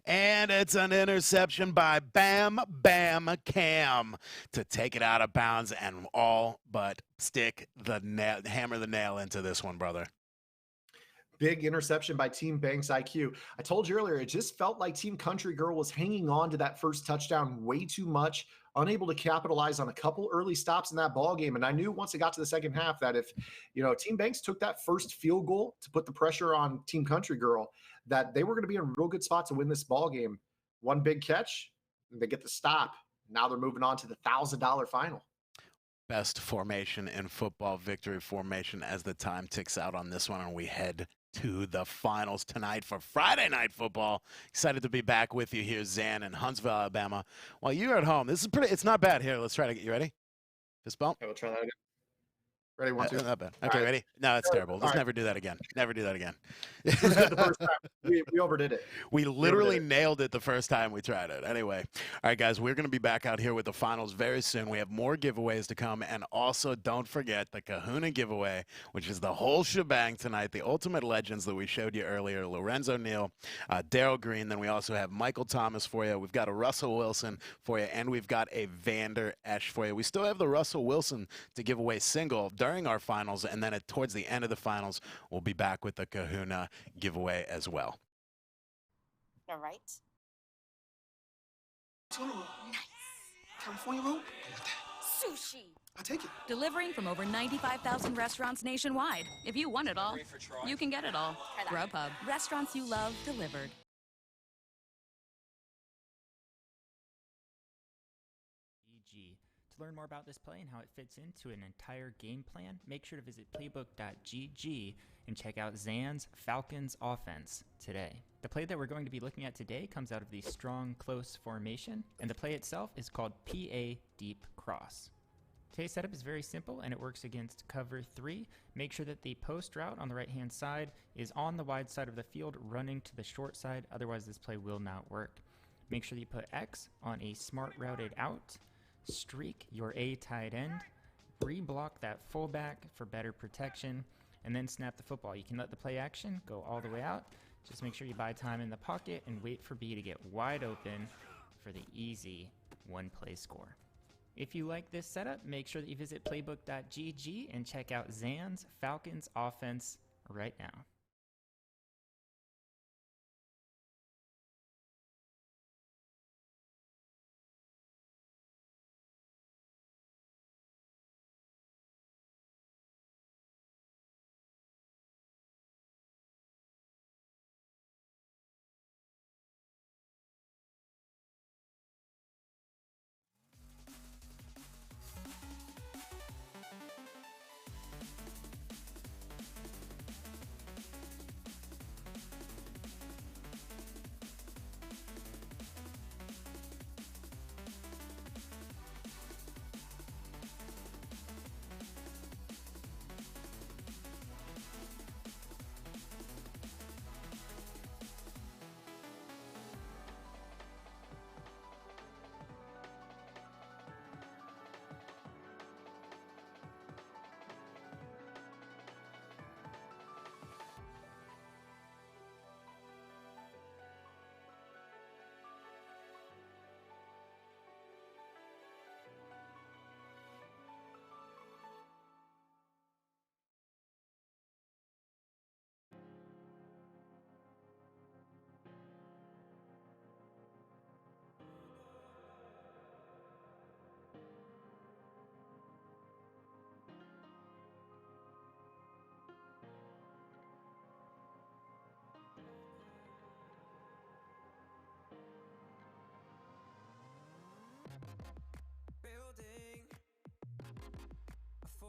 And it's an interception by Bam Bam Cam to take it out of bounds and all but stick the nail, hammer the nail into this one, brother. Big interception by Team Banks IQ. I told you earlier, it just felt like Team Country Girl was hanging on to that first touchdown way too much, unable to capitalize on a couple early stops in that ball game. And I knew once it got to the second half that if, Team Banks took that first field goal to put the pressure on Team Country Girl, that they were going to be in a real good spot to win this ball game. One big catch, and they get the stop. Now they're moving on to the $1,000 final. Best formation in football, victory formation as the time ticks out on this one, and we head to the finals tonight for Friday Night Football. Excited to be back with you here, Zan, in Huntsville, Alabama. While you're at home, it's not bad. Here, let's try to get you ready. Fist bump. Okay, we'll try that again. Ready, 1, 2. Not bad. Okay, right. ready? No, it's terrible. Let's right. never do that again. Never do that again. It was good the first time. We overdid it. We literally nailed it the first time we tried it. Anyway, all right, guys, we're going to be back out here with the finals very soon. We have more giveaways to come, and also don't forget the Kahuna giveaway, which is the whole shebang tonight. The Ultimate Legends that we showed you earlier, Lorenzo Neal, Daryl Green. Then we also have Michael Thomas for you. We've got a Russell Wilson for you, and we've got a Vander Esch for you. We still have the Russell Wilson to give away single during our finals, and then towards the end of the finals, we'll be back with the Kahuna giveaway as well. All right. Tuna roll. Nice. California roll. Sushi. I take it. Delivering from over 95,000 restaurants nationwide. If you want it all, you can get it all. Grubhub. Restaurants you love delivered. To learn more about this play and how it fits into an entire game plan, make sure to visit playbook.gg and check out Zan's Falcons offense today. The play that we're going to be looking at today comes out of the strong close formation, and the play itself is called PA Deep Cross. Today's setup is very simple, and it works against cover 3. Make sure that the post route on the right-hand side is on the wide side of the field, running to the short side, otherwise this play will not work. Make sure that you put X on a smart routed out, streak your A tight end, re-block that fullback for better protection, and then snap the football. You can let the play action go all the way out. Just make sure you buy time in the pocket and wait for B to get wide open for the easy one-play score. If you like this setup, make sure that you visit playbook.gg and check out Zan's Falcons offense right now.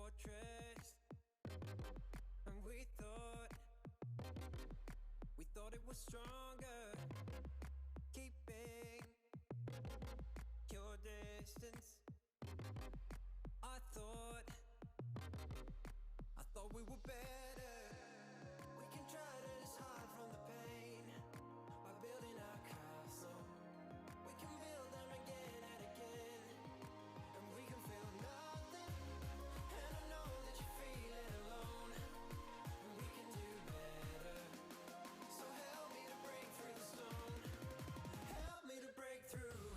fortress, and we thought it was stronger, keeping your distance. I thought we were better. We can try to just hide from the pain by building our castle. We can build them again and again, and we can feel nothing. And I know that you're feeling alone, and we can do better. So help me to break through the stone. Help me to break through.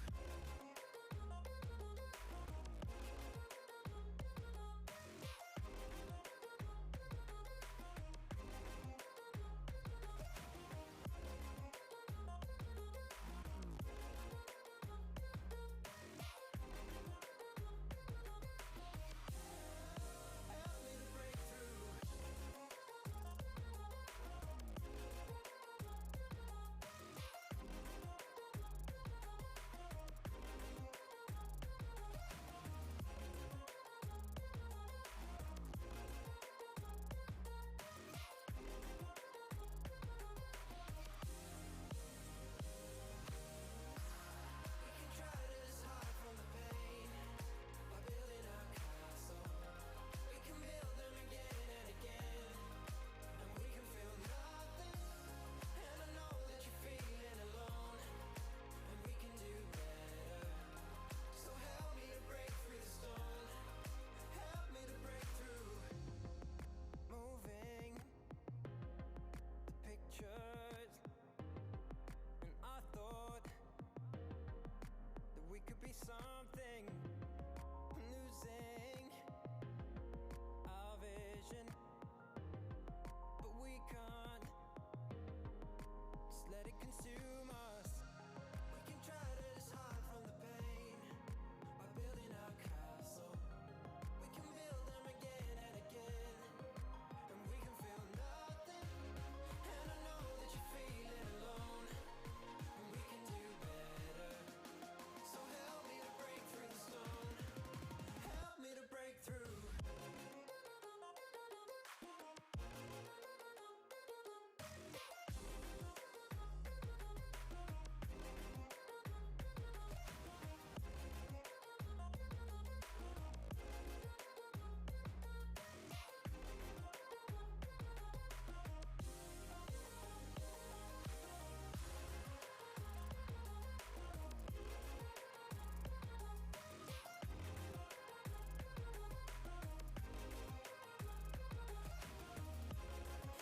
And I thought that we could be something, losing our vision, but we can't just let it consume us. We can try to just hide from the pain by building our castle. We can build them again and again, and we can feel nothing. And I know that you're feeling alone, and we can do better. So help me to break through the stone. Help me to break through.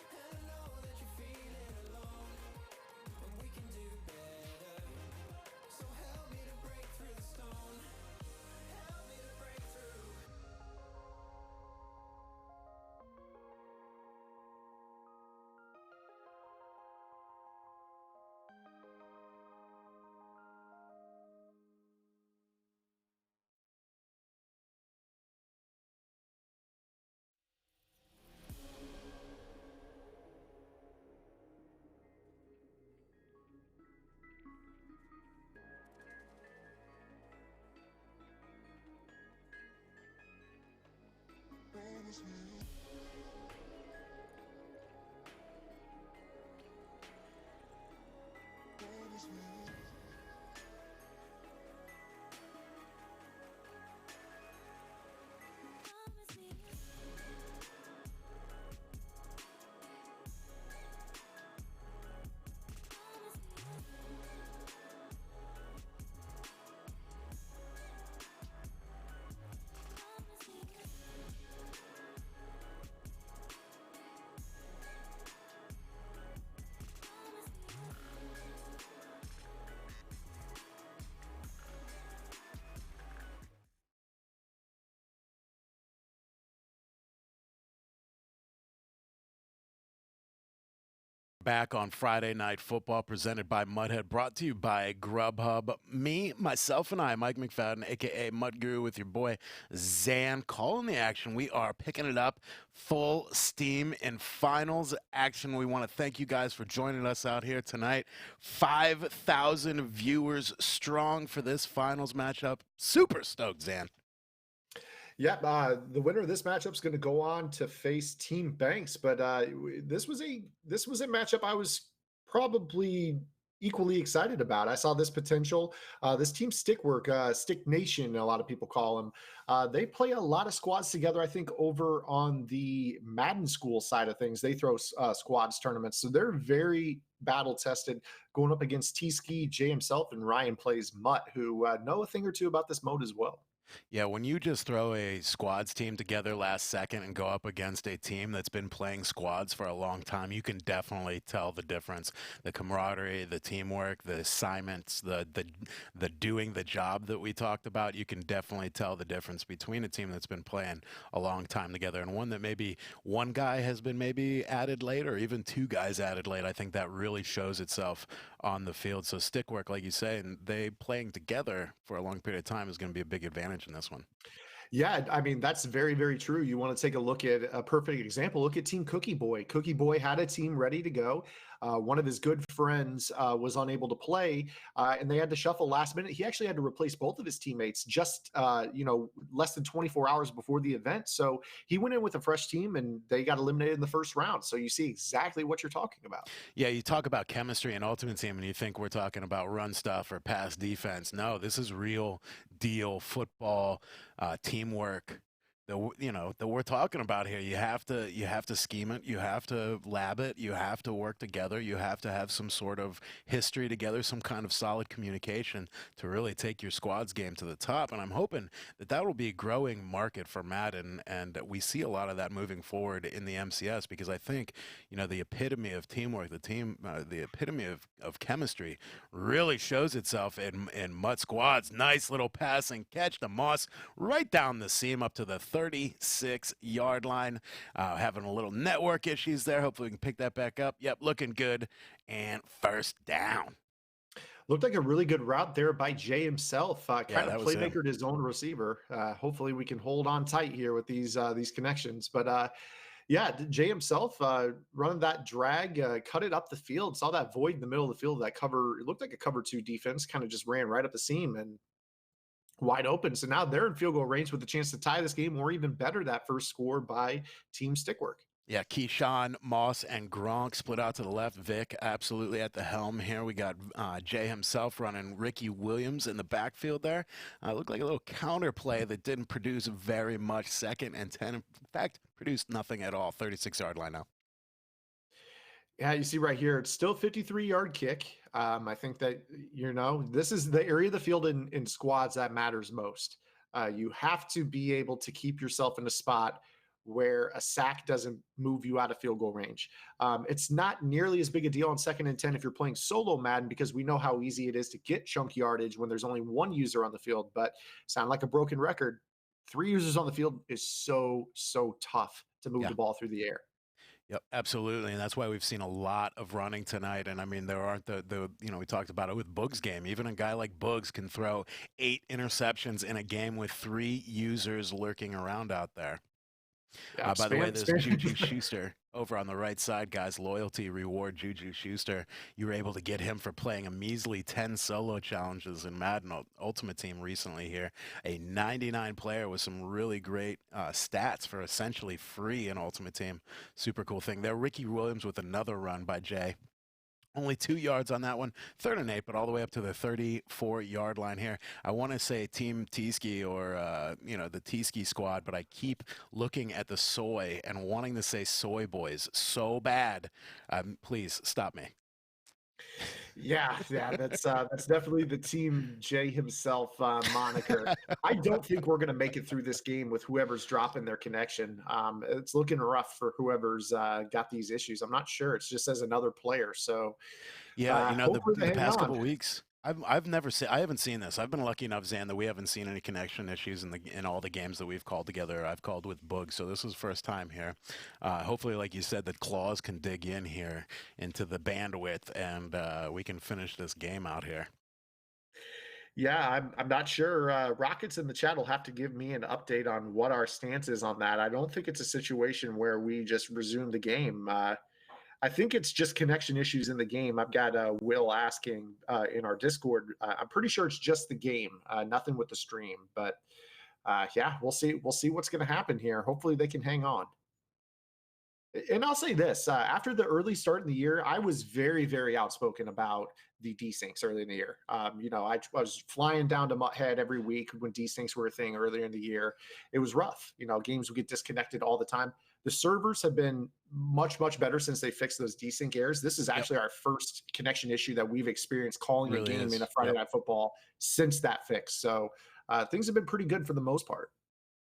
And I know that you're feeling alone, and we can do better. So help me to break through the stone. Help me to break through. Back on Friday Night Football, presented by Mudhead, brought to you by Grubhub. Me, myself, and I, Mike McFadden, a.k.a. Mud Guru, with your boy Zan, calling the action. We are picking it up full steam in finals action. We want to thank you guys for joining us out here tonight. 5,000 viewers strong for this finals matchup. Super stoked, Zan. Yep, the winner of this matchup is going to go on to face Team Banks. But this was a matchup I was probably equally excited about. I saw this potential. This team Stickwork, Stick Nation, a lot of people call them. They play a lot of squads together. I think over on the Madden School side of things, they throw squads tournaments, so they're very battle tested going up against T Ski, Jay himself, and Ryan plays Mutt, who know a thing or two about this mode as well. Yeah, when you just throw a squads team together last second and go up against a team that's been playing squads for a long time, you can definitely tell the difference. The camaraderie, the teamwork, the assignments, the doing the job that we talked about, you can definitely tell the difference between a team that's been playing a long time together and one that maybe one guy has been maybe added late or even two guys added late. I think that really shows itself on the field. So stick work, like you say, and they playing together for a long period of time is going to be a big advantage in this one. Yeah, I mean, that's very, very true. You want to take a look at a perfect example. Look at Team Cookie Boy. Cookie Boy had a team ready to go. One of his good friends was unable to play, and they had to shuffle last minute. He actually had to replace both of his teammates just, less than 24 hours before the event. So he went in with a fresh team, and they got eliminated in the first round. So you see exactly what you're talking about. Yeah, you talk about chemistry and Ultimate Team, and you think we're talking about run stuff or pass defense. No, this is real deal football, teamwork. That we're talking about here. You have to scheme it. You have to lab it. You have to work together. You have to have some sort of history together, some kind of solid communication to really take your squads game to the top. And I'm hoping that will be a growing market for Madden, and we see a lot of that moving forward in the MCS because I think the epitome of teamwork, the epitome of chemistry, really shows itself in Mutt squads. Nice little passing catch to Moss right down the seam up to the 36-yard line. Having a little network issues there. Hopefully we can pick that back up. Yep, looking good. And first down. Looked like a really good route there by Jay himself. Kind that of was him. playmakered his own receiver. Hopefully we can hold on tight here with these connections. But yeah, Jay himself running that drag, cut it up the field. Saw that void in the middle of the field. That cover, it looked like a cover two defense. Kind of just ran right up the seam and wide open. So now they're in field goal range with a chance to tie this game, or even better, that first score by Team Stickwork. Yeah, Keyshawn, Moss, and Gronk split out to the left. Vic absolutely at the helm here. We got Jay himself running Ricky Williams in the backfield there. Looked like a little counter play that didn't produce very much. 2nd and 10. In fact, produced nothing at all. 36-yard line now. Yeah, you see right here, it's still 53-yard kick. I think that, this is the area of the field in squads that matters most. You have to be able to keep yourself in a spot where a sack doesn't move you out of field goal range. It's not nearly as big a deal on 2nd and 10 if you're playing solo Madden, because we know how easy it is to get chunk yardage when there's only one user on the field. But sound like a broken record. 3 users on the field is so tough to move the ball through the air. Yep, absolutely, and that's why we've seen a lot of running tonight. And I mean, there aren't the we talked about it with Boog's game. Even a guy like Boogs can throw 8 interceptions in a game with 3 users lurking around out there. Yeah, By the way, there's Juju Schuster over on the right side, guys. Loyalty reward Juju Schuster. You were able to get him for playing a measly 10 solo challenges in Madden Ultimate Team recently here. A 99 player with some really great stats for essentially free in Ultimate Team. Super cool thing there. Ricky Williams with another run by Jay. Only 2 yards on that one, 3rd and 8, but all the way up to the 34-yard line here. I want to say Team T-Ski or, the T-Ski squad, but I keep looking at the soy and wanting to say soy boys so bad. Please stop me. Yeah, that's definitely the Team J himself moniker. I don't think we're going to make it through this game with whoever's dropping their connection. It's looking rough for whoever's got these issues. I'm not sure. It's just as another player. So yeah, the past couple on. weeks, I haven't seen this. I've been lucky enough, Zan, that we haven't seen any connection issues in all the games that we've called together. I've called with Boog, so this is first time here. Hopefully, like you said, that Claws can dig in here into the bandwidth, and we can finish this game out here. Yeah, I'm not sure. Rockets in the chat will have to give me an update on what our stance is on that. I don't think it's a situation where we just resume the game. I think it's just connection issues in the game. I've got Will asking in our Discord. I'm pretty sure it's just the game, nothing with the stream. But yeah, we'll see. We'll see what's going to happen here. Hopefully, they can hang on. And I'll say this: after the early start in the year, I was very, very outspoken about the desyncs early in the year. I was flying down to Muthead every week when desyncs were a thing earlier in the year. It was rough. Games would get disconnected all the time. The servers have been much, much better since they fixed those desync errors. This is Yep. actually our first connection issue that we've experienced calling a Really game is. in a Friday Yep. Night Football since that fix. So things have been pretty good for the most part.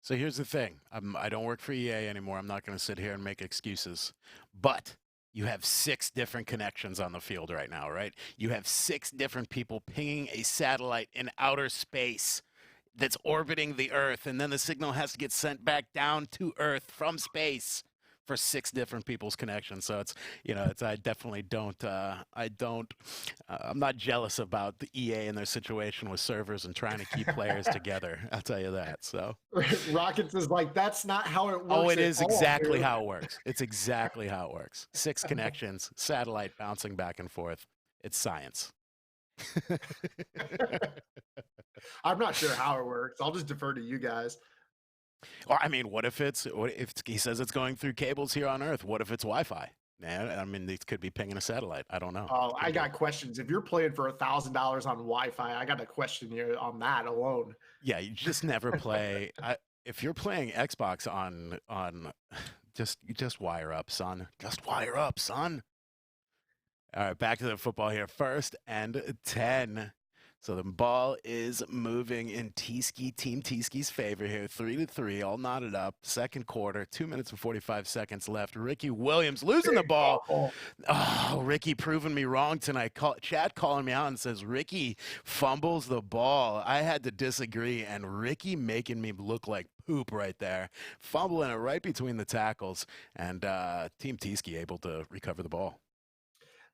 So here's the thing. I don't work for EA anymore. I'm not going to sit here and make excuses. But you have 6 different connections on the field right now, right? You have 6 different people pinging a satellite in outer space that's orbiting the Earth, and then the signal has to get sent back down to Earth from space for 6 different people's connections. So I definitely don't, I'm not jealous about the EA and their situation with servers and trying to keep players together. I'll tell you that. So Rockets is like, that's not how it works. Oh, it at is all, exactly dude. how it works. It's exactly how it works. 6 connections, satellite bouncing back and forth. It's science. I'm not sure how it works. I'll just defer to you guys. Or I mean, what if he says it's going through cables here on Earth? What if it's Wi-Fi? Man, I mean, these could be pinging a satellite. I don't know. Oh, I got questions. If you're playing for $1,000 on Wi-Fi, I got to question you on that alone. Yeah, you just never play. If you're playing Xbox on, just wire up, son. Just wire up, son. All right, back to the football here. 1st and 10. So the ball is moving in Team Teesky's favor here. 3-3, all knotted up. 2nd quarter, 2 minutes and 45 seconds left. Ricky Williams losing the ball. Oh, Ricky proving me wrong tonight. Chad calling me out and says Ricky fumbles the ball. I had to disagree, and Ricky making me look like poop right there. Fumbling it right between the tackles, and Team Teesky able to recover the ball.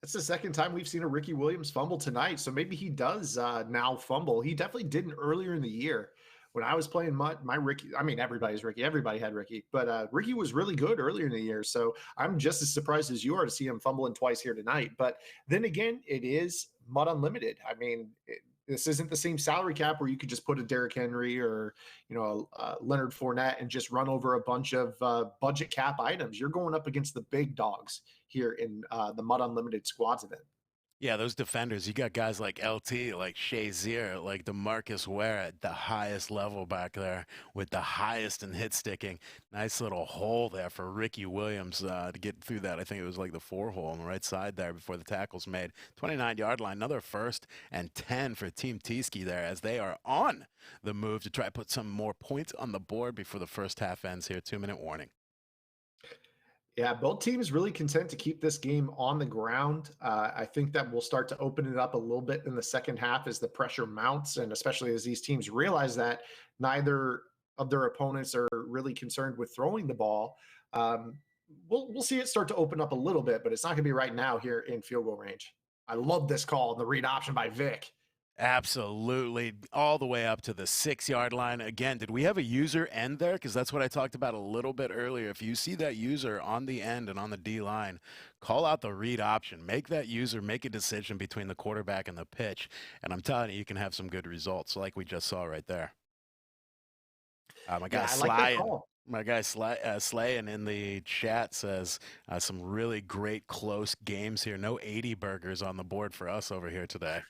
That's the 2nd time we've seen a Ricky Williams fumble tonight. So maybe he does now fumble. He definitely didn't earlier in the year. When I was playing my Ricky, I mean, everybody's Ricky. Everybody had Ricky. But Ricky was really good earlier in the year. So I'm just as surprised as you are to see him fumbling twice here tonight. But then again, it is Mud Unlimited. I mean, this isn't the same salary cap where you could just put a Derrick Henry or Leonard Fournette and just run over a bunch of budget cap items. You're going up against the big dogs here in the Mud Unlimited Squads event. Yeah, those defenders, you got guys like LT, like Shazier, like DeMarcus Ware at the highest level back there with the highest in hit sticking. Nice little hole there for Ricky Williams to get through that. I think it was like the 4 hole on the right side there before the tackle's made. 29-yard line, another 1st and 10 for Team Teesky there as they are on the move to try to put some more points on the board before the first half ends here. 2-minute warning. Yeah, both teams really content to keep this game on the ground. I think that we'll start to open it up a little bit in the second half as the pressure mounts, and especially as these teams realize that neither of their opponents are really concerned with throwing the ball. We'll see it start to open up a little bit, but it's not going to be right now here in field goal range. I love this call and the read option by Vic. Absolutely. All the way up to the 6-yard line. Again, did we have a user end there? Because that's what I talked about a little bit earlier. If you see that user on the end and on the D line, call out the read option. Make that user make a decision between the quarterback and the pitch. And I'm telling you, you can have some good results like we just saw right there. My guy Slayin in the chat says some really great close games here. No 80 burgers on the board for us over here today.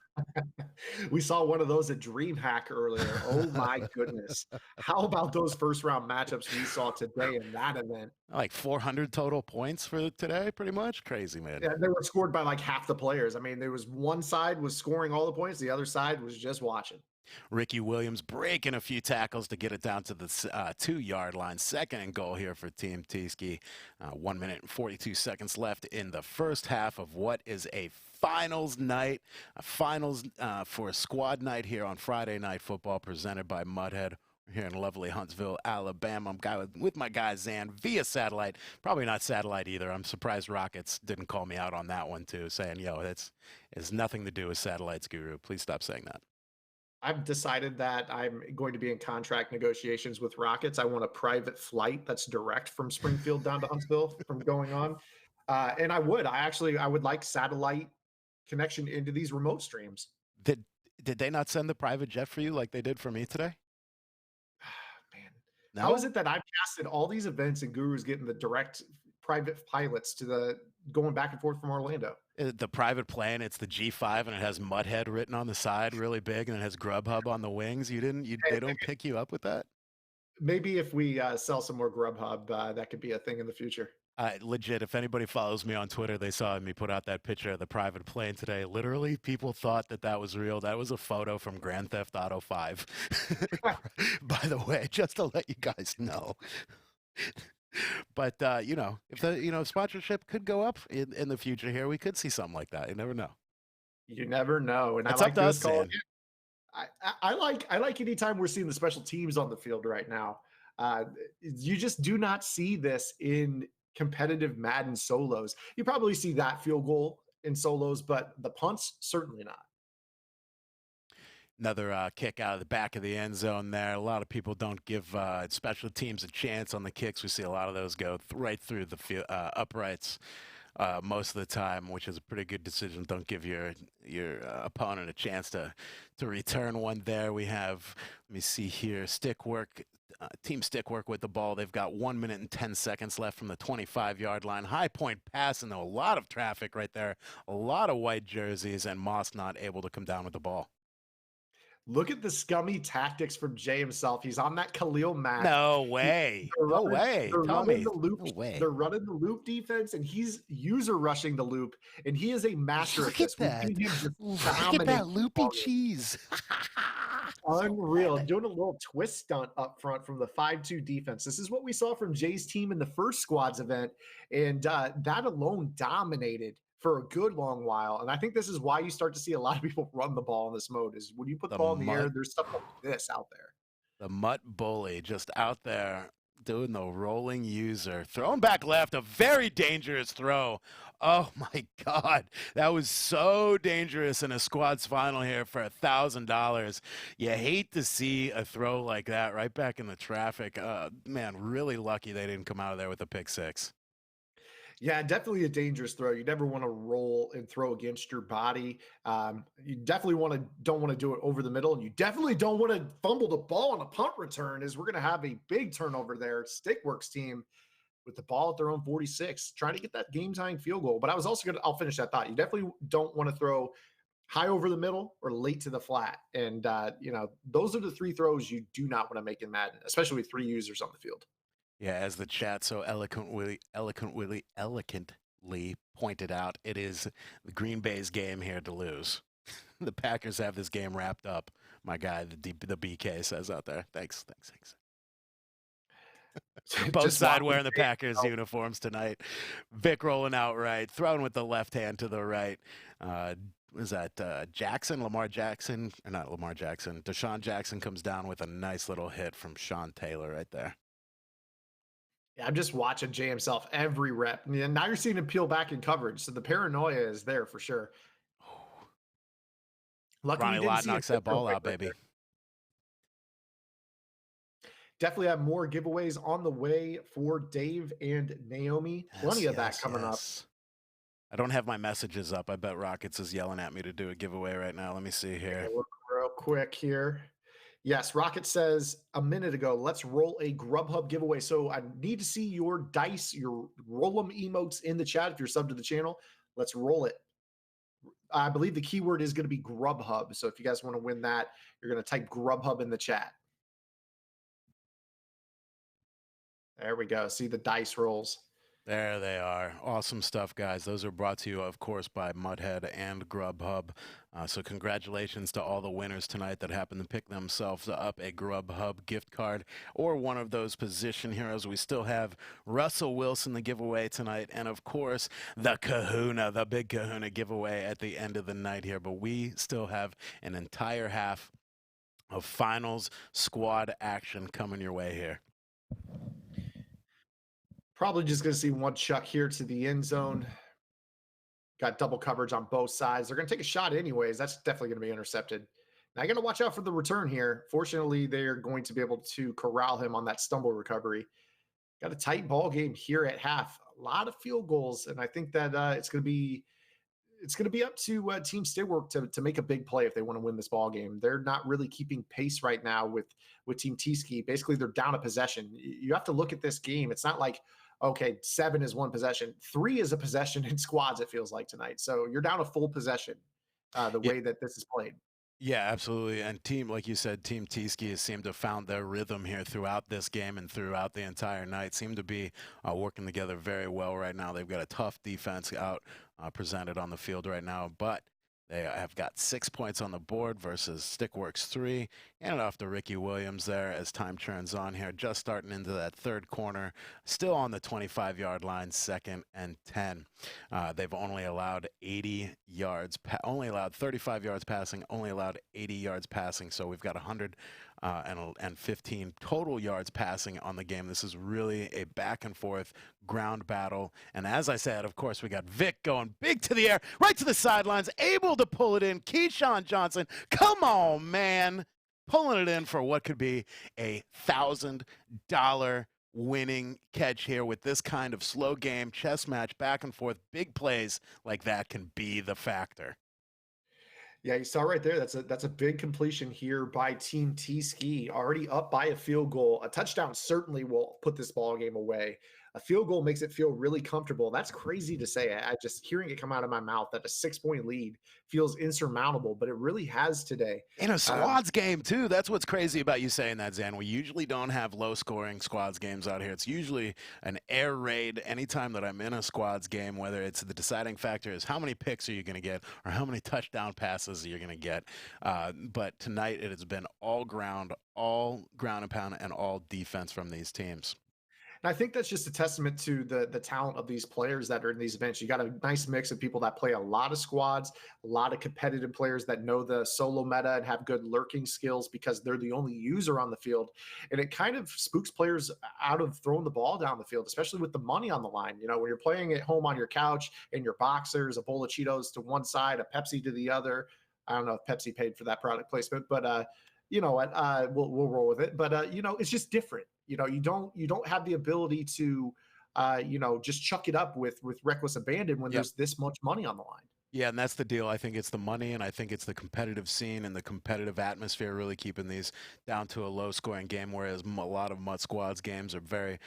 We saw one of those at DreamHack earlier. Oh my goodness. How about those first round matchups we saw today in that event? Like 400 total points for today, pretty much. Crazy, man. Yeah, they were scored by like half the players. I mean, there was one side was scoring all the points, the other side was just watching. Ricky Williams breaking a few tackles to get it down to the 2-yard line. 2nd and goal here for Team Teesky. 1 minute and 42 seconds left in the first half of what is a finals night. Finals for a squad night here on Friday Night Football presented by Mudhead. We're here in lovely Huntsville, Alabama. I'm with my guy Zan via satellite. Probably not satellite either. I'm surprised Rockets didn't call me out on that one too, saying, yo, it's nothing to do with satellites, Guru. Please stop saying that. I've decided that I'm going to be in contract negotiations with Rockets. I want a private flight that's direct from Springfield down to Huntsville from going on. And I would like satellite connection into these remote streams. Did they not send the private jet for you like they did for me today? How is No, it that I've casted all these events and Guru's getting the direct private pilots to the going back and forth from Orlando? the private plane, it's the G5 and it has Mudhead written on the side really big and it has Grubhub on the wings. Hey, They don't pick you up with that? maybe if we sell some more Grubhub, that could be a thing in the future. Legit, if anybody follows me on Twitter, they saw me put out that picture of the private plane today. Literally, people thought that that was real. That was a photo from Grand Theft Auto 5. By the way, just to let you guys know. But if the sponsorship could go up in the future here, we could see something like that. You never know. You never know, and It's I up like to us, this call. Dan. I like anytime we're seeing the special teams on the field right now. You just do not see this in competitive Madden solos. You probably see that field goal in solos, but the punts certainly not. Another kick out of the back of the end zone there. A lot of people don't give special teams a chance on the kicks. We see a lot of those go right through the uprights most of the time, which is a pretty good decision. Don't give your opponent a chance to return one there. We have, let me see here, stick work. Team stick work with the ball. They've got 1 minute and 10 seconds left from the 25-yard line. High point pass, and a lot of traffic right there. A lot of white jerseys, and Moss not able to come down with the ball. Look at the scummy tactics from Jay himself. He's on that Khalil Mack. No way. No way. Tell me. No way. They're running the loop defense, and he's user rushing the loop, and he is a master Look at this. at that. We've seen him just Look at dominate that loopy all this. cheese. Unreal. Doing a little twist stunt up front from the 5-2 defense. This is what we saw from Jay's team in the first squads event, and that alone dominated for a good long while. And I think this is why you start to see a lot of people run the ball in this mode is when you put the ball in the air, there's stuff like this out there. The Mutt Bully just out there doing the rolling user. Throwing back left, a very dangerous throw. Oh my God. That was so dangerous in a squads final here for $1,000. You hate to see a throw like that right back in the traffic. Man, really lucky they didn't come out of there with a pick six. Yeah, definitely a dangerous throw. You never want to roll and throw against your body. You definitely don't want to do it over the middle, and you definitely don't want to fumble the ball on a punt return. As we're going to have a big turnover there. Stickworks team with the ball at their own 46, trying to get that game-tying field goal. But I was also I'll finish that thought. You definitely don't want to throw high over the middle or late to the flat, and those are the three throws you do not want to make in Madden, especially with three users on the field. Yeah, as the chat so eloquently pointed out, it is the Green Bay's game here to lose. The Packers have this game wrapped up. My guy, the BK says out there. Thanks. Both side wearing the Packers uniforms tonight. Vic rolling out right, throwing with the left hand to the right. Was that Jackson, Lamar Jackson, or not Lamar Jackson? Deshaun Jackson comes down with a nice little hit from Sean Taylor right there. Yeah, I'm just watching Jay himself every rep. And now you're seeing him peel back in coverage. So the paranoia is there for sure. Lucky Ronnie Lott knocks that ball out, baby. Definitely have more giveaways on the way for Dave and Naomi. Plenty of that coming up. I don't have my messages up. I bet Rockets is yelling at me to do a giveaway right now. Let me see here. Okay, look real quick here. Yes, Rocket says a minute ago, let's roll a Grubhub giveaway. So I need to see your dice, your roll 'em emotes in the chat. If you're sub to the channel, let's roll it. I believe the keyword is going to be Grubhub. So if you guys want to win that, you're going to type Grubhub in the chat. There we go. See the dice rolls. There they are. Awesome stuff, guys. Those are brought to you, of course, by Mudhead and Grubhub. So congratulations to all the winners tonight that happened to pick themselves up a Grubhub gift card or one of those position heroes. We still have Russell Wilson, the giveaway tonight, and, of course, the Kahuna, the big Kahuna giveaway at the end of the night here. But we still have an entire half of finals squad action coming your way here. Probably just going to see one chuck here to the end zone. Got double coverage on both sides. They're going to take a shot anyways. That's definitely going to be intercepted. Now you got to watch out for the return here. Fortunately, they're going to be able to corral him on that stumble recovery. Got a tight ball game here at half. A lot of field goals, and I think that it's going to be it's going to be up to Team Steelwork to make a big play if they want to win this ball game. They're not really keeping pace right now with Team T-Ski. Basically, they're down a possession. You have to look at this game. It's not like, okay, 7 is one possession. 3 is a possession in squads, it feels like tonight. So you're down a full possession the Yeah. way that this is played. Yeah, absolutely. And like you said, Team T-Ski has seemed to have found their rhythm here throughout this game and throughout the entire night. Seem to be working together very well right now. They've got a tough defense out presented on the field right now, but they have got 6 points on the board versus Stickworks 3. And off to Ricky Williams there as time turns on here, just starting into that third corner, still on the 25-yard line, 2nd and 10. They've only allowed 80 yards, only allowed 35 yards passing, only allowed 80 yards passing. So we've got 115 total yards passing on the game. This is really a back and forth ground battle. And as I said, of course, we got Vic going big to the air, right to the sidelines, able to pull it in. Keyshawn Johnson, come on, man. Pulling it in for what could be a $1,000 winning catch here with this kind of slow game, chess match, back and forth, big plays like that can be the factor. Yeah, you saw right there. That's a big completion here by Team T-Ski, already up by a field goal. A touchdown certainly will put this ball game away. A field goal makes it feel really comfortable. That's crazy to say. I just hearing it come out of my mouth that a 6-point lead feels insurmountable, but it really has today. In a squads game, too. That's what's crazy about you saying that, Zan. We usually don't have low-scoring squads games out here. It's usually an air raid anytime that I'm in a squads game, whether it's the deciding factor is how many picks are you going to get or how many touchdown passes you're going to get. But tonight it has been all ground and pound, and all defense from these teams. And I think that's just a testament to the talent of these players that are in these events. You got a nice mix of people that play a lot of squads, a lot of competitive players that know the solo meta and have good lurking skills because they're the only user on the field. And it kind of spooks players out of throwing the ball down the field, especially with the money on the line. You know, when you're playing at home on your couch in your boxers, a bowl of Cheetos to one side, a Pepsi to the other. I don't know if Pepsi paid for that product placement, but you know what, we'll roll with it. But you know, it's just different. You know, you don't have the ability to, you know, just chuck it up with reckless abandon when there's this much money on the line. Yeah, and that's the deal. I think it's the money, and I think it's the competitive scene and the competitive atmosphere really keeping these down to a low-scoring game, whereas a lot of Mud Squads games are very,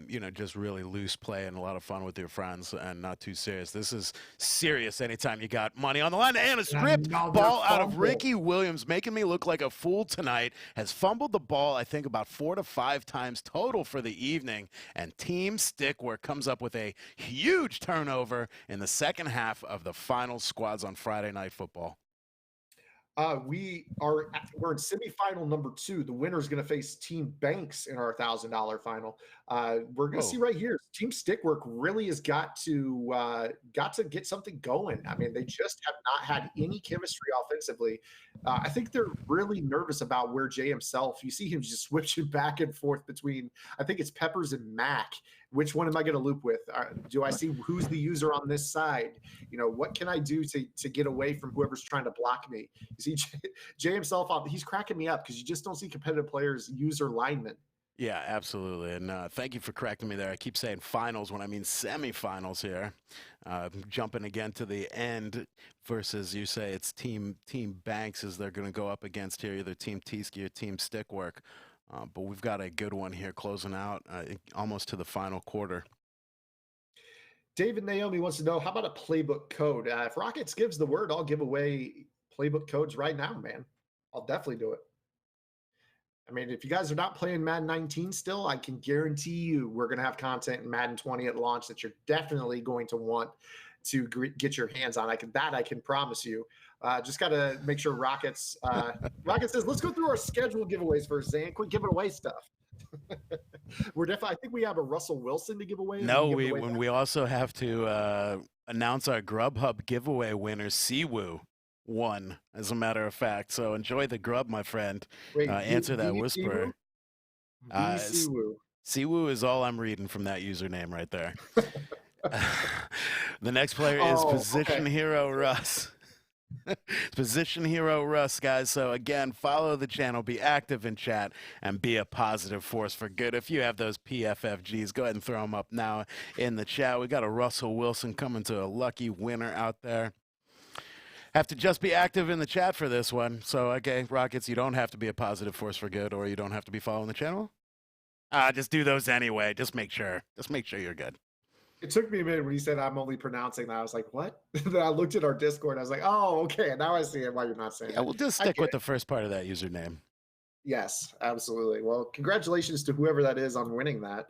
you know, just really loose play and a lot of fun with your friends and not too serious. This is serious anytime you got money on the line. And a stripped ball out of Ricky Williams, making me look like a fool tonight, has fumbled the ball, I think, about 4 to 5 times total for the evening, and Team Stickwork comes up with a huge turnover in the second half of the final squads on Friday Night Football. We're in semifinal number 2. The winner is going to face Team Banks in our $1,000 final. We're going to see right here. Team Stickwork really has got to get something going. I mean, they just have not had any chemistry offensively. I think they're really nervous about where Jay himself. You see him just switching back and forth between. I think it's Peppers and Mac. Which one am I going to loop with? Do I see who's the user on this side? You know, what can I do to get away from whoever's trying to block me? You see Jay himself, he's cracking me up because you just don't see competitive players user linemen. Yeah, absolutely. And thank you for correcting me there. I keep saying finals when I mean semifinals here. Jumping again to the end versus, you say it's Team Banks as they're going to go up against here, either Team T-Ski or Team Stickwork. But we've got a good one here closing out almost to the final quarter. David Naomi wants to know, how about a playbook code? If Rockets gives the word, I'll give away playbook codes right now, man. I'll definitely do it. I mean, if you guys are not playing Madden 19 still, I can guarantee you we're going to have content in Madden 20 at launch that you're definitely going to want to get your hands on. I can promise you. Just got to make sure Rockets says, let's go through our scheduled giveaways first, Zan. Quit giving away stuff. We're definitely, I think we have a Russell Wilson to give away. No, we also have to announce our Grubhub giveaway winner, Siwoo won, as a matter of fact. So enjoy the grub, my friend. Wait, answer that whisper. Siwoo. Siwoo is all I'm reading from that username right there. The next player is Position Hero Russ. Position hero Russ, guys. So again, follow the channel, be active in chat, and be a positive force for good. If you have those PFFGs, go ahead and throw them up now in the chat. We got a Russell Wilson coming to a lucky winner out there. Have to just be active in the chat for this one. So, okay, Rockets, you don't have to be a positive force for good, or you don't have to be following the channel. Just do those anyway. Just make sure. Just make sure you're good. It took me a minute when he said I'm only pronouncing that. I was like, what? Then I looked at our Discord. I was like, oh, okay. Now I see it why you're not saying Yeah, that. we'll just stick with the first part of that username. Yes, absolutely. Well, congratulations to whoever that is on winning that.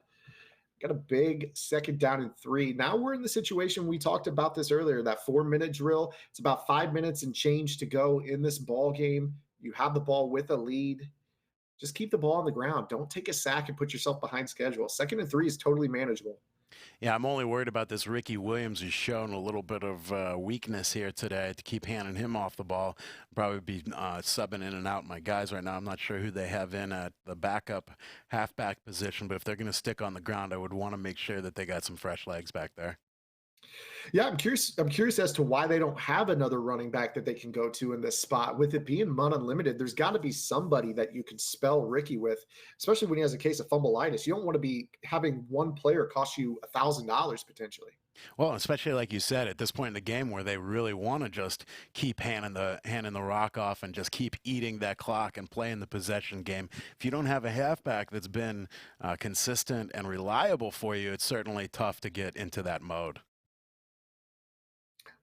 Got a big 2nd down and 3. Now we're in the situation we talked about this earlier, that 4-minute drill. It's about 5 minutes and change to go in this ball game. You have the ball with a lead. Just keep the ball on the ground. Don't take a sack and put yourself behind schedule. 2nd and 3 is totally manageable. Yeah, I'm only worried about this Ricky Williams, who's shown a little bit of weakness here today, to keep handing him off the ball. Probably be subbing in and out my guys right now. I'm not sure who they have in at the backup halfback position, but if they're going to stick on the ground, I would want to make sure that they got some fresh legs back there. Yeah, I'm curious as to why they don't have another running back that they can go to in this spot. With it being MUN Unlimited, there's got to be somebody that you can spell Ricky with, especially when he has a case of fumbleitis. You don't want to be having one player cost you $1,000 potentially. Well, especially like you said, at this point in the game where they really want to just keep handing the rock off and just keep eating that clock and playing the possession game. If you don't have a halfback that's been consistent and reliable for you, it's certainly tough to get into that mode.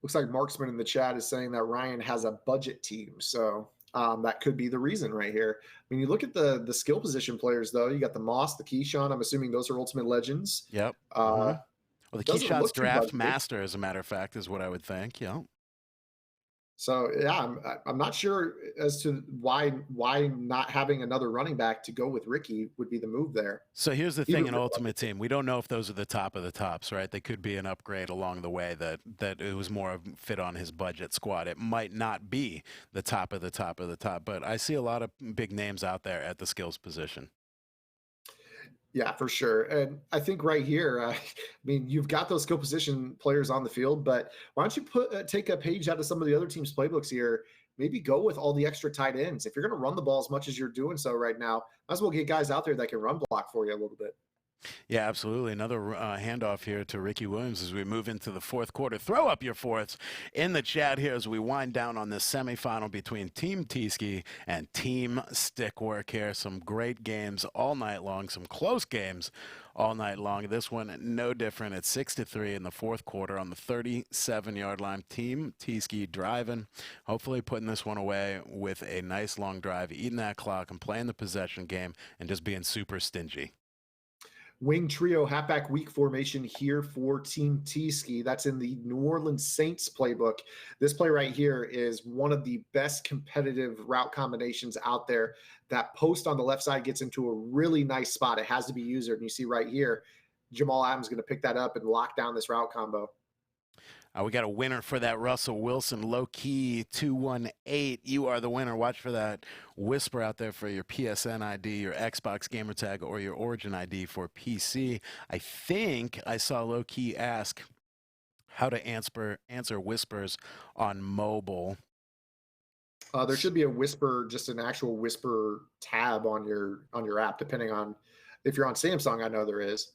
Looks like Marksman in the chat is saying that Ryan has a budget team. So that could be the reason right here. I mean, you look at the skill position players, though. You got the Moss, the Keyshawn. I'm assuming those are Ultimate Legends. Yep. Uh, Well, the doesn't Keyshawn's look too draft budgeted. master, as a matter of fact, is what I would think. Yeah. So yeah, I'm not sure as to why not having another running back to go with Ricky would be the move there. So here's the thing Even in for Ultimate Team. We don't know if those are the top of the tops, right? They could be an upgrade along the way that it was more of fit on his budget squad. It might not be the top of the top of the top, but I see a lot of big names out there at the skills position. Yeah, for sure. And I think right here, I mean, you've got those skill position players on the field, but why don't you take a page out of some of the other teams' playbooks here? Maybe go with all the extra tight ends. If you're going to run the ball as much as you're doing so right now, might as well get guys out there that can run block for you a little bit. Yeah, absolutely. Another handoff here to Ricky Williams as we move into the fourth quarter. Throw up your fourths in the chat here as we wind down on this semifinal between Team T-Ski and Team Stickwork here. Some great games all night long, some close games all night long. This one no different. It's 6-3 in the fourth quarter on the 37-yard line. Team T-Ski driving, hopefully putting this one away with a nice long drive, eating that clock and playing the possession game and just being super stingy. Wing trio halfback weak formation here for Team T-Ski. That's in the New Orleans Saints playbook. This play right here is one of the best competitive route combinations out there. That post on the left side gets into a really nice spot. It has to be user. And you see right here, Jamal Adams going to pick that up and lock down this route combo. We got a winner for that Russell Wilson low-key 218. You are the winner. Watch for that whisper out there for your PSN ID, your Xbox gamer tag, or your Origin ID for PC. I think I saw low-key ask how to answer whispers on mobile. There should be a whisper, just an actual whisper tab on your app, depending on if you're on Samsung. I know there is.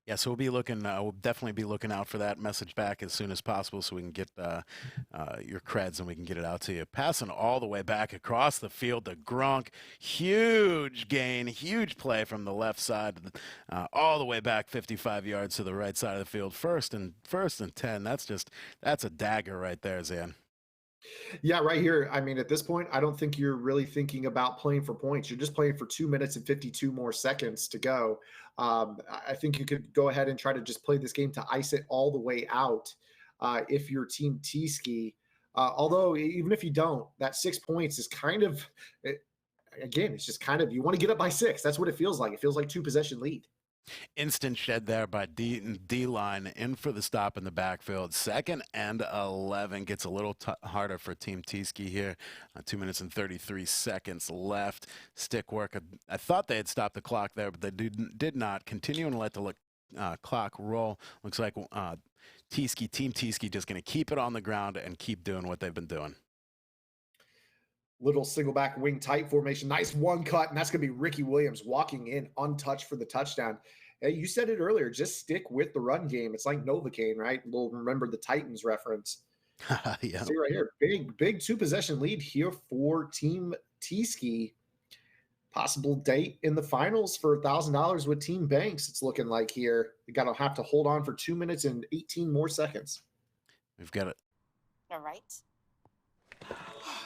Yeah, so we'll be looking. We'll definitely be looking out for that message back as soon as possible, so we can get your creds and we can get it out to you. Passing all the way back across the field to Gronk, huge gain, huge play from the left side, all the way back 55 yards to the right side of the field. First and 10. That's a dagger right there, Zan. Yeah, right here. I mean, at this point, I don't think you're really thinking about playing for points. You're just playing for 2 minutes and 52 more seconds to go. I think you could go ahead and try to just play this game to ice it all the way out if you're Team T-Ski. Although, even if you don't, that 6 points is kind of, again, it's just kind of, you want to get up by 6. That's what it feels like. It feels like 2 possession lead. Instant shed there by D-line in for the stop in the backfield. 2nd and 11 gets a little harder for Team T-Ski here. 2 minutes and 33 seconds left. Stick work. I thought they had stopped the clock there, but they did not. Continuing to let the clock roll. Looks like Team Tieske just going to keep it on the ground and keep doing what they've been doing. Little single back wing tight formation. Nice one cut, and that's going to be Ricky Williams walking in untouched for the touchdown. Hey, you said it earlier. Just stick with the run game. It's like Novocaine, right? We'll remember the Titans reference. Yeah. See right here, big 2-possession lead here for Team Tieske. Possible date in the finals for $1,000 with Team Banks. It's looking like here. You got to have to hold on for 2 minutes and 18 more seconds. We've got it. All right.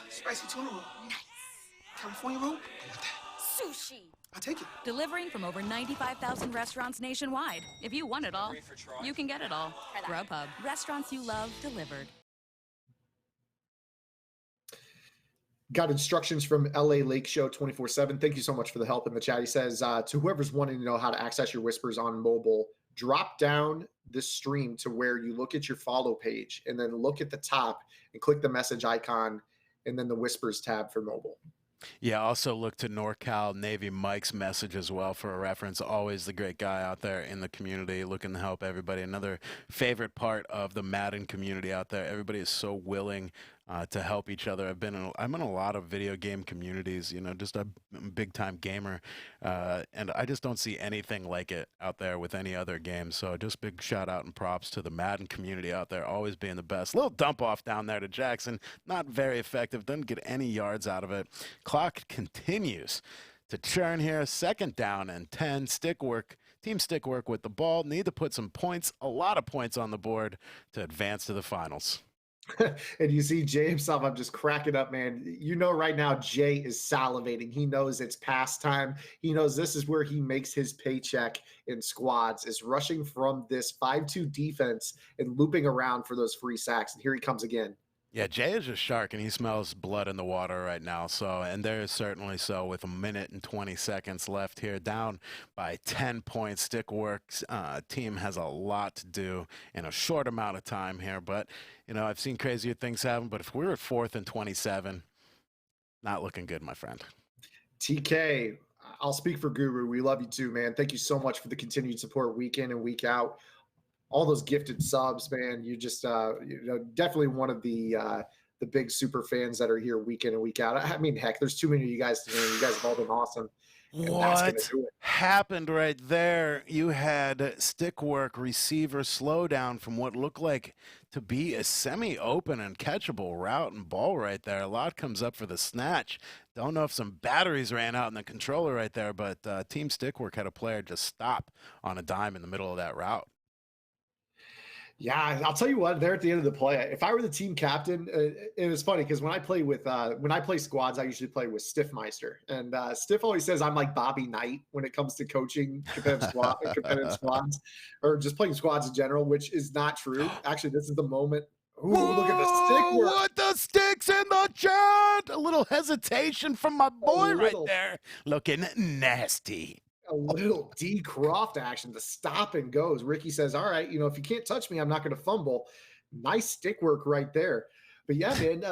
Spicy tuna roll. California roll? Sushi. I'll take it. Delivering from over 95,000 restaurants nationwide. If you want it all, you can get it all. Grubhub. Restaurants you love delivered. Got instructions from LA Lake Show 24/7. Thank you so much for the help in the chat. He says, to whoever's wanting to know how to access your Whispers on mobile, drop down this stream to where you look at your follow page and then look at the top and click the message icon and then the Whispers tab for mobile. Yeah, also look to NorCal Navy Mike's message as well for a reference. Always the great guy out there in the community looking to help everybody. Another favorite part of the Madden community out there. Everybody is so willing to help each other. I'm in a lot of video game communities, just a big time gamer, and I just don't see anything like it out there with any other game. So just big shout out and props to the Madden community out there, always being the best. Little dump off down there to Jackson, not very effective, doesn't get any yards out of it. Clock continues to churn here. 2nd down and 10. Team stick work with the ball. Need to put some points, a lot of points on the board to advance to the finals. And you see Jay himself, I'm just cracking up, man. Right now, Jay is salivating. He knows it's past time. He knows this is where he makes his paycheck in squads, is rushing from this 5-2 defense and looping around for those free sacks. And here he comes again. Yeah, Jay is a shark, and he smells blood in the water right now. And there is certainly so with 1 minute and 20 seconds left here, down by 10 points. Stickworks team has a lot to do in a short amount of time here. But, I've seen crazier things happen. But if we were at 4th and 27, not looking good, my friend. TK, I'll speak for Guru. We love you too, man. Thank you so much for the continued support week in and week out. All those gifted subs, man. You just, definitely one of the big super fans that are here week in and week out. I mean, heck, there's too many of you guys to name. You guys have all been awesome. What happened right there? You had stick work receiver slowdown from what looked like to be a semi-open and catchable route and ball right there. A lot comes up for the snatch. Don't know if some batteries ran out in the controller right there, but Team Stickwork had a player just stop on a dime in the middle of that route. Yeah, I'll tell you what, there at the end of the play, if I were the team captain, it was funny because when I play squads, I usually play with Stiffmeister. And Stiff always says I'm like Bobby Knight when it comes to coaching competitive squads or just playing squads in general, which is not true. Actually, this is the moment. Ooh, look at the stick work. What the sticks in the chat? A little hesitation from my boy right there. Looking nasty. A little D Croft action, the stop and goes. Ricky says, all right, if you can't touch me, I'm not going to fumble. Nice stick work right there. But yeah, man,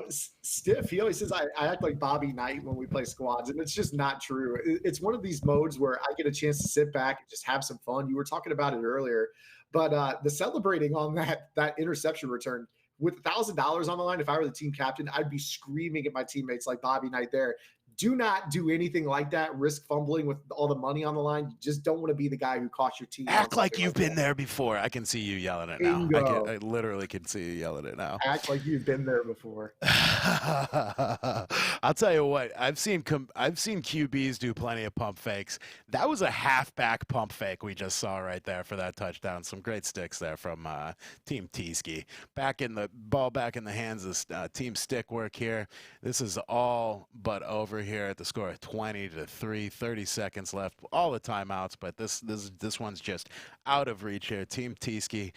Stiff, he always says I act like Bobby Knight when we play squads, and it's just not true. It's one of these modes where I get a chance to sit back and just have some fun. You were talking about it earlier, but the celebrating on that interception return with $1,000 on the line, if I were the team captain, I'd be screaming at my teammates like Bobby Knight there. Do not do anything like that. Risk fumbling with all the money on the line. You just don't want to be the guy who cost your team. Act like you've been there before. I can see you yelling it now. I literally can see you yelling it now. Act like you've been there before. I'll tell you what. I've seen QBs do plenty of pump fakes. That was a halfback pump fake we just saw right there for that touchdown. Some great sticks there from Team Tieske. Back in the hands of Team Stickwork here. This is all but over here at the score of 20-3, 30 seconds left, all the timeouts, but this one's just out of reach here. Team Tieske,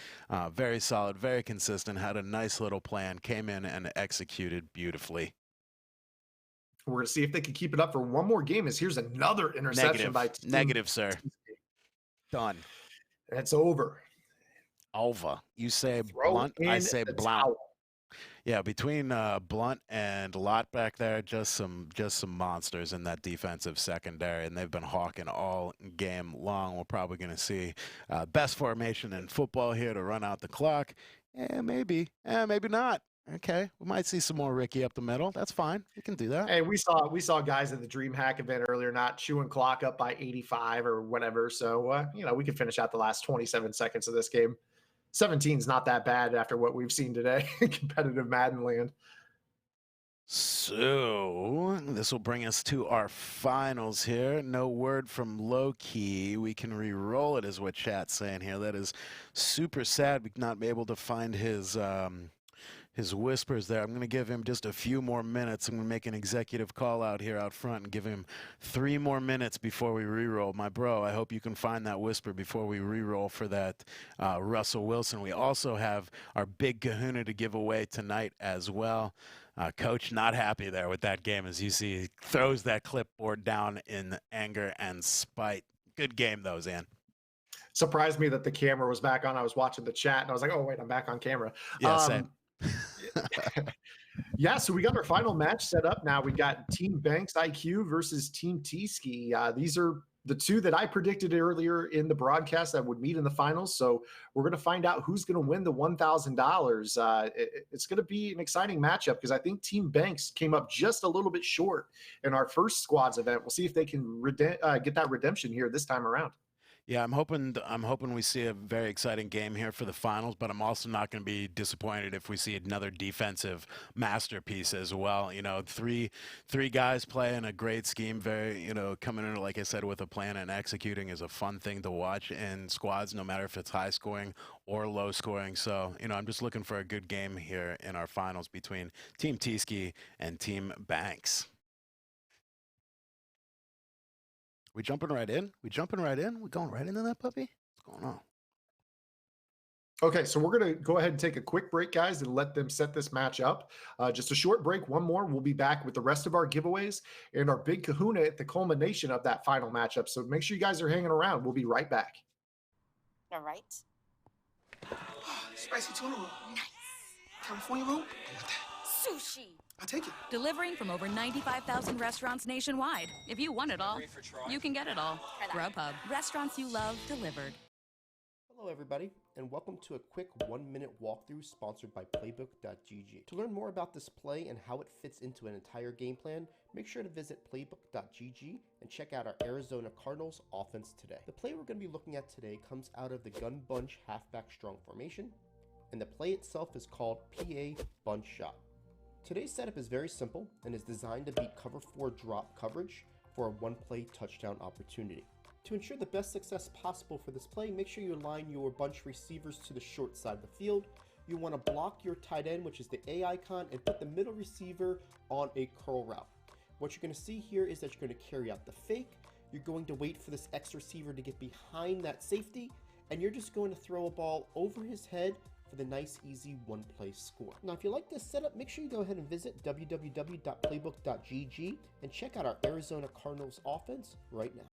very solid, very consistent, had a nice little plan, came in and executed beautifully. We're going to see if they can keep it up for one more game, as here's another interception by Team Negative, sir. Tieske. Done. That's over. Over. You say blunt, I say blunt. Yeah, between Blunt and Lott back there, just some monsters in that defensive secondary, and they've been hawking all game long. We're probably going to see best formation in football here to run out the clock. Maybe, maybe not. Okay, we might see some more Ricky up the middle. That's fine. We can do that. Hey, we saw guys at the DreamHack event earlier not chewing clock up by 85 or whatever. So we can finish out the last 27 seconds of this game. 17 is not that bad after what we've seen today in competitive Madden land. So this will bring us to our finals here. No word from Low Key. We can re-roll it, is what chat's saying here. That is super sad. We not be able to find his whispers there. I'm going to give him just a few more minutes. I'm going to make an executive call out here out front and give him 3 more minutes before we re-roll. My bro, I hope you can find that whisper before we re-roll for that Russell Wilson. We also have our big kahuna to give away tonight as well. Coach not happy there with that game. As you see, he throws that clipboard down in anger and spite. Good game, though, Zan. Surprised me that the camera was back on. I was watching the chat and I was like, oh, wait, I'm back on camera. Yeah, same. Yeah, so we got our final match set up now. We got Team Banks IQ versus Team T-Ski. These are the two that I predicted earlier in the broadcast that would meet in the finals. So we're going to find out who's going to win the $1,000. It's going to be an exciting matchup because I think Team Banks came up just a little bit short in our first squads event. We'll see if they can get that redemption here this time around. Yeah, I'm hoping we see a very exciting game here for the finals, but I'm also not going to be disappointed if we see another defensive masterpiece as well. You know, three guys playing a great scheme, very, coming in, like I said, with a plan and executing is a fun thing to watch in squads, no matter if it's high scoring or low scoring. So, I'm just looking for a good game here in our finals between Team T-Ski and Team Banks. We jumping right in? We going right into that puppy? What's going on? Okay, so we're going to go ahead and take a quick break, guys, and let them set this match up. Just a short break, one more. We'll be back with the rest of our giveaways and our big kahuna at the culmination of that final matchup. So make sure you guys are hanging around. We'll be right back. All right. Spicy tuna roll. Nice. California roll. Sushi. I take it. Delivering from over 95,000 restaurants nationwide. If you want it all, you can get it all. Grubhub. Restaurants you love delivered. Hello everybody, and welcome to a quick 1-minute walkthrough sponsored by Playbook.gg. To learn more about this play and how it fits into an entire game plan, make sure to visit Playbook.gg and check out our Arizona Cardinals offense today. The play we're going to be looking at today comes out of the gun bunch halfback strong formation, and the play itself is called PA Bunch Shot. Today's setup is very simple and is designed to beat cover 4 drop coverage for a one-play touchdown opportunity. To ensure the best success possible for this play, make sure you align your bunch receivers to the short side of the field. You want to block your tight end, which is the A icon, and put the middle receiver on a curl route. What you're going to see here is that you're going to carry out the fake. You're going to wait for this X receiver to get behind that safety, and you're just going to throw a ball over his head for the nice, easy one-play score. Now, if you like this setup, make sure you go ahead and visit www.playbook.gg and check out our Arizona Cardinals offense right now.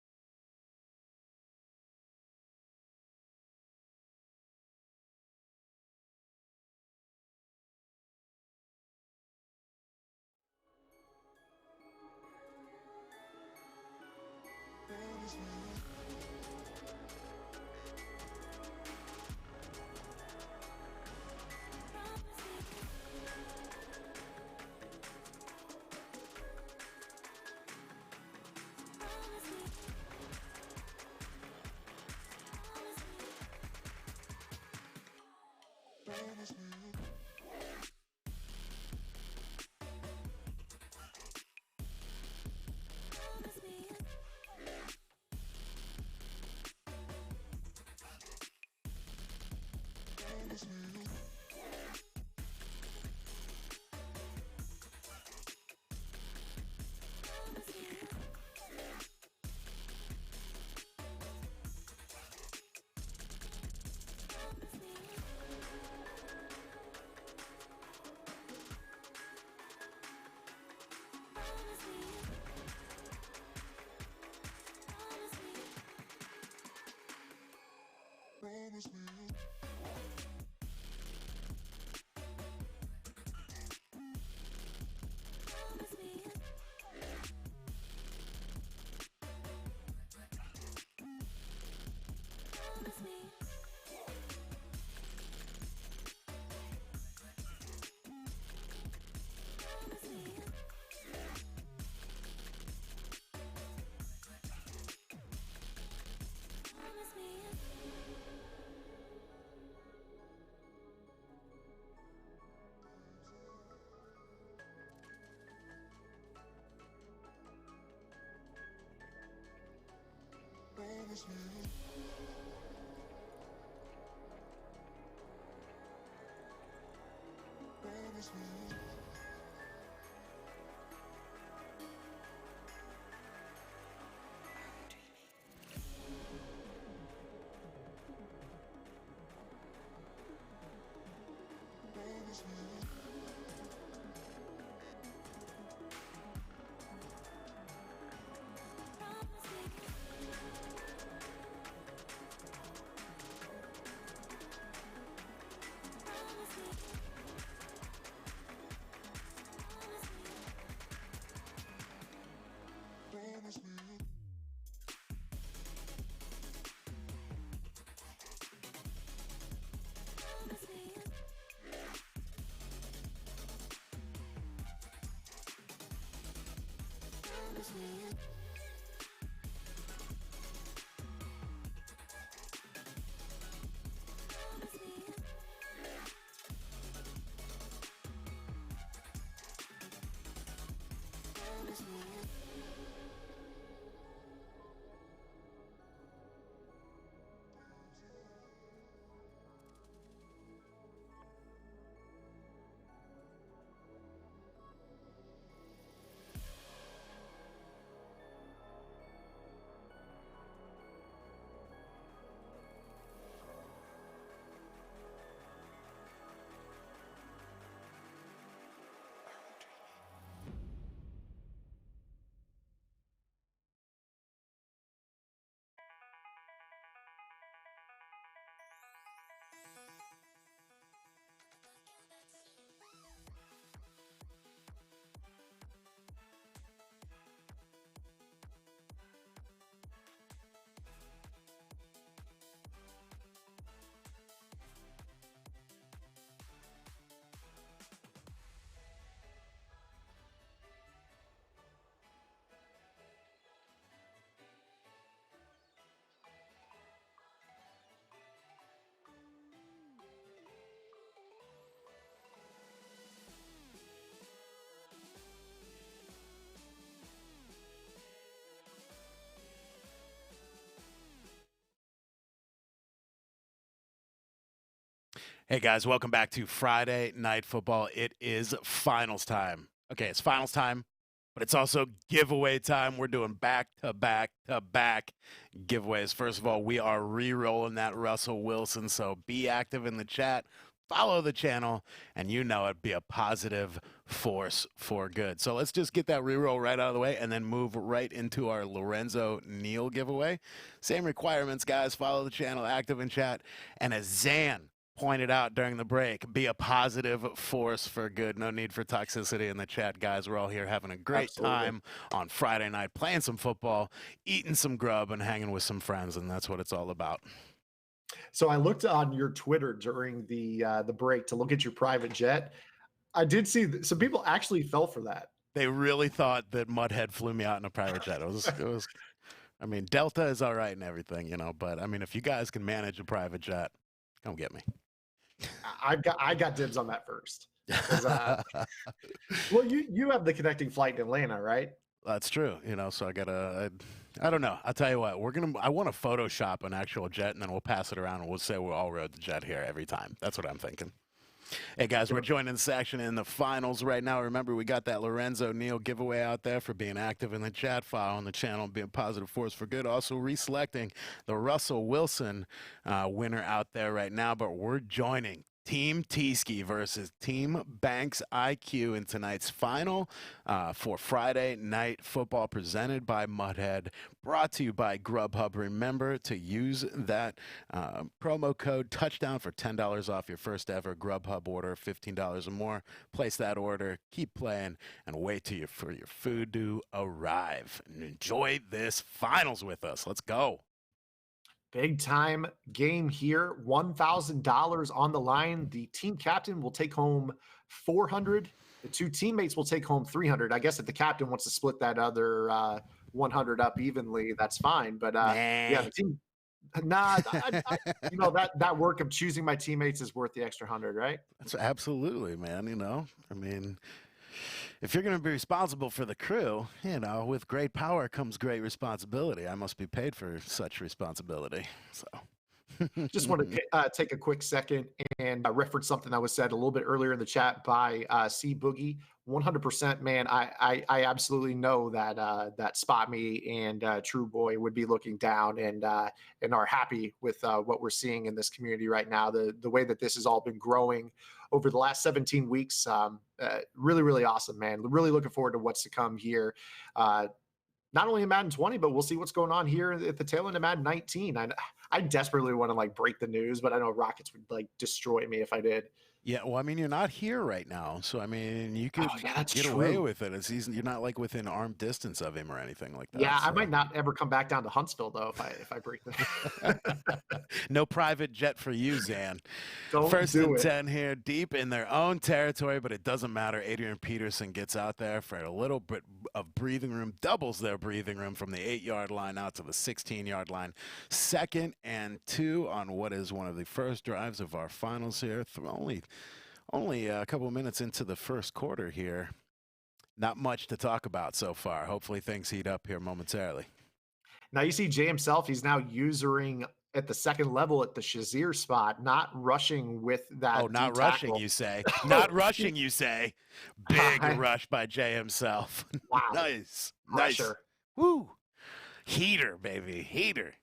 Hey guys, welcome back to Friday Night Football. It is finals time. Okay, it's finals time, but it's also giveaway time. We're doing back to back to back giveaways. First of all, we are re-rolling that Russell Wilson, so be active in the chat, follow the channel, and you know it, be a positive force for good. So let's just get that re-roll right out of the way and then move right into our Lorenzo Neal giveaway. Same requirements, guys. Follow the channel, active in chat, and as Zan pointed out during the break, be a positive force for good. No need for toxicity in the chat, guys. We're all here having a great time on Friday night, playing some football, eating some grub, and hanging with some friends, and that's what it's all about. So I looked on your Twitter during the break to look at your private jet. I did see some people actually fell for that. They really thought that Mudhead flew me out in a private jet. It was. I mean, Delta is all right and everything, you know, but I mean, if you guys can manage a private jet, come get me. I got dibs on that first. Well, you have the connecting flight in Atlanta, right? That's true, you know. So I don't know. I'll tell you what. I want to Photoshop an actual jet, and then we'll pass it around, and we'll say we all rode the jet here every time. That's what I'm thinking. Hey guys, we're joining the section in the finals right now. Remember, we got that Lorenzo Neal giveaway out there for being active in the chat, following the channel, being a positive force for good. Also reselecting the Russell Wilson winner out there right now. But we're joining Team T-Ski versus Team Banks IQ in tonight's final for Friday Night Football, presented by Mudhead, brought to you by Grubhub. Remember to use that promo code touchdown for $10 off your first ever Grubhub order, $15 or more. Place that order, keep playing, and wait for your food to arrive. And enjoy this finals with us. Let's go. Big time game here. $1,000 on the line. The team captain will take home $400. The two teammates will take home $300. I guess if the captain wants to split that other 100 up evenly, that's fine. But yeah, the team. Nah, you know that work of choosing my teammates is worth the extra 100, right? That's absolutely, man. You know, I mean, if you're going to be responsible for the crew, with great power comes great responsibility. I must be paid for such responsibility. So. Just want to take a quick second and reference something that was said a little bit earlier in the chat by C Boogie. 100%, man. I absolutely know that that Spot Me and True Boy would be looking down and are happy with what we're seeing in this community right now. The way that this has all been growing over the last 17 weeks, really, really awesome, man. Really looking forward to what's to come here. Not only in Madden 20, but we'll see what's going on here at the tail end of Madden 19. I desperately want to like break the news, but I know Rockets would like destroy me if I did. Yeah, well, I mean, you're not here right now, so I mean, you could get true. away with it. You're not like within arm distance of him or anything like that. Yeah, so. I might not ever come back down to Huntsville though if I break the. No private jet for you, Zan. Don't First do and it. 10 here, deep in their own territory, but it doesn't matter. Adrian Peterson gets out there for a little bit of breathing room, doubles their breathing room from the 8-yard line out to the 16-yard line. 2nd and 2 on what is one of the first drives of our finals here. Only a couple of minutes into the first quarter here. Not much to talk about so far. Hopefully things heat up here momentarily. Now you see Jay himself, he's now using at the second level at the Shazier spot, not rushing with that. Oh, not D rushing, tackle. you say. Not rushing, you say. Big rush by Jay himself. Wow. Nice. Pressure. Woo. Heater, baby. Heater.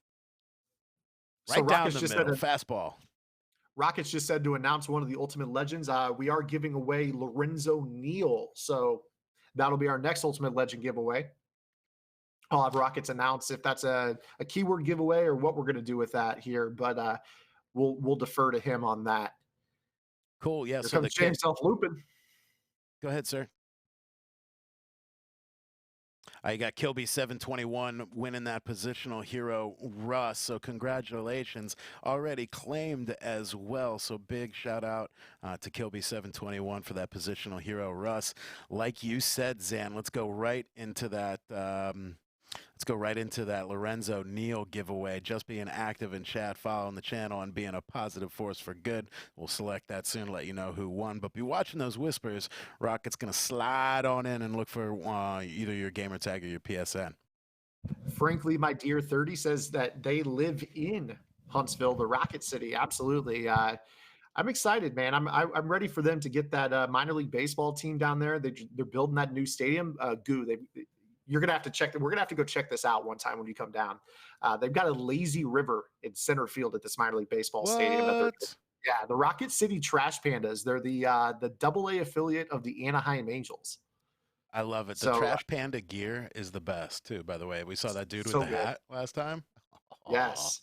So Right down Rockets the just middle. said Fastball. Rockets just said to announce one of the Ultimate Legends, we are giving away Lorenzo Neal. So that'll be our next Ultimate Legend giveaway. I'll have Rockets announce if that's a keyword giveaway or what we're going to do with that here, but we'll defer to him on that. Cool. Yeah. Here So the comes Jay himself looping. Go ahead, sir. You got Kilby 721 winning that positional hero Russ. So congratulations. Already claimed as well. So big shout out to Kilby 721 for that positional hero Russ. Like you said, Zan, let's go right into that. Let's go right into that Lorenzo Neal giveaway. Just being active in chat, following the channel, and being a positive force for good. We'll select that soon, let you know who won. But be watching those whispers. Rocket's going to slide on in and look for either your gamer tag or your PSN. Frankly, my dear 30 says that they live in Huntsville, the Rocket City. Absolutely. I'm excited, man. I'm ready for them to get that minor league baseball team down there. They're building that new stadium. You're going to have to check. We're going to have to go check this out one time when you come down. They've got a lazy river in center field at this minor league baseball stadium. Yeah, the Rocket City Trash Pandas. They're the AA affiliate of the Anaheim Angels. I love it. The Trash Panda gear is the best, too, by the way. We saw that dude with the hat last time. Yes.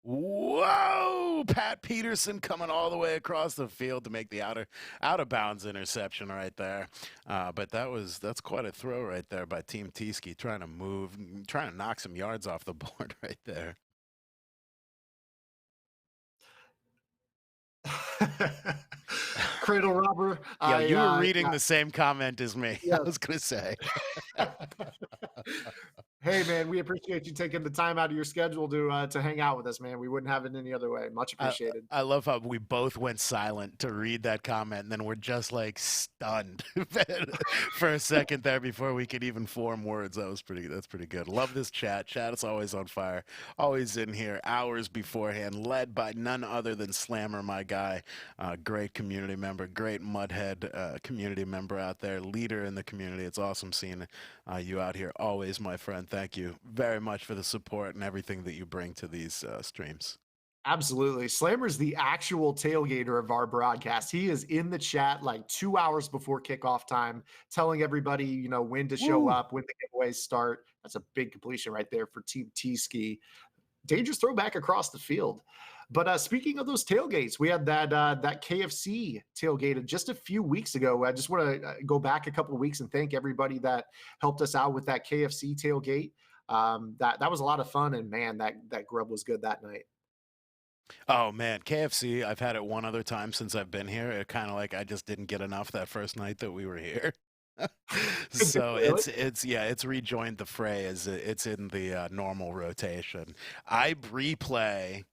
Whoa! Pat Peterson coming all the way across the field to make the out of bounds interception right there. But that's quite a throw right there by Team Tieske, trying to knock some yards off the board right there. Cradle robber. Yeah, you were reading the same comment as me. Yes. I was gonna say. Hey man, we appreciate you taking the time out of your schedule to hang out with us, man. We wouldn't have it any other way. Much appreciated. I love how we both went silent to read that comment, and then we're just like stunned for a second there before we could even form words. That's pretty good. Love this chat. Chat is always on fire. Always in here hours beforehand, led by none other than Slammer, my guy. Great community member, great Mudhead community member out there, leader in the community. It's awesome seeing you out here always, my friend. Thank you very much for the support and everything that you bring to these streams. Absolutely. Slammer's the actual tailgater of our broadcast. He is in the chat like 2 hours before kickoff time, telling everybody, when to show up, when the giveaways start. That's a big completion right there for Team Tieske. Dangerous throwback across the field. But speaking of those tailgates, we had that KFC tailgate just a few weeks ago. I just want to go back a couple of weeks and thank everybody that helped us out with that KFC tailgate. That was a lot of fun, and man, that grub was good that night. Oh man, KFC, I've had it one other time since I've been here. It kind of like I just didn't get enough that first night that we were here. So really? it's rejoined the fray as it's in the normal rotation. I replay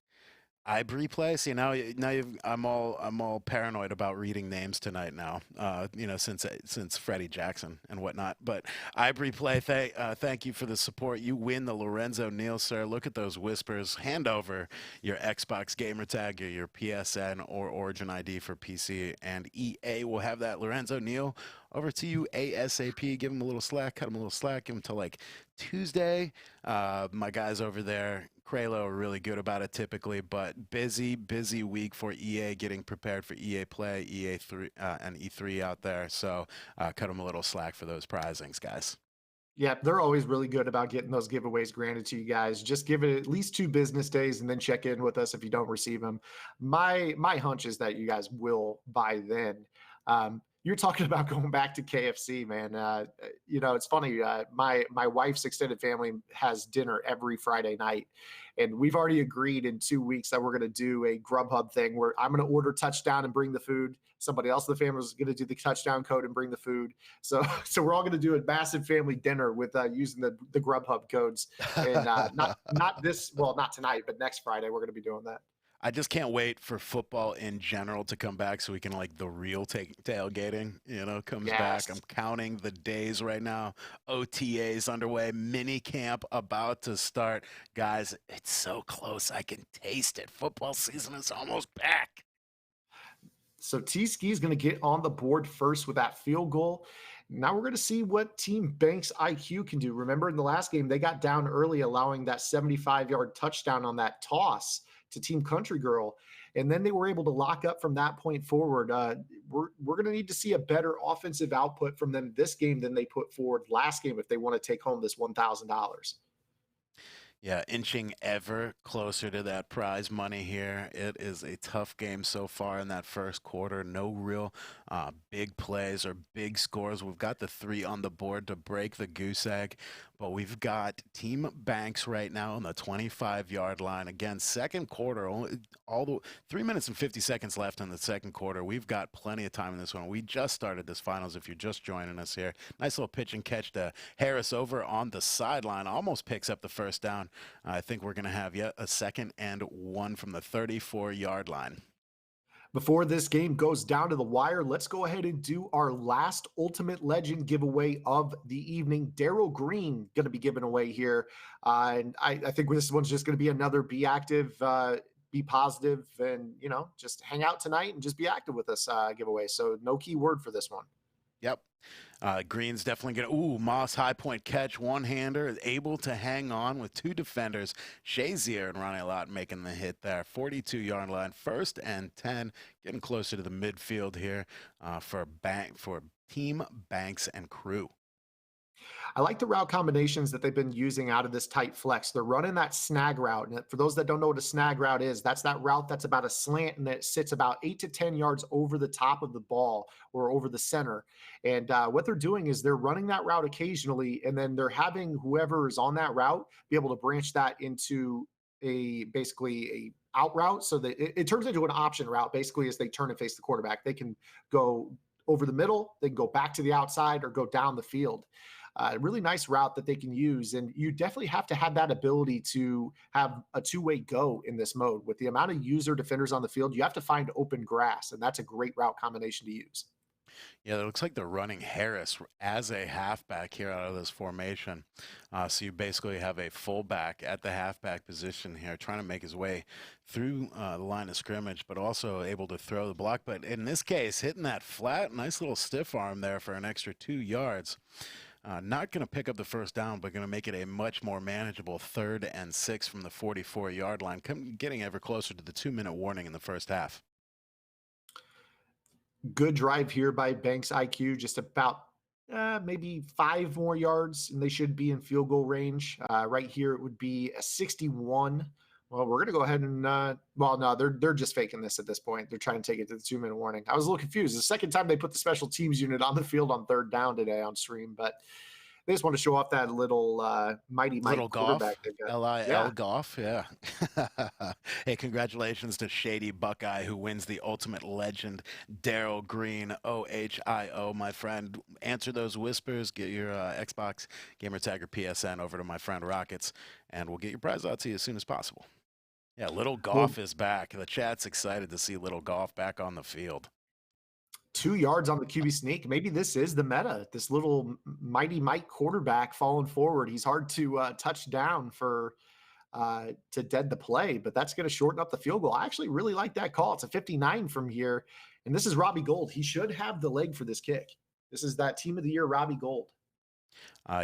Ivory Place. I'm all paranoid about reading names tonight now. Since Freddie Jackson and whatnot. But Ivory Play, thank you for the support. You win the Lorenzo Neal, sir. Look at those whispers. Hand over your Xbox gamer tag or your PSN or Origin ID for PC, and EA will have that Lorenzo Neal over to you ASAP. Give him a little slack, cut him a little slack, give him till like Tuesday. My guys over there, Kralo, are really good about it typically, but busy week for EA, getting prepared for EA Play, EA3 and E3 out there. So cut them a little slack for those prizings, guys. Yeah, they're always really good about getting those giveaways granted to you guys. Just give it at least 2 business days and then check in with us if you don't receive them. My hunch is that you guys will by then. You're talking about going back to KFC, man. It's funny. My wife's extended family has dinner every Friday night, and we've already agreed in 2 weeks that we're going to do a Grubhub thing where I'm going to order touchdown and bring the food. Somebody else in the family is going to do the touchdown code and bring the food. So we're all going to do a massive family dinner with using the Grubhub codes. And not tonight, but next Friday we're going to be doing that. I just can't wait for football in general to come back so we can like the real tailgating, comes back. I'm counting the days right now. OTAs underway, mini camp about to start. Guys, it's so close. I can taste it. Football season is almost back. So T-Ski is going to get on the board first with that field goal. Now we're going to see what Team Banks IQ can do. Remember in the last game, they got down early, allowing that 75-yard touchdown on that toss to Team Country Girl. And then they were able to lock up from that point forward. We're going to need to see a better offensive output from them this game than they put forward last game if they want to take home this $1,000. Yeah, inching ever closer to that prize money here. It is a tough game so far in that first quarter. No real big plays or big scores. We've got the 3 on the board to break the goose egg, but we've got Team Banks right now on the 25-yard line. Again, second quarter, only all the 3 minutes and 50 seconds left in the second quarter. We've got plenty of time in this one. We just started this finals if you're just joining us here. Nice little pitch and catch to Harris over on the sideline. Almost picks up the first down. I think we're going to have yet a 2nd and 1 from the 34-yard line. Before this game goes down to the wire, let's go ahead and do our last Ultimate Legend giveaway of the evening. Daryl Green going to be given away here. And I think this one's just going to be another be active, be positive, and, just hang out tonight and just be active with us giveaway. So no key word for this one. Yep. Green's definitely going to, Moss high point catch, one-hander, is able to hang on with 2 defenders, Shazier and Ronnie Lott making the hit there. 42-yard line, 1st and 10, getting closer to the midfield here for Team Banks and crew. I like the route combinations that they've been using out of this tight flex. They're running that snag route. And for those that don't know what a snag route is, that's that route that's about a slant and that sits about 8 to 10 yards over the top of the ball or over the center. And what they're doing is they're running that route occasionally, and then they're having whoever is on that route be able to branch that into basically a out route. So that it turns into an option route basically as they turn and face the quarterback. They can go over the middle, they can go back to the outside or go down the field. Really nice route that they can use. And you definitely have to have that ability to have a 2-way go in this mode. With the amount of user defenders on the field, you have to find open grass, and that's a great route combination to use. Yeah, it looks like they're running Harris as a halfback here out of this formation. So you basically have a fullback at the halfback position here trying to make his way through the line of scrimmage, but also able to throw the block. But in this case, hitting that flat, nice little stiff arm there for an extra 2 yards. Not going to pick up the first down, but going to make it a much more manageable 3rd and 6 from the 44-yard line, getting ever closer to the 2-minute warning in the first half. Good drive here by Banks IQ, just about maybe 5 more yards, and they should be in field goal range. Right here, it would be a 61. Well, we're going to go ahead and, no, they're just faking this at this point. They're trying to take it to the 2-minute warning. I was a little confused. The second time they put the special teams unit on the field on 3rd down today on stream, but they just want to show off that little mighty quarterback. L-I-L Goff, yeah. Hey, congratulations to Shady Buckeye, who wins the Ultimate Legend, Daryl Green, OHIO, my friend. Answer those whispers, get your Xbox gamer tag or PSN over to my friend Rockets, and we'll get your prize out to you as soon as possible. Yeah, little Well, Goff is back. The chat's excited to see little Goff back on the field. 2 yards on the QB sneak. Maybe this is the meta. This little mighty Mike quarterback falling forward. He's hard to touch down for to dead the play, but that's going to shorten up the field goal. I actually really like that call. It's a 59 from here, and this is Robbie Gould. He should have the leg for this kick. This is that team of the year, Robbie Gould.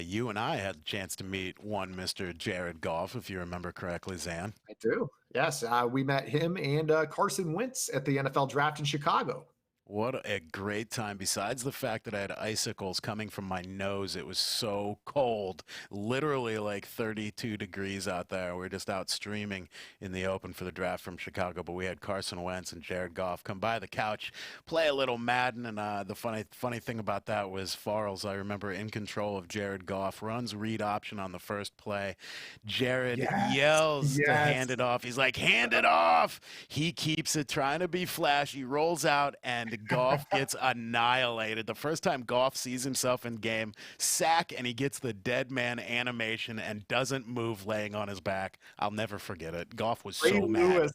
You and I had the chance to meet one Mr. Jared Goff, if you remember correctly, Zan. I do. Yes, we met him and Carson Wentz at the NFL draft in Chicago. What a great time. Besides the fact that I had icicles coming from my nose, it was so cold, literally like 32 degrees out there. We were just out streaming in the open for the draft from Chicago, but we had Carson Wentz and Jared Goff come by the couch, play a little Madden, and the funny thing about that was Farrells, I remember, in control of Jared Goff, runs read option on the first play. Jared yells to hand it off. He's like, hand it off! He keeps it, trying to be flashy, rolls out, and Goff gets annihilated. The first time Goff sees himself in game, sack, and he gets the dead man animation and doesn't move laying on his back. I'll never forget it. Goff was Ray so Lewis.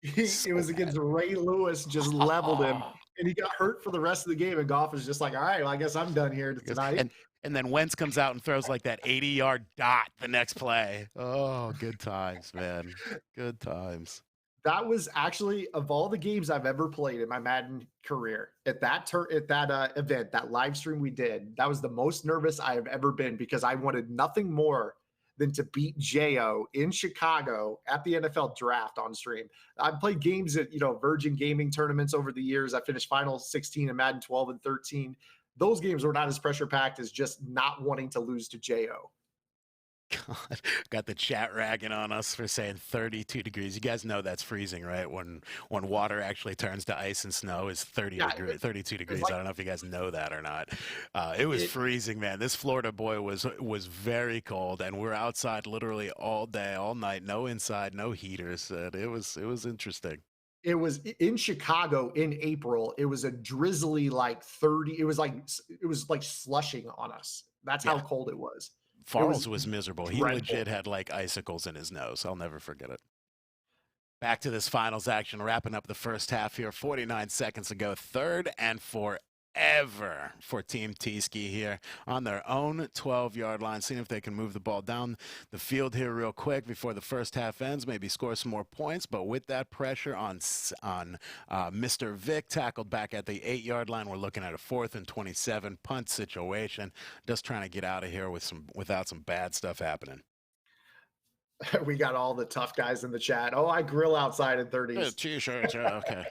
mad. It was against Ray Lewis, just leveled him, and he got hurt for the rest of the game. And Goff was just like, all right, well, I guess I'm done here tonight. And then Wentz comes out and throws like that 80-yard dot the next play. Oh, good times, man. Good times. That was actually, of all the games I've ever played in my Madden career, at that event, that live stream we did, that was the most nervous I have ever been, because I wanted nothing more than to beat Jo in Chicago at the NFL draft on stream. I've played games at, Virgin Gaming tournaments over the years. I finished Final 16 in Madden 12 and 13. Those games were not as pressure packed as just not wanting to lose to Jo. God, got the chat ragging on us for saying 32 degrees. You guys know that's freezing, right? When water actually turns to ice and snow is 32 degrees. Like, I don't know if you guys know that or not. It was freezing, man. This Florida boy was very cold, and we're outside literally all day, all night. No inside, no heaters. It was interesting. It was in Chicago in April. It was a drizzly like 30. It was like slushing on us. That's how cold it was. Farrells was miserable. dreadful. He legit had like icicles in his nose. I'll never forget it. Back to this finals action, wrapping up the first half here. 49 seconds ago, 3rd and forever for Team T-Ski here on their own 12-yard line, seeing if they can move the ball down the field here real quick before the first half ends, maybe score some more points. But with that pressure on Mr. Vic, tackled back at the 8-yard line, we're looking at a 4th and 27 punt situation, just trying to get out of here without some bad stuff happening. We got all the tough guys in the chat. Oh, I grill outside in 30s. T-shirts, okay.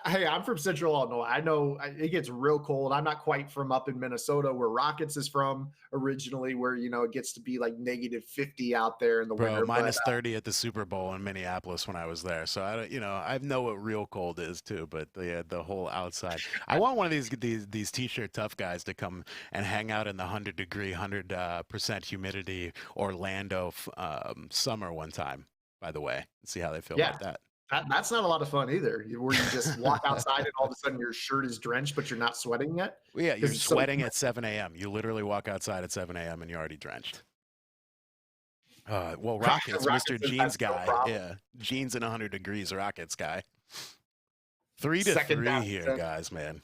Hey, I'm from Central Illinois. I know it gets real cold. I'm not quite from up in Minnesota, where Rockets is from originally, where it gets to be like negative 50 out there in the winter. Minus 30 at the Super Bowl in Minneapolis when I was there. So I know what real cold is too. But the whole outside. I want one of these T-shirt tough guys to come and hang out in the 100% humidity Orlando summer one time. By the way, and see how they feel about that. That's not a lot of fun either, where you just walk outside and all of a sudden your shirt is drenched, but you're not sweating yet. Well, yeah, you're sweating at 7 a.m. You literally walk outside at 7 a.m. and you're already drenched. Rockets, Mr. Jeans guy. Yeah, jeans in 100 degrees, Rockets guy. 3-3 here, guys, man.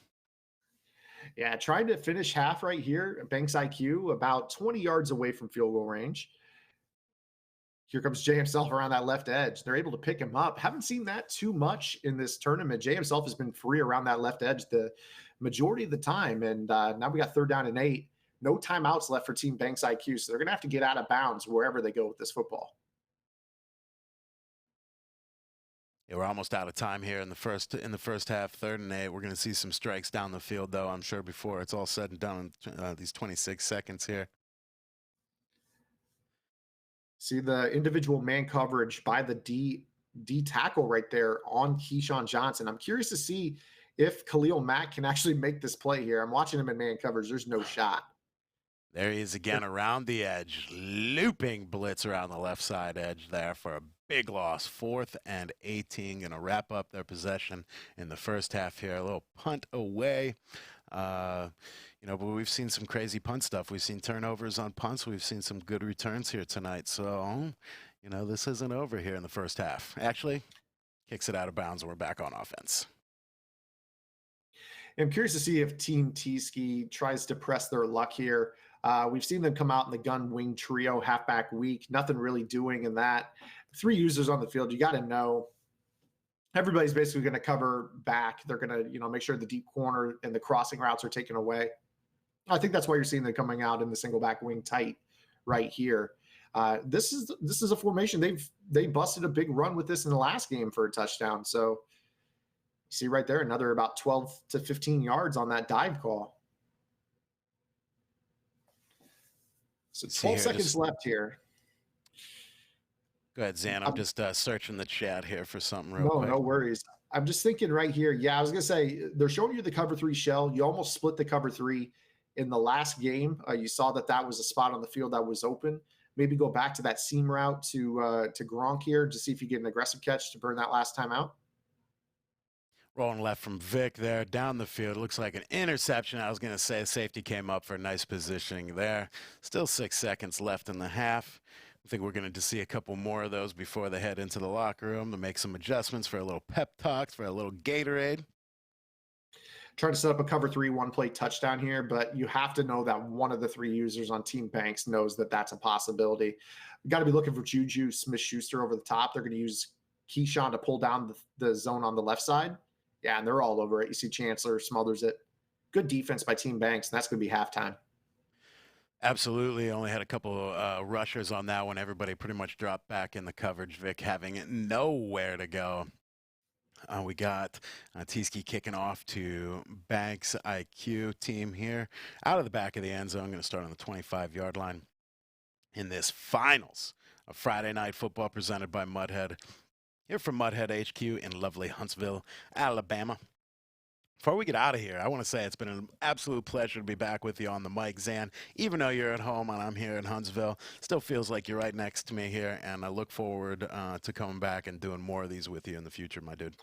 Yeah, trying to finish half right here. Banks IQ about 20 yards away from field goal range. Here comes Jay himself around that left edge. They're able to pick him up. Haven't seen that too much in this tournament. Jay himself has been free around that left edge the majority of the time. And now we got 3rd down and 8. No timeouts left for Team Banks IQ. So they're going to have to get out of bounds wherever they go with this football. Yeah, we're almost out of time here in the first half, 3rd and 8. We're going to see some strikes down the field, though, I'm sure, before it's all said and done in these 26 seconds here. See the individual man coverage by the D tackle right there on Keyshawn Johnson. I'm curious to see if Khalil Mack can actually make this play here. I'm watching him in man coverage. There's no shot. There he is again around the edge, looping blitz around the left side edge there for a big loss. 4th and 18, going to wrap up their possession in the first half here. A little punt away. But we've seen some crazy punt stuff. We've seen turnovers on punts. We've seen some good returns here tonight. So, you know, this isn't over here in the first half. Actually, kicks it out of bounds and we're back on offense. I'm curious to see if Team T-Ski tries to press their luck here. We've seen them come out in the gun wing trio halfback week. Nothing really doing in that. 3 users on the field. You got to know everybody's basically going to cover back. They're going to, make sure the deep corner and the crossing routes are taken away. I think that's why you're seeing them coming out in the single back wing tight right here. This is a formation they busted a big run with this in the last game for a touchdown. So you see right there another about 12 to 15 yards on that dive call. So 12 seconds left here. Go ahead, Zan. I'm just searching the chat here for something real quick. No worries. I'm just thinking right here. Yeah, I was going to say, they're showing you the cover 3 shell. You almost split the cover 3 in the last game. You saw that was a spot on the field that was open. Maybe go back to that seam route to Gronk here to see if you get an aggressive catch to burn that last time out. Rolling left from Vic there down the field. Looks like an interception. I was going to say safety came up for nice positioning there. Still 6 seconds left in the half. I think we're going to see a couple more of those before they head into the locker room to make some adjustments for a little pep talk, for a little Gatorade. Trying to set up a cover 3 1-play touchdown here, but you have to know that one of the 3 users on Team Banks knows that that's a possibility. We've got to be looking for Juju Smith-Schuster over the top. They're going to use Keyshawn to pull down the zone on the left side. Yeah, and they're all over it. You see Chancellor smothers it. Good defense by Team Banks, and that's going to be halftime. Absolutely. Only had a couple rushers on that one. Everybody pretty much dropped back in the coverage. Vic having nowhere to go. We got T-Ski kicking off to Banks IQ team here. Out of the back of the end zone. Going to start on the 25-yard line in this finals of Friday Night Football presented by Mudhead. Here from Mudhead HQ in lovely Huntsville, Alabama. Before we get out of here, I want to say it's been an absolute pleasure to be back with you on the mic, Zan. Even though you're at home and I'm here in Huntsville, still feels like you're right next to me here, and I look forward to coming back and doing more of these with you in the future, my dude.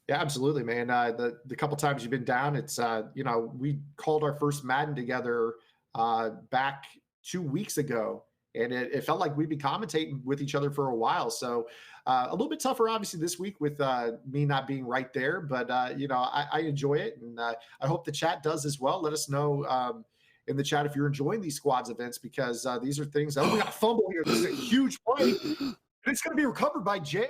Yeah, absolutely, man. The couple times you've been down, it's we called our first Madden together back 2 weeks ago, and it felt like we'd be commentating with each other for a while. So a little bit tougher, obviously, this week with me not being right there. But, I enjoy it, and I hope the chat does as well. Let us know in the chat if you're enjoying these squads events, because these are things – we got a fumble here. This is a huge play. And it's going to be recovered by Jay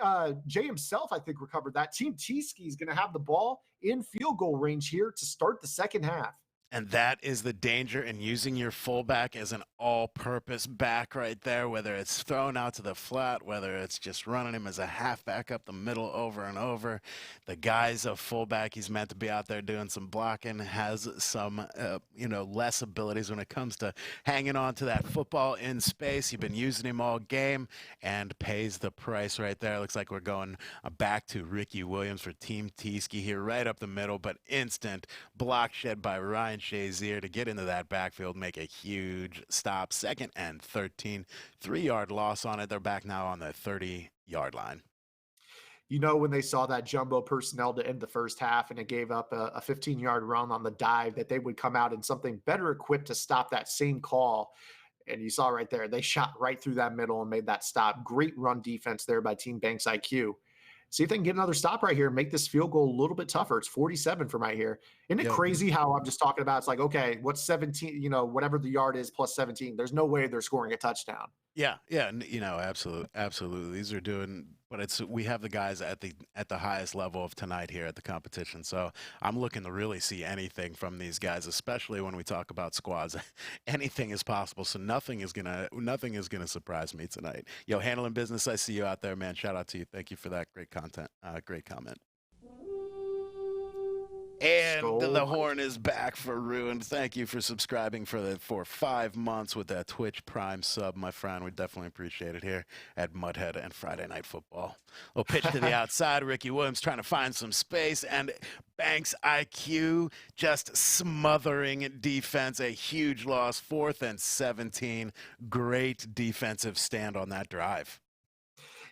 himself, I think, recovered that. Team T-Ski is going to have the ball in field goal range here to start the second half. And that is the danger in using your fullback as an all-purpose back right there, whether it's thrown out to the flat, whether it's just running him as a halfback up the middle over and over. The guy's a fullback. He's meant to be out there doing some blocking, has some, less abilities when it comes to hanging on to that football in space. You've been using him all game and pays the price right there. Looks like we're going back to Ricky Williams for Team T-Ski here, right up the middle, but instant block shed by Ryan Shazier to get into that backfield, make a huge stop. 2nd and 13, 3-yard loss on it. They're back now on the 30-yard line. When they saw that jumbo personnel to end the first half and it gave up a 15-yard run on the dive, that they would come out in something better equipped to stop that same call. And you saw right there, they shot right through that middle and made that stop. Great run defense there by Team Banks IQ. See if they can get another stop right here and make this field goal a little bit tougher. It's 47 from right here. Isn't it crazy how I'm just talking about, it's like, okay, what's 17, whatever the yard is plus 17. There's no way they're scoring a touchdown. Yeah, absolutely. These are doing, but we have the guys at the highest level of tonight here at the competition. So I'm looking to really see anything from these guys, especially when we talk about squads. Anything is possible. So nothing is gonna surprise me tonight. Yo, handling business. I see you out there, man. Shout out to you. Thank you for that great content. Great comment. And the horn is back for Ruin. Thank you for subscribing for 5 months with that Twitch Prime sub, my friend. We definitely appreciate it here at Mudhead and Friday Night Football. Little pitch to the outside. Ricky Williams trying to find some space, and Banks IQ just smothering defense. A huge loss. 4th and 17. Great defensive stand on that drive.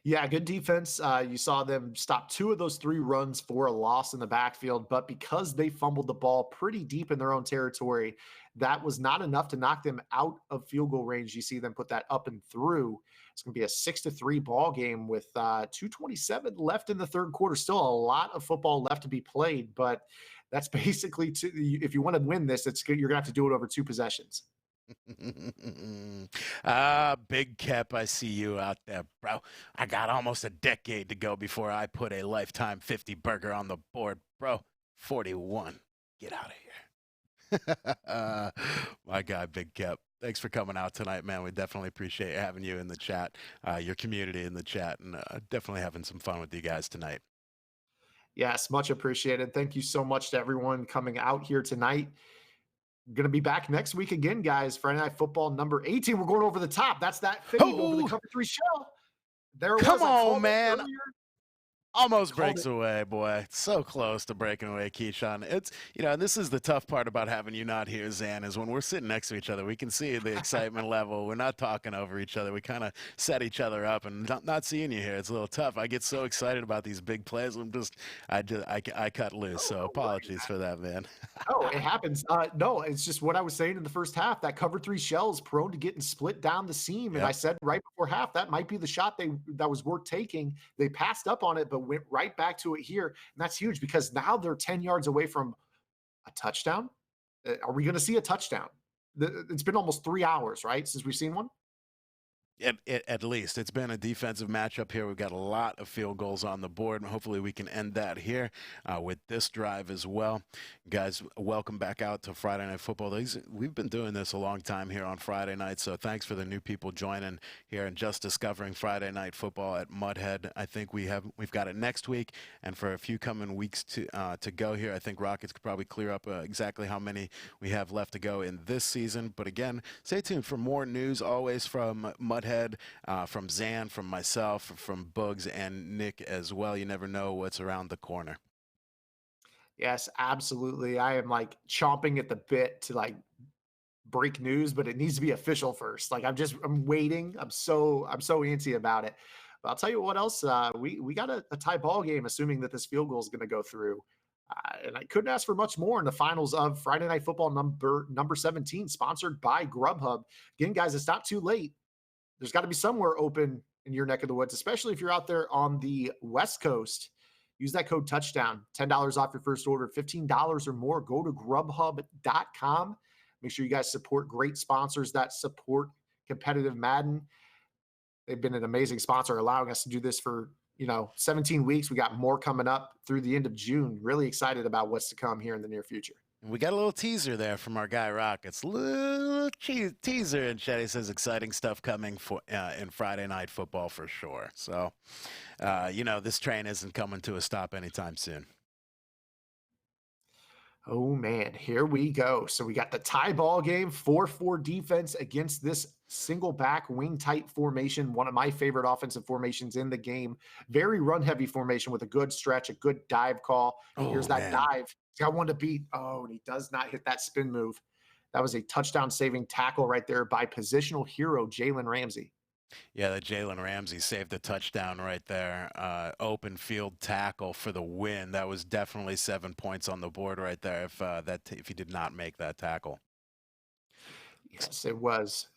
Yeah, good defense. You saw them stop 2 of those 3 runs for a loss in the backfield, but because they fumbled the ball pretty deep in their own territory, that was not enough to knock them out of field goal range. You see them put that up and through. It's going to be a 6-3 ball game with 2:27 left in the third quarter. Still a lot of football left to be played, but that's basically if you want to win this, you're going to have to do it over 2 possessions. Big Cap, I see you out there, bro. I got almost a decade to go before I put a lifetime 50 burger on the board, bro. 41. Get out of here. My guy, Big Cap. Thanks for coming out tonight, man. We definitely appreciate having you in the chat, your community in the chat, and definitely having some fun with you guys tonight. Yes, much appreciated. Thank you so much to everyone coming out here tonight. Going to be back next week again, guys. Friday Night Football number 18. We're going over the top. That's that fade over the cover 3 shell. There it Come was. I called on, it man. earlier. Almost breaks away, boy. So close to breaking away, Keyshawn. It's, and this is the tough part about having you not here, Zan, is when we're sitting next to each other, we can see the excitement level. We're not talking over each other. We kind of set each other up, and not seeing you here, it's a little tough. I get so excited about these big plays. I cut loose. So apologies for that, man. Oh, it happens. No, it's just what I was saying in the first half. That cover 3 shell is prone to getting split down the seam. And Yep. I said right before half, that might be the shot that was worth taking. They passed up on it, but went right back to it here. And that's huge because now they're 10 yards away from a touchdown. Are we going to see a touchdown? It's been almost 3 hours, right, since we've seen one? At least it's been a defensive matchup here. We've got a lot of field goals on the board, and hopefully we can end that here with this drive as well. Guys, welcome back out to Friday Night Football. We've been doing this a long time here on Friday night, so thanks for the new people joining here and just discovering Friday Night Football at Mudhead. I think we've got it next week, and for a few coming weeks to go here. I think Rockets could probably clear up exactly how many we have left to go in this season. But again, stay tuned for more news always from Mudhead. From Zan, from myself, from Bugs, and Nick as well. You never know what's around the corner. Yes, absolutely. I am chomping at the bit to break news, but it needs to be official first. I'm waiting. I'm so antsy about it. But I'll tell you what else. We got a tie ball game, assuming that this field goal is going to go through. And I couldn't ask for much more in the finals of Friday Night Football number 17, sponsored by Grubhub. Again, guys, it's not too late. There's got to be somewhere open in your neck of the woods, especially if you're out there on the West Coast. Use that code touchdown, $10 off your first order, $15 or more. Go to grubhub.com. Make sure you guys support great sponsors that support competitive Madden. They've been an amazing sponsor, allowing us to do this for 17 weeks. We got more coming up through the end of June. Really excited about what's to come here in the near future. We got a little teaser there from our guy Rockets. Little teaser, and Chetty says exciting stuff coming for in Friday Night Football for sure. So, this train isn't coming to a stop anytime soon. Oh man, here we go. So we got the tie ball game, 4-4 defense against this single back wing tight formation. One of my favorite offensive formations in the game. Very run heavy formation with a good stretch, a good dive call. Here's that dive. He's got one to beat. Oh, and he does not hit that spin move. That was a touchdown saving tackle right there by positional hero Jalen Ramsey. Yeah, the Jalen Ramsey saved the touchdown right there. Open field tackle for the win. That was definitely 7 points on the board right there if he did not make that tackle. Yes, it was.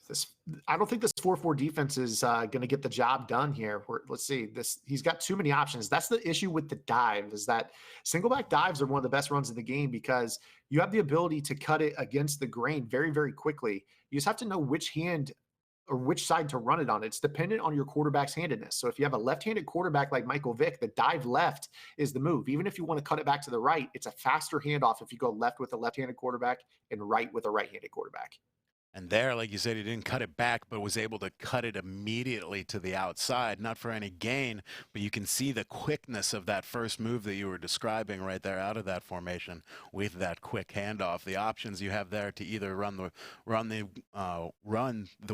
I don't think this 4-4 defense is going to get the job done here. Let's see. He's got too many options. That's the issue with the dive, is that single back dives are one of the best runs in the game because you have the ability to cut it against the grain very, very quickly. You just have to know which hand or which side to run it on. It's dependent on your quarterback's handedness. So if you have a left-handed quarterback like Michael Vick, the dive left is the move. Even if you want to cut it back to the right, it's a faster handoff if you go left with a left-handed quarterback and right with a right-handed quarterback. And there, like you said, he didn't cut it back, but was able to cut it immediately to the outside, not for any gain, but you can see the quickness of that first move that you were describing right there out of that formation with that quick handoff. The options you have there to either run the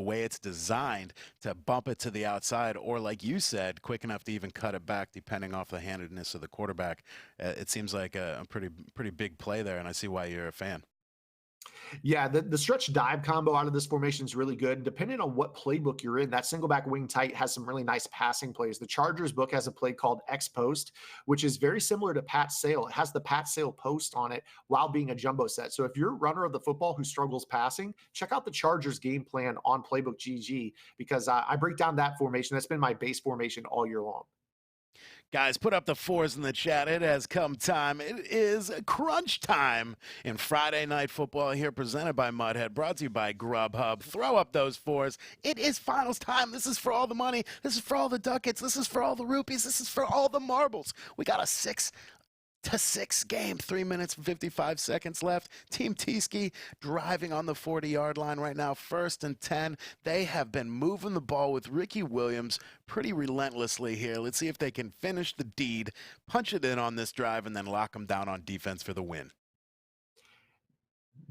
way it's designed to bump it to the outside, or like you said, quick enough to even cut it back, depending off the handedness of the quarterback. It seems like a pretty big play there, and I see why you're a fan. Yeah, the stretch dive combo out of this formation is really good. Depending on what playbook you're in, that single back wing tight has some really nice passing plays. The Chargers book has a play called X Post, which is very similar to Pat Sale. It has the Pat Sale post on it while being a jumbo set. So if you're a runner of the football who struggles passing, check out the Chargers game plan on Playbook GG because I break down that formation. That's been my base formation all year long. Guys, put up the fours in the chat. It has come time. It is crunch time in Friday Night Football here, presented by Mudhead, brought to you by Grubhub. Throw up those fours. It is finals time. This is for all the money. This is for all the ducats. This is for all the rupees. This is for all the marbles. We got a 6-6 game, 3 minutes and 55 seconds left. Team T-Ski driving on the 40-yard line right now, 1st and 10. They have been moving the ball with Ricky Williams pretty relentlessly here. Let's see if they can finish the deed, punch it in on this drive, and then lock them down on defense for the win.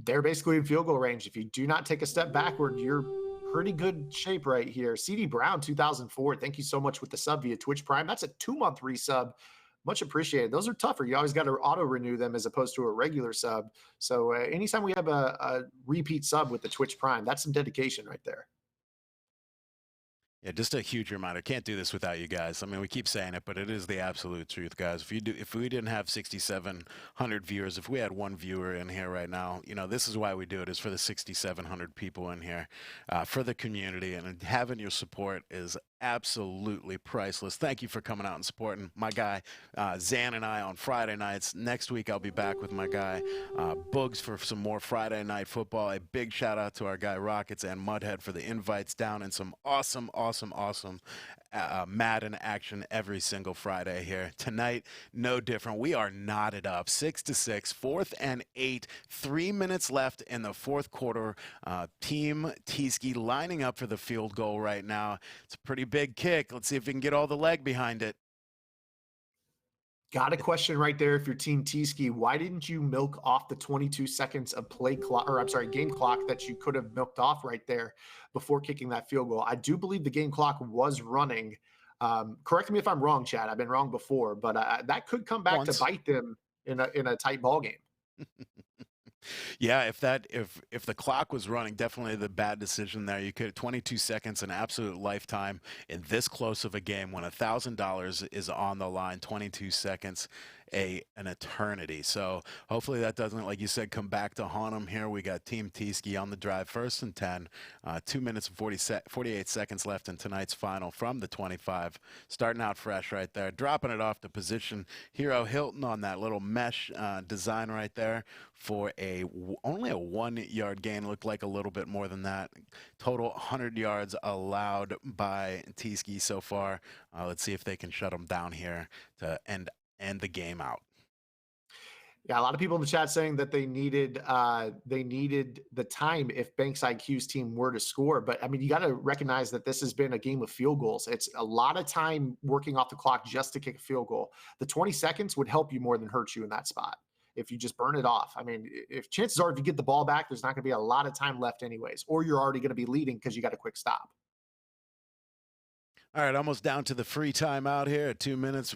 They're basically in field goal range. If you do not take a step backward, you're pretty good shape right here. CD Brown, 2004. Thank you so much with the sub via Twitch Prime. That's a 2-month resub. Much appreciated. Those are tougher. You always got to auto renew them as opposed to a regular sub. So anytime we have a repeat sub with the Twitch Prime, that's some dedication right there. Yeah, just a huge reminder. Can't do this without you guys. I mean, we keep saying it, but it is the absolute truth, guys. If we didn't have 6,700 viewers, if we had one viewer in here right now, this is why we do it. Is for the 6,700 people in here, for the community, and having your support is absolutely priceless. Thank you for coming out and supporting my guy Zan and I on Friday nights. Next week I'll be back with my guy Boogs for some more Friday Night Football. A big shout out to our guy Rockets and Mudhead for the invites down, and some awesome Madden action every single Friday here. Tonight, no different. We are knotted up 6-6, 4th and 8, 3 minutes left in the fourth quarter. Team T-Ski lining up for the field goal right now. It's a pretty big kick. Let's see if we can get all the leg behind it. Got a question right there. If you're Team T-Ski, why didn't you milk off the 22 seconds of game clock that you could have milked off right there before kicking that field goal? I do believe the game clock was running. Correct me if I'm wrong, Chad. I've been wrong before, but that could come back to bite them in a tight ball game. Yeah, if the clock was running, definitely the bad decision there. You could 22 seconds, an absolute lifetime in this close of a game when $1,000 is on the line. 22 seconds, an eternity. So hopefully that doesn't, like you said, come back to haunt them here. We got Team T-Ski on the drive, 1st and 10, 2 minutes and 48 seconds left in tonight's final from the 25. Starting out fresh right there, dropping it off to position hero Hilton on that little mesh design right there for only a 1-yard gain. Looked like a little bit more than that. Total 100 yards allowed by T-Ski so far. Let's see if they can shut them down here to end the game out. Yeah, a lot of people in the chat saying that they needed the time if Banks IQ's team were to score. But I mean, you got to recognize that this has been a game of field goals. It's a lot of time working off the clock just to kick a field goal. The 20 seconds would help you more than hurt you in that spot if you just burn it off. I mean, if chances are if you get the ball back, there's not going to be a lot of time left anyways, or you're already going to be leading because you got a quick stop. All right, almost down to the free time out here at 2 minutes.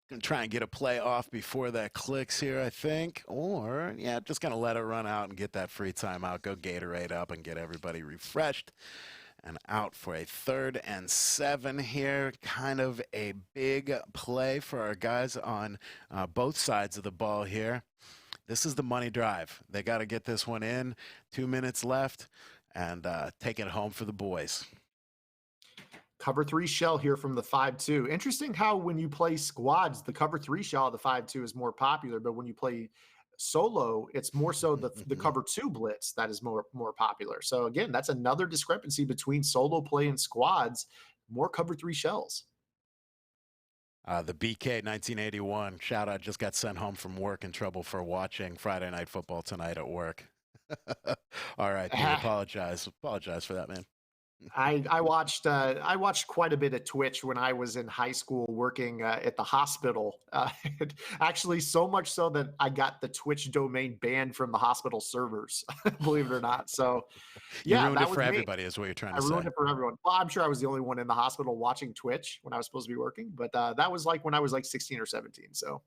Gonna try and get a play off before that clicks here, I think. Or, yeah, just going to let it run out and get that free time out. Go Gatorade up and get everybody refreshed. And out for a 3rd and 7 here. Kind of a big play for our guys on both sides of the ball here. This is the money drive. They got to get this one in. 2 minutes left and take it home for the boys. Cover 3 shell here from the 5-2. Interesting how when you play squads, the cover 3 shell of the 5-2 is more popular, but when you play solo, it's more so the cover 2 blitz that is more popular. So again, that's another discrepancy between solo play and squads. More cover 3 shells. The BK 1981 shout out just got sent home from work in trouble for watching Friday Night Football tonight at work. All right, apologize for that, man. I watched quite a bit of Twitch when I was in high school working at the hospital. Actually, so much so that I got the Twitch domain banned from the hospital servers, believe it or not. So, yeah, you ruined it for everybody, is what you're trying to say. I ruined it for everyone. Well, I'm sure I was the only one in the hospital watching Twitch when I was supposed to be working, but that was like when I was like 16 or 17. So,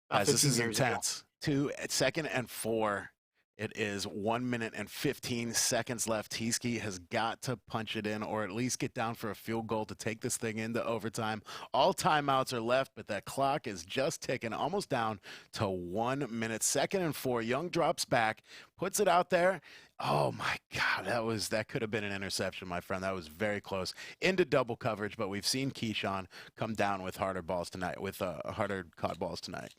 guys, this is intense. 2nd and 4. It is 1 minute and 15 seconds left. Tieske has got to punch it in or at least get down for a field goal to take this thing into overtime. All timeouts are left, but that clock is just ticking, almost down to 1 minute. 2nd and 4. Young drops back, puts it out there. Oh my God, that could have been an interception, my friend. That was very close into double coverage, but we've seen Keyshawn come down with harder balls tonight, with harder caught balls tonight.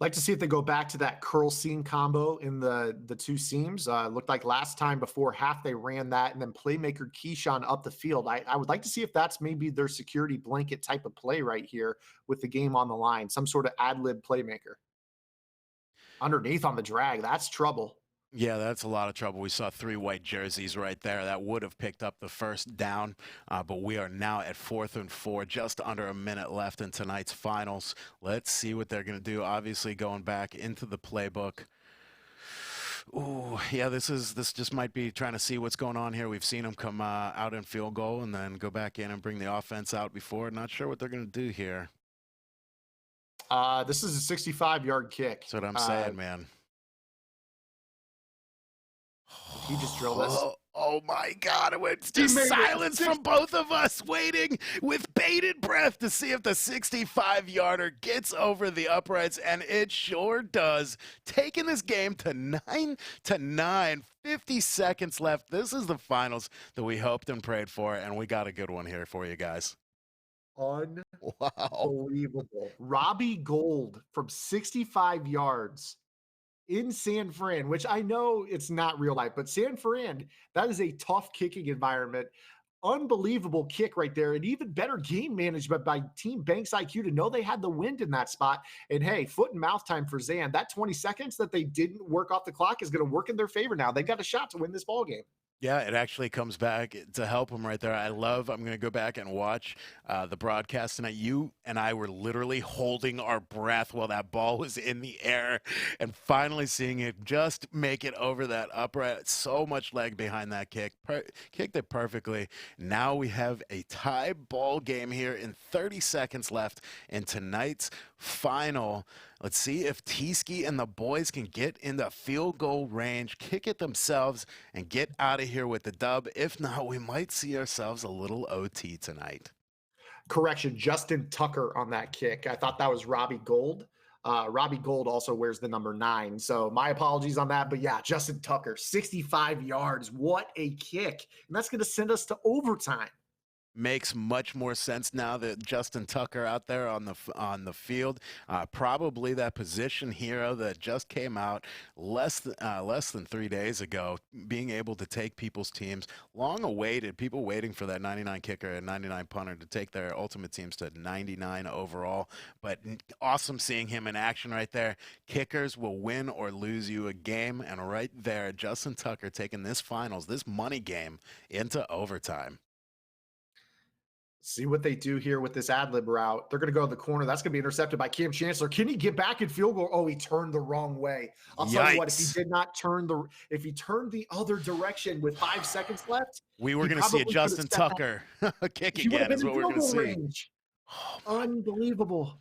Like to see if they go back to that curl seam combo in the two seams. Looked like last time before half they ran that, and then playmaker Keyshawn up the field. I would like to see if that's maybe their security blanket type of play right here with the game on the line. Some sort of ad lib playmaker underneath on the drag. That's trouble. Yeah, that's a lot of trouble. We saw 3 white jerseys right there. That would have picked up the first down, but we are now at 4th and 4, just under a minute left in tonight's finals. Let's see what they're going to do. Obviously, going back into the playbook. Ooh, yeah, this just might be trying to see what's going on here. We've seen them come out in field goal and then go back in and bring the offense out before. Not sure what they're going to do here. This is a 65-yard kick. That's what I'm saying, man. He just drilled us. Oh my God, it went just silence from both of us, waiting with bated breath to see if the 65-yarder gets over the uprights, and it sure does. Taking this game to 9-9, 50 seconds left. This is the finals that we hoped and prayed for, and we got a good one here for you guys. Unbelievable. Wow. Robbie Gould from 65 yards. In San Fran, which I know it's not real life, but San Fran, that is a tough kicking environment. Unbelievable kick right there, and even better game management by Team Banks IQ to know they had the wind in that spot. And hey, foot and mouth time for Zan. That 20 seconds that they didn't work off the clock is going to work in their favor now. They've got a shot to win this ball game. Yeah, it actually comes back to help him right there. I'm going to go back and watch the broadcast tonight. You and I were literally holding our breath while that ball was in the air and finally seeing it just make it over that upright. So much leg behind that kick. Kicked it perfectly. Now we have a tie ball game here in 30 seconds left in tonight's final. Let's see if Tieske and the boys can get in the field goal range, kick it themselves, and get out of here with the dub. If not, we might see ourselves a little OT tonight. Correction, Justin Tucker on that kick. I thought that was Robbie Gould. Robbie Gould also wears the number 9. So my apologies on that. But yeah, Justin Tucker, 65 yards. What a kick. And that's going to send us to overtime. Makes much more sense now that Justin Tucker out there on the field, probably that position hero that just came out less than 3 days ago, being able to take people's teams, long awaited, people waiting for that 99 kicker and 99 punter to take their ultimate teams to 99 overall. But awesome seeing him in action right there. Kickers will win or lose you a game, and right there, Justin Tucker taking this finals, this money game, into overtime. See what they do here with this ad lib route. They're going to go to the corner. That's going to be intercepted by Cam Chancellor. Can he get back in field goal? Oh, he turned the wrong way. I'll tell you what, if he did not if he turned the other direction with 5 seconds left, we were going to see a Justin Tucker kick again is what we're going to see. Oh, unbelievable.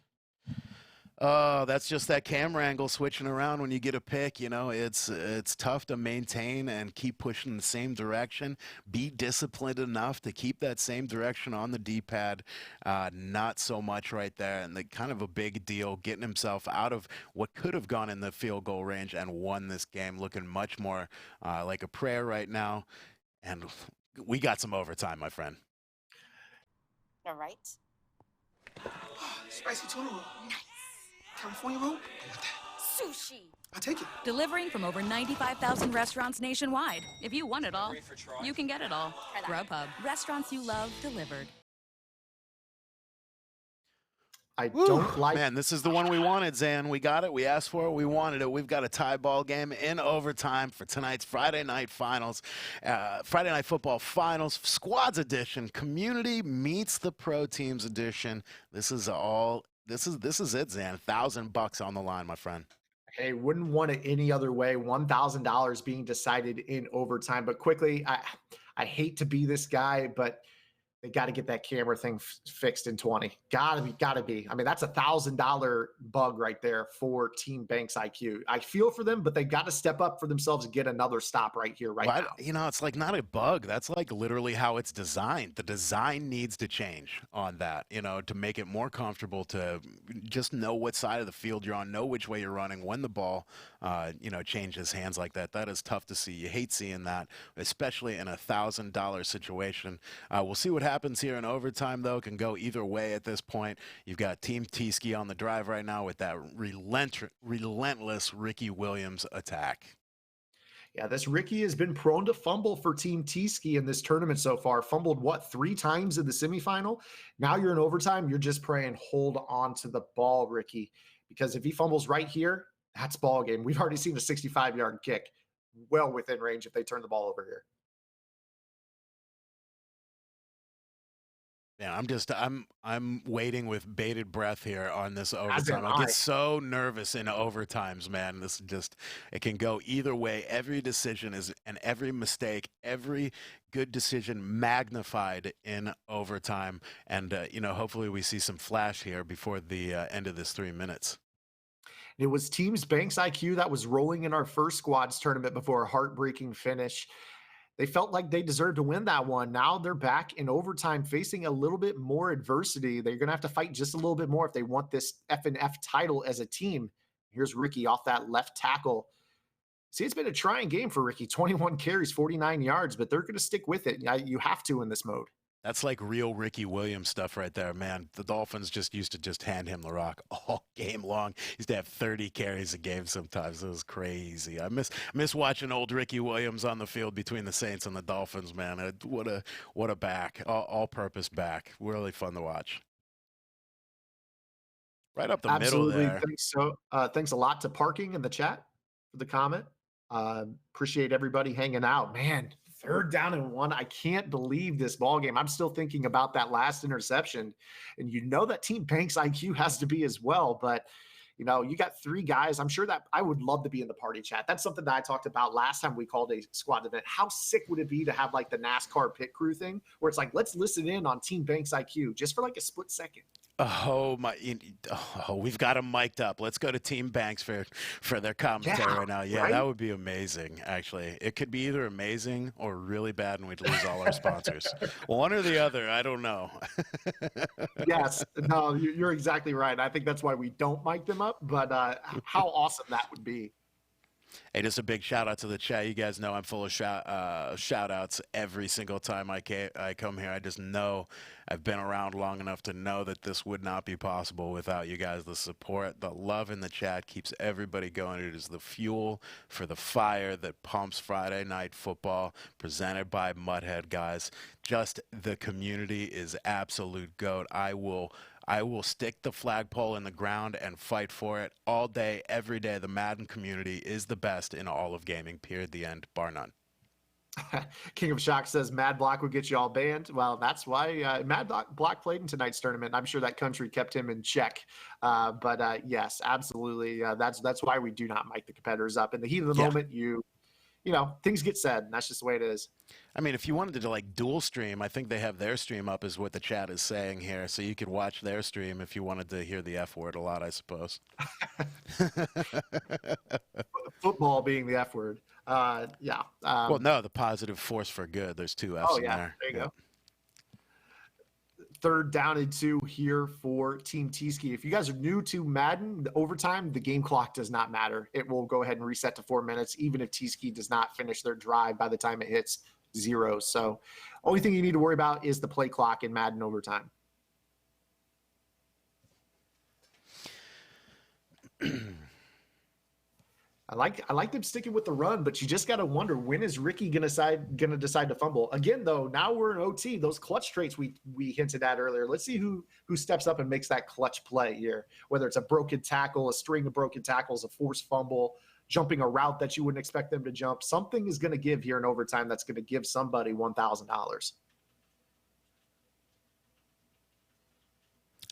Oh, that's just that camera angle switching around when you get a pick. You know, it's tough to maintain and keep pushing the same direction. Be disciplined enough to keep that same direction on the D-pad. Not so much right there. And kind of a big deal getting himself out of what could have gone in the field goal range and won this game. Looking much more like a prayer right now. And we got some overtime, my friend. All right. Spicy tuna roll. California roll? Sushi. I take it. Delivering from over 95,000 restaurants nationwide. If you want it all, you can get it all. Grubhub. Restaurants you love delivered. I don't like. Man, this is the one we wanted, Zan. We got it. We asked for it. We wanted it. We've got a tie ball game in overtime for tonight's Friday night finals. Friday Night Football Finals, Squads Edition, Community meets the Pro Teams Edition. This is it, Zan. $1,000 on the line, my friend. Hey, wouldn't want it any other way. $1,000 being decided in overtime. But quickly, I hate to be this guy, but They got to get that camera thing fixed in 20. Gotta be. I mean, that's $1,000 bug right there for Team Banks IQ. I feel for them, but they got to step up for themselves and get another stop right here, right now. You know, it's like not a bug. That's like literally how it's designed. The design needs to change on that, you know, to make it more comfortable to just know what side of the field you're on, know which way you're running when the ball, you know, changes hands like that. That is tough to see. You hate seeing that, especially in a $1,000 situation. We'll see what happens here in overtime, though. It can go either way at this point. You've got Team T-Ski on the drive right now with that relentless Ricky Williams attack. Yeah, this Ricky has been prone to fumble for Team T-Ski in this tournament so far. Fumbled, 3 times in the semifinal? Now you're in overtime. You're just praying, hold on to the ball, Ricky. Because if he fumbles right here, that's ball game. We've already seen a 65-yard kick well within range if they turn the ball over here. Yeah, I'm waiting with bated breath here on this As am overtime. I I. get so nervous in overtimes, man. It can go either way. Every decision and every mistake, every good decision magnified in overtime. And, you know, hopefully we see some flash here before the end of this 3 minutes. It was Teams Banks IQ that was rolling in our first squads tournament before a heartbreaking finish. They felt like they deserved to win that one. Now they're back in overtime facing a little bit more adversity. They're going to have to fight just a little bit more if they want this F&F title as a team. Here's Ricky off that left tackle. See, it's been a trying game for Ricky. 21 carries, 49 yards, but they're going to stick with it. You have to in this mode. That's like real Ricky Williams stuff right there, man. The Dolphins just used to just hand him the rock all game long. He used to have 30 carries a game sometimes. It was crazy. I miss watching old Ricky Williams on the field between the Saints and the Dolphins, man. What a back, all-purpose back. Really fun to watch. Right up the Absolutely. middle there. Thanks a lot to Parking in the chat for the comment. Appreciate everybody hanging out. Man, 3rd down and 1. I can't believe this ball game. I'm still thinking about that last interception. And you know that Team Banks IQ has to be as well. But, you know, you got 3 guys. I'm sure that I would love to be in the party chat. That's something that I talked about last time we called a squad event. How sick would it be to have like the NASCAR pit crew thing where it's like, let's listen in on Team Banks IQ just for like a split second. Oh my! We've got them mic'd up. Let's go to Team Banks for their commentary right now. Yeah, right? That would be amazing. Actually, it could be either amazing or really bad, and we'd lose all our sponsors. One or the other. I don't know. Yes, no, you're exactly right. I think that's why we don't mic them up. But how awesome that would be. Hey, just a big shout out to the chat. You guys know I'm full of shout outs every single time I come here. I just know I've been around long enough to know that this would not be possible without you guys. The support, the love in the chat keeps everybody going. It is the fuel for the fire that pumps Friday Night Football, presented by Mudhead, guys. Just the community is absolute goat. I will stick the flagpole in the ground and fight for it all day, every day. The Madden community is the best in all of gaming, period, the end, bar none. King of Shock says Mad Block would get you all banned. Well, that's why Mad Block played in tonight's tournament. I'm sure that country kept him in check. But yes, absolutely. That's why we do not mic the competitors up. In the heat of the moment, you know, things get said, and that's just the way it is. I mean, if you wanted to like dual stream, I think they have their stream up is what the chat is saying here. So you could watch their stream if you wanted to hear the F word a lot, I suppose. Football being the F word. Yeah. Well, no, the positive force for good. There's 2 F's in there. There you go. 3rd down and 2 here for Team T-Ski. If you guys are new to Madden, the overtime, the game clock does not matter. It will go ahead and reset to 4 minutes, even if T-Ski does not finish their drive by the time it hits 0. So only thing you need to worry about is the play clock in Madden overtime. I like them sticking with the run, but you just got to wonder, when is Ricky gonna decide to fumble again? Though now we're in OT, those clutch traits we hinted at earlier. Let's see who steps up and makes that clutch play here. Whether it's a broken tackle, a string of broken tackles, a forced fumble, jumping a route that you wouldn't expect them to jump. Something is going to give here in overtime that's going to give somebody $1,000.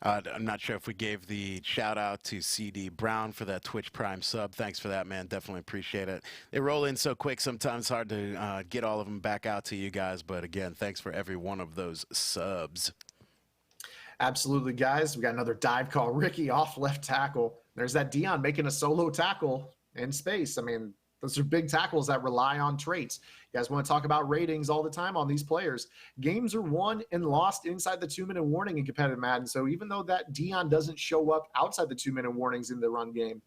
I'm not sure if we gave the shout out to CD Brown for that Twitch Prime sub. Thanks for that, man. Definitely appreciate it. They roll in so quick, sometimes hard to get all of them back out to you guys. But again, thanks for every one of those subs. Absolutely, guys. We got another dive call. Ricky off left tackle. There's that Dion making a solo tackle in space. I mean, those are big tackles that rely on traits. You guys want to talk about ratings all the time on these players. Games are won and lost inside the 2-minute warning in competitive Madden. So even though that Dion doesn't show up outside the 2-minute warnings in the run game,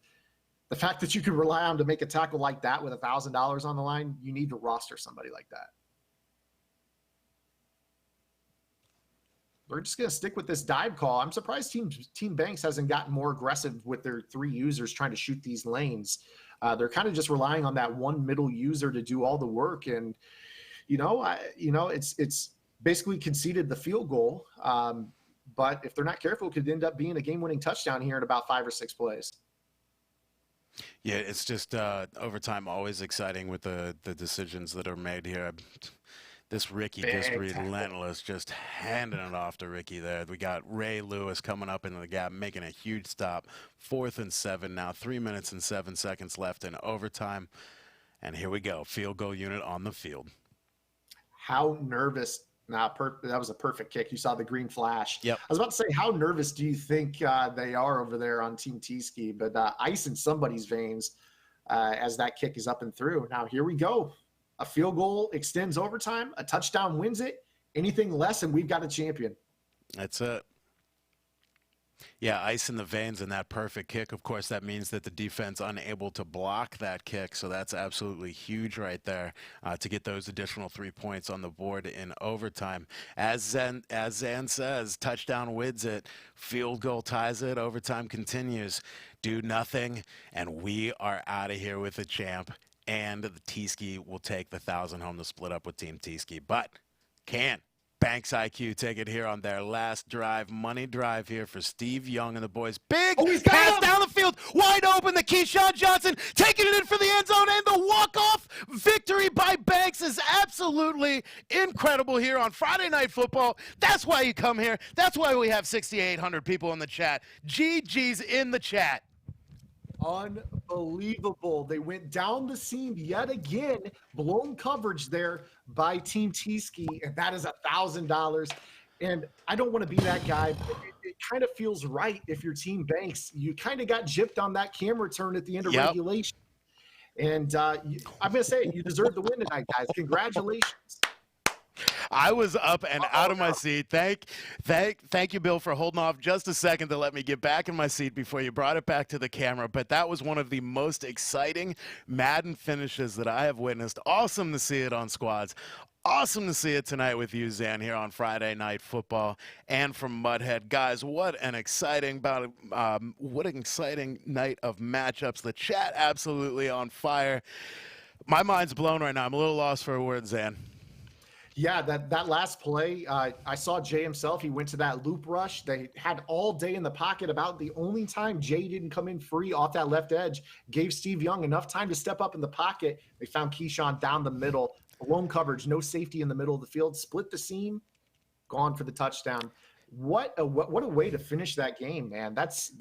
the fact that you can rely on to make a tackle like that with $1,000 on the line, you need to roster somebody like that. We're just going to stick with this dive call. I'm surprised Team Banks hasn't gotten more aggressive with their 3 users trying to shoot these lanes. They're kind of just relying on that one middle user to do all the work. And, it's basically conceded the field goal. But if they're not careful, it could end up being a game-winning touchdown here in about 5 or 6 plays. Yeah, it's just overtime always exciting with the decisions that are made here. This Ricky just relentless, just handing it off to Ricky there. We got Ray Lewis coming up into the gap, making a huge stop. 4th and 7 now, 3 minutes and 7 seconds left in overtime. And here we go, field goal unit on the field. How nervous. That was a perfect kick. You saw the green flash. Yep. I was about to say, how nervous do you think they are over there on Team T-Ski? But ice in somebody's veins as that kick is up and through. Now, here we go. A field goal extends overtime. A touchdown wins it. Anything less, and we've got a champion. That's it. Yeah, ice in the veins and that perfect kick. Of course, that means that the defense unable to block that kick. So that's absolutely huge right there to get those additional 3 points on the board in overtime. As Zan says, touchdown wins it. Field goal ties it. Overtime continues. Do nothing, and we are out of here with a champ. And the T-Ski will take the 1,000 home to split up with Team T-Ski. But can Banks IQ take it here on their last drive, money drive here for Steve Young and the boys. Big pass down the field, wide open to Keyshawn Johnson, taking it in for the end zone, and the walk-off victory by Banks is absolutely incredible here on Friday Night Football. That's why you come here. That's why we have 6,800 people in the chat. GG's in the chat. Unbelievable. They went down the seam yet again. Blown coverage there by Team T-Ski, and that is $1,000. And I don't want to be that guy, but it kind of feels right if your Team Banks. You kind of got gypped on that camera turn at the end of regulation. And I'm going to say, you deserve the win tonight, guys. Congratulations. I was up and out of my seat. Thank you, Bill, for holding off just a second to let me get back in my seat before you brought it back to the camera. But that was one of the most exciting Madden finishes that I have witnessed. Awesome to see it on Squads. Awesome to see it tonight with you, Zan, here on Friday Night Football and from Mudhead. Guys, what an exciting night of matchups. The chat absolutely on fire. My mind's blown right now. I'm a little lost for a word, Zan. Yeah, that last play, I saw Jay himself. He went to that loop rush. They had all day in the pocket. About the only time Jay didn't come in free off that left edge, gave Steve Young enough time to step up in the pocket. They found Keyshawn down the middle. Blown coverage, no safety in the middle of the field. Split the seam, gone for the touchdown. What a way to finish that game, man. That's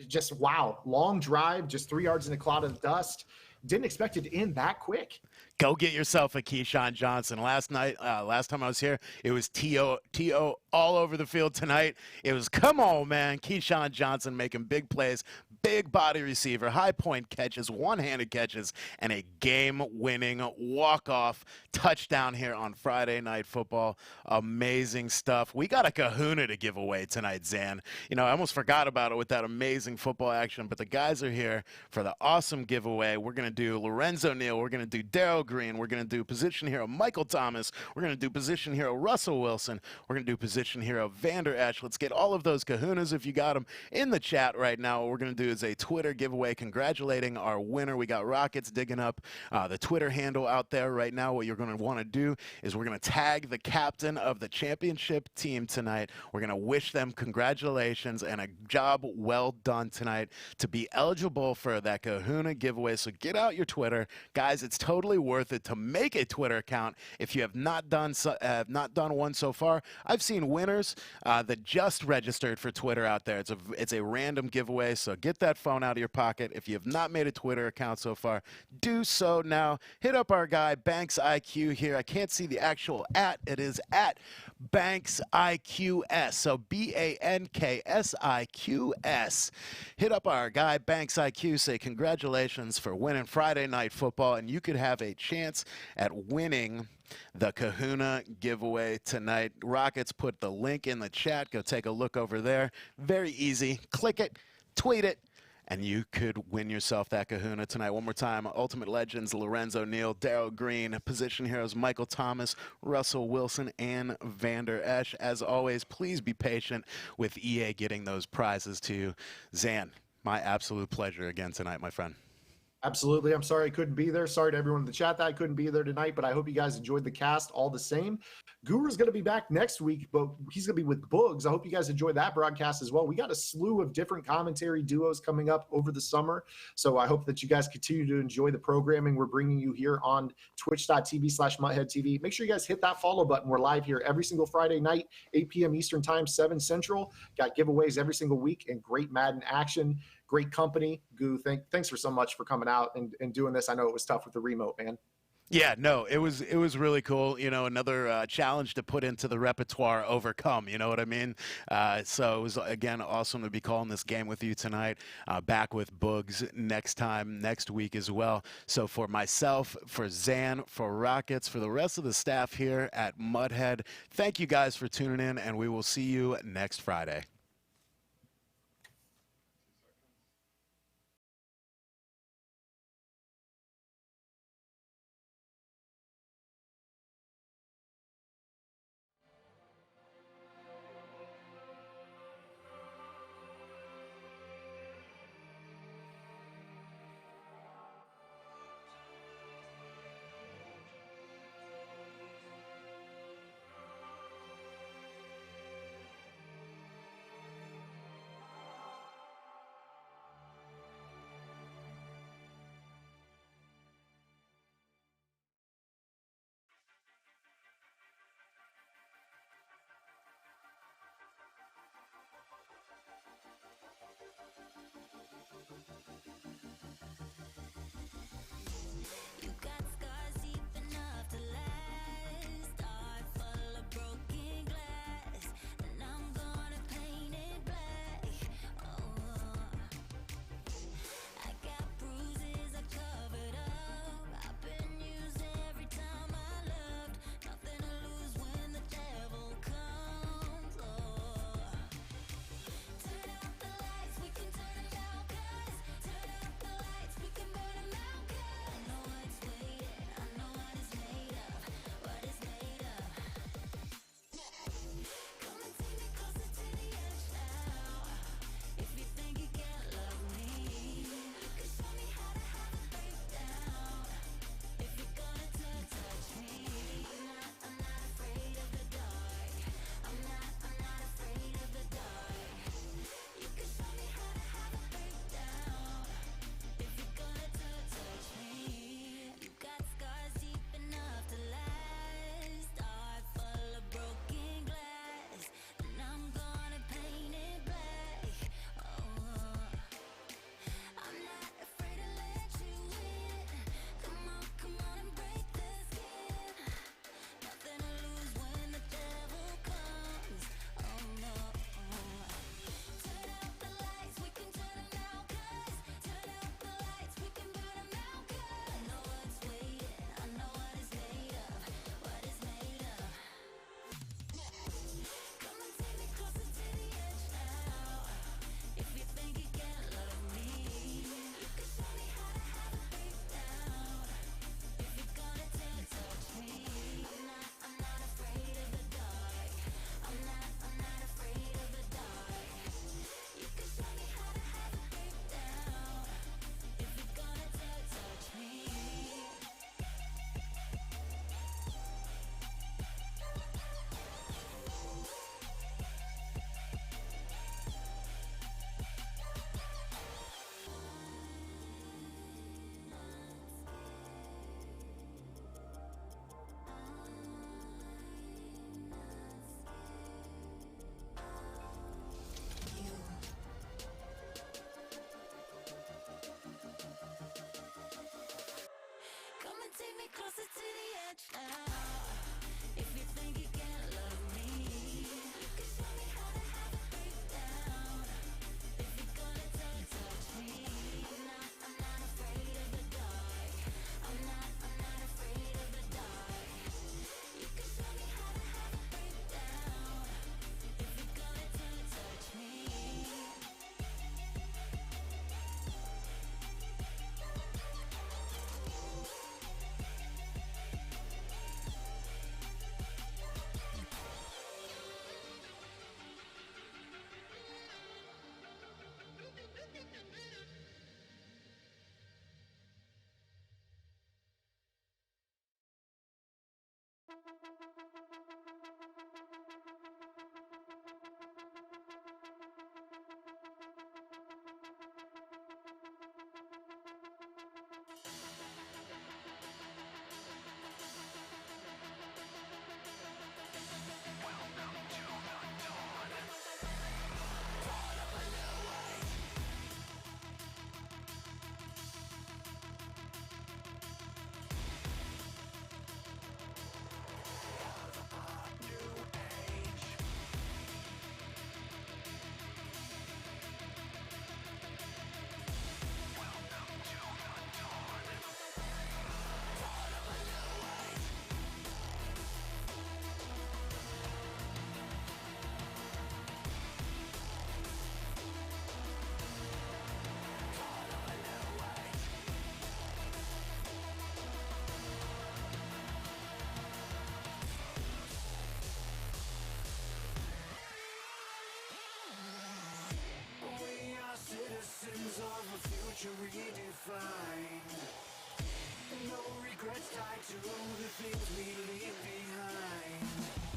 just wow. Long drive, just 3 yards in a cloud of dust. Didn't expect it to end that quick. Go get yourself a Keyshawn Johnson. Last time I was here, it was T.O. all over the field. Tonight, it was, come on, man, Keyshawn Johnson making big plays, big body receiver, high point catches, one-handed catches, and a game-winning walk-off touchdown here on Friday Night Football. Amazing stuff. We got a kahuna to give away tonight, Zan. I almost forgot about it with that amazing football action, but the guys are here for the awesome giveaway. We're going to do Lorenzo Neal. We're going to do Darryl Green. We're going to do position hero Michael Thomas. We're going to do position hero Russell Wilson. We're going to do position hero Vander Esch. Let's get all of those kahunas, if you got them, in the chat right now. What we're going to do is a Twitter giveaway congratulating our winner. We got Rockets digging up the Twitter handle out there right now. What you're going to want to do is we're going to tag the captain of the championship team tonight. We're going to wish them congratulations and a job well done tonight to be eligible for that Kahuna giveaway. So get out your Twitter. Guys, it's totally worth it to make a Twitter account if you have not done one so far. I've seen winners that just registered for Twitter out there. It's a random giveaway, so get that phone out of your pocket. If you have not made a Twitter account so far, do so now. Hit up our guy Banks IQ here. I can't see the actual @ it is @ Banks IQS. So BANKSIQS. Hit up our guy Banks IQ. Say congratulations for winning Friday Night Football, and you could have a chance at winning the Kahuna giveaway tonight. Rockets put the link in the chat. Go take a look over there. Very easy. Click it, tweet it, and you could win yourself that Kahuna tonight. One more time, Ultimate Legends, Lorenzo Neal, Daryl Green, Position Heroes, Michael Thomas, Russell Wilson, and Vander Esch. As always, please be patient with EA getting those prizes to you. Zan, my absolute pleasure again tonight, my friend. Absolutely. I'm sorry I couldn't be there. Sorry to everyone in the chat that I couldn't be there tonight, but I hope you guys enjoyed the cast all the same. Guru's going to be back next week, but he's going to be with Boogs. I hope you guys enjoyed that broadcast as well. We got a slew of different commentary duos coming up over the summer, so I hope that you guys continue to enjoy the programming we're bringing you here on twitch.tv/MuttheadTV. Make sure you guys hit that follow button. We're live here every single Friday night, 8 p.m. Eastern Time, 7 Central. Got giveaways every single week and great Madden action. Great company. Goo, thanks for so much for coming out and doing this. I know it was tough with the remote, man. Yeah, no, it was really cool. You know, another challenge to put into the repertoire, overcome. You know what I mean? So it was again awesome to be calling this game with you tonight. Back with Boogs next week as well. So for myself, for Zan, for Rockets, for the rest of the staff here at Mudhead, thank you guys for tuning in, and we will see you next Friday. be defined. No regrets tied to the things we leave behind.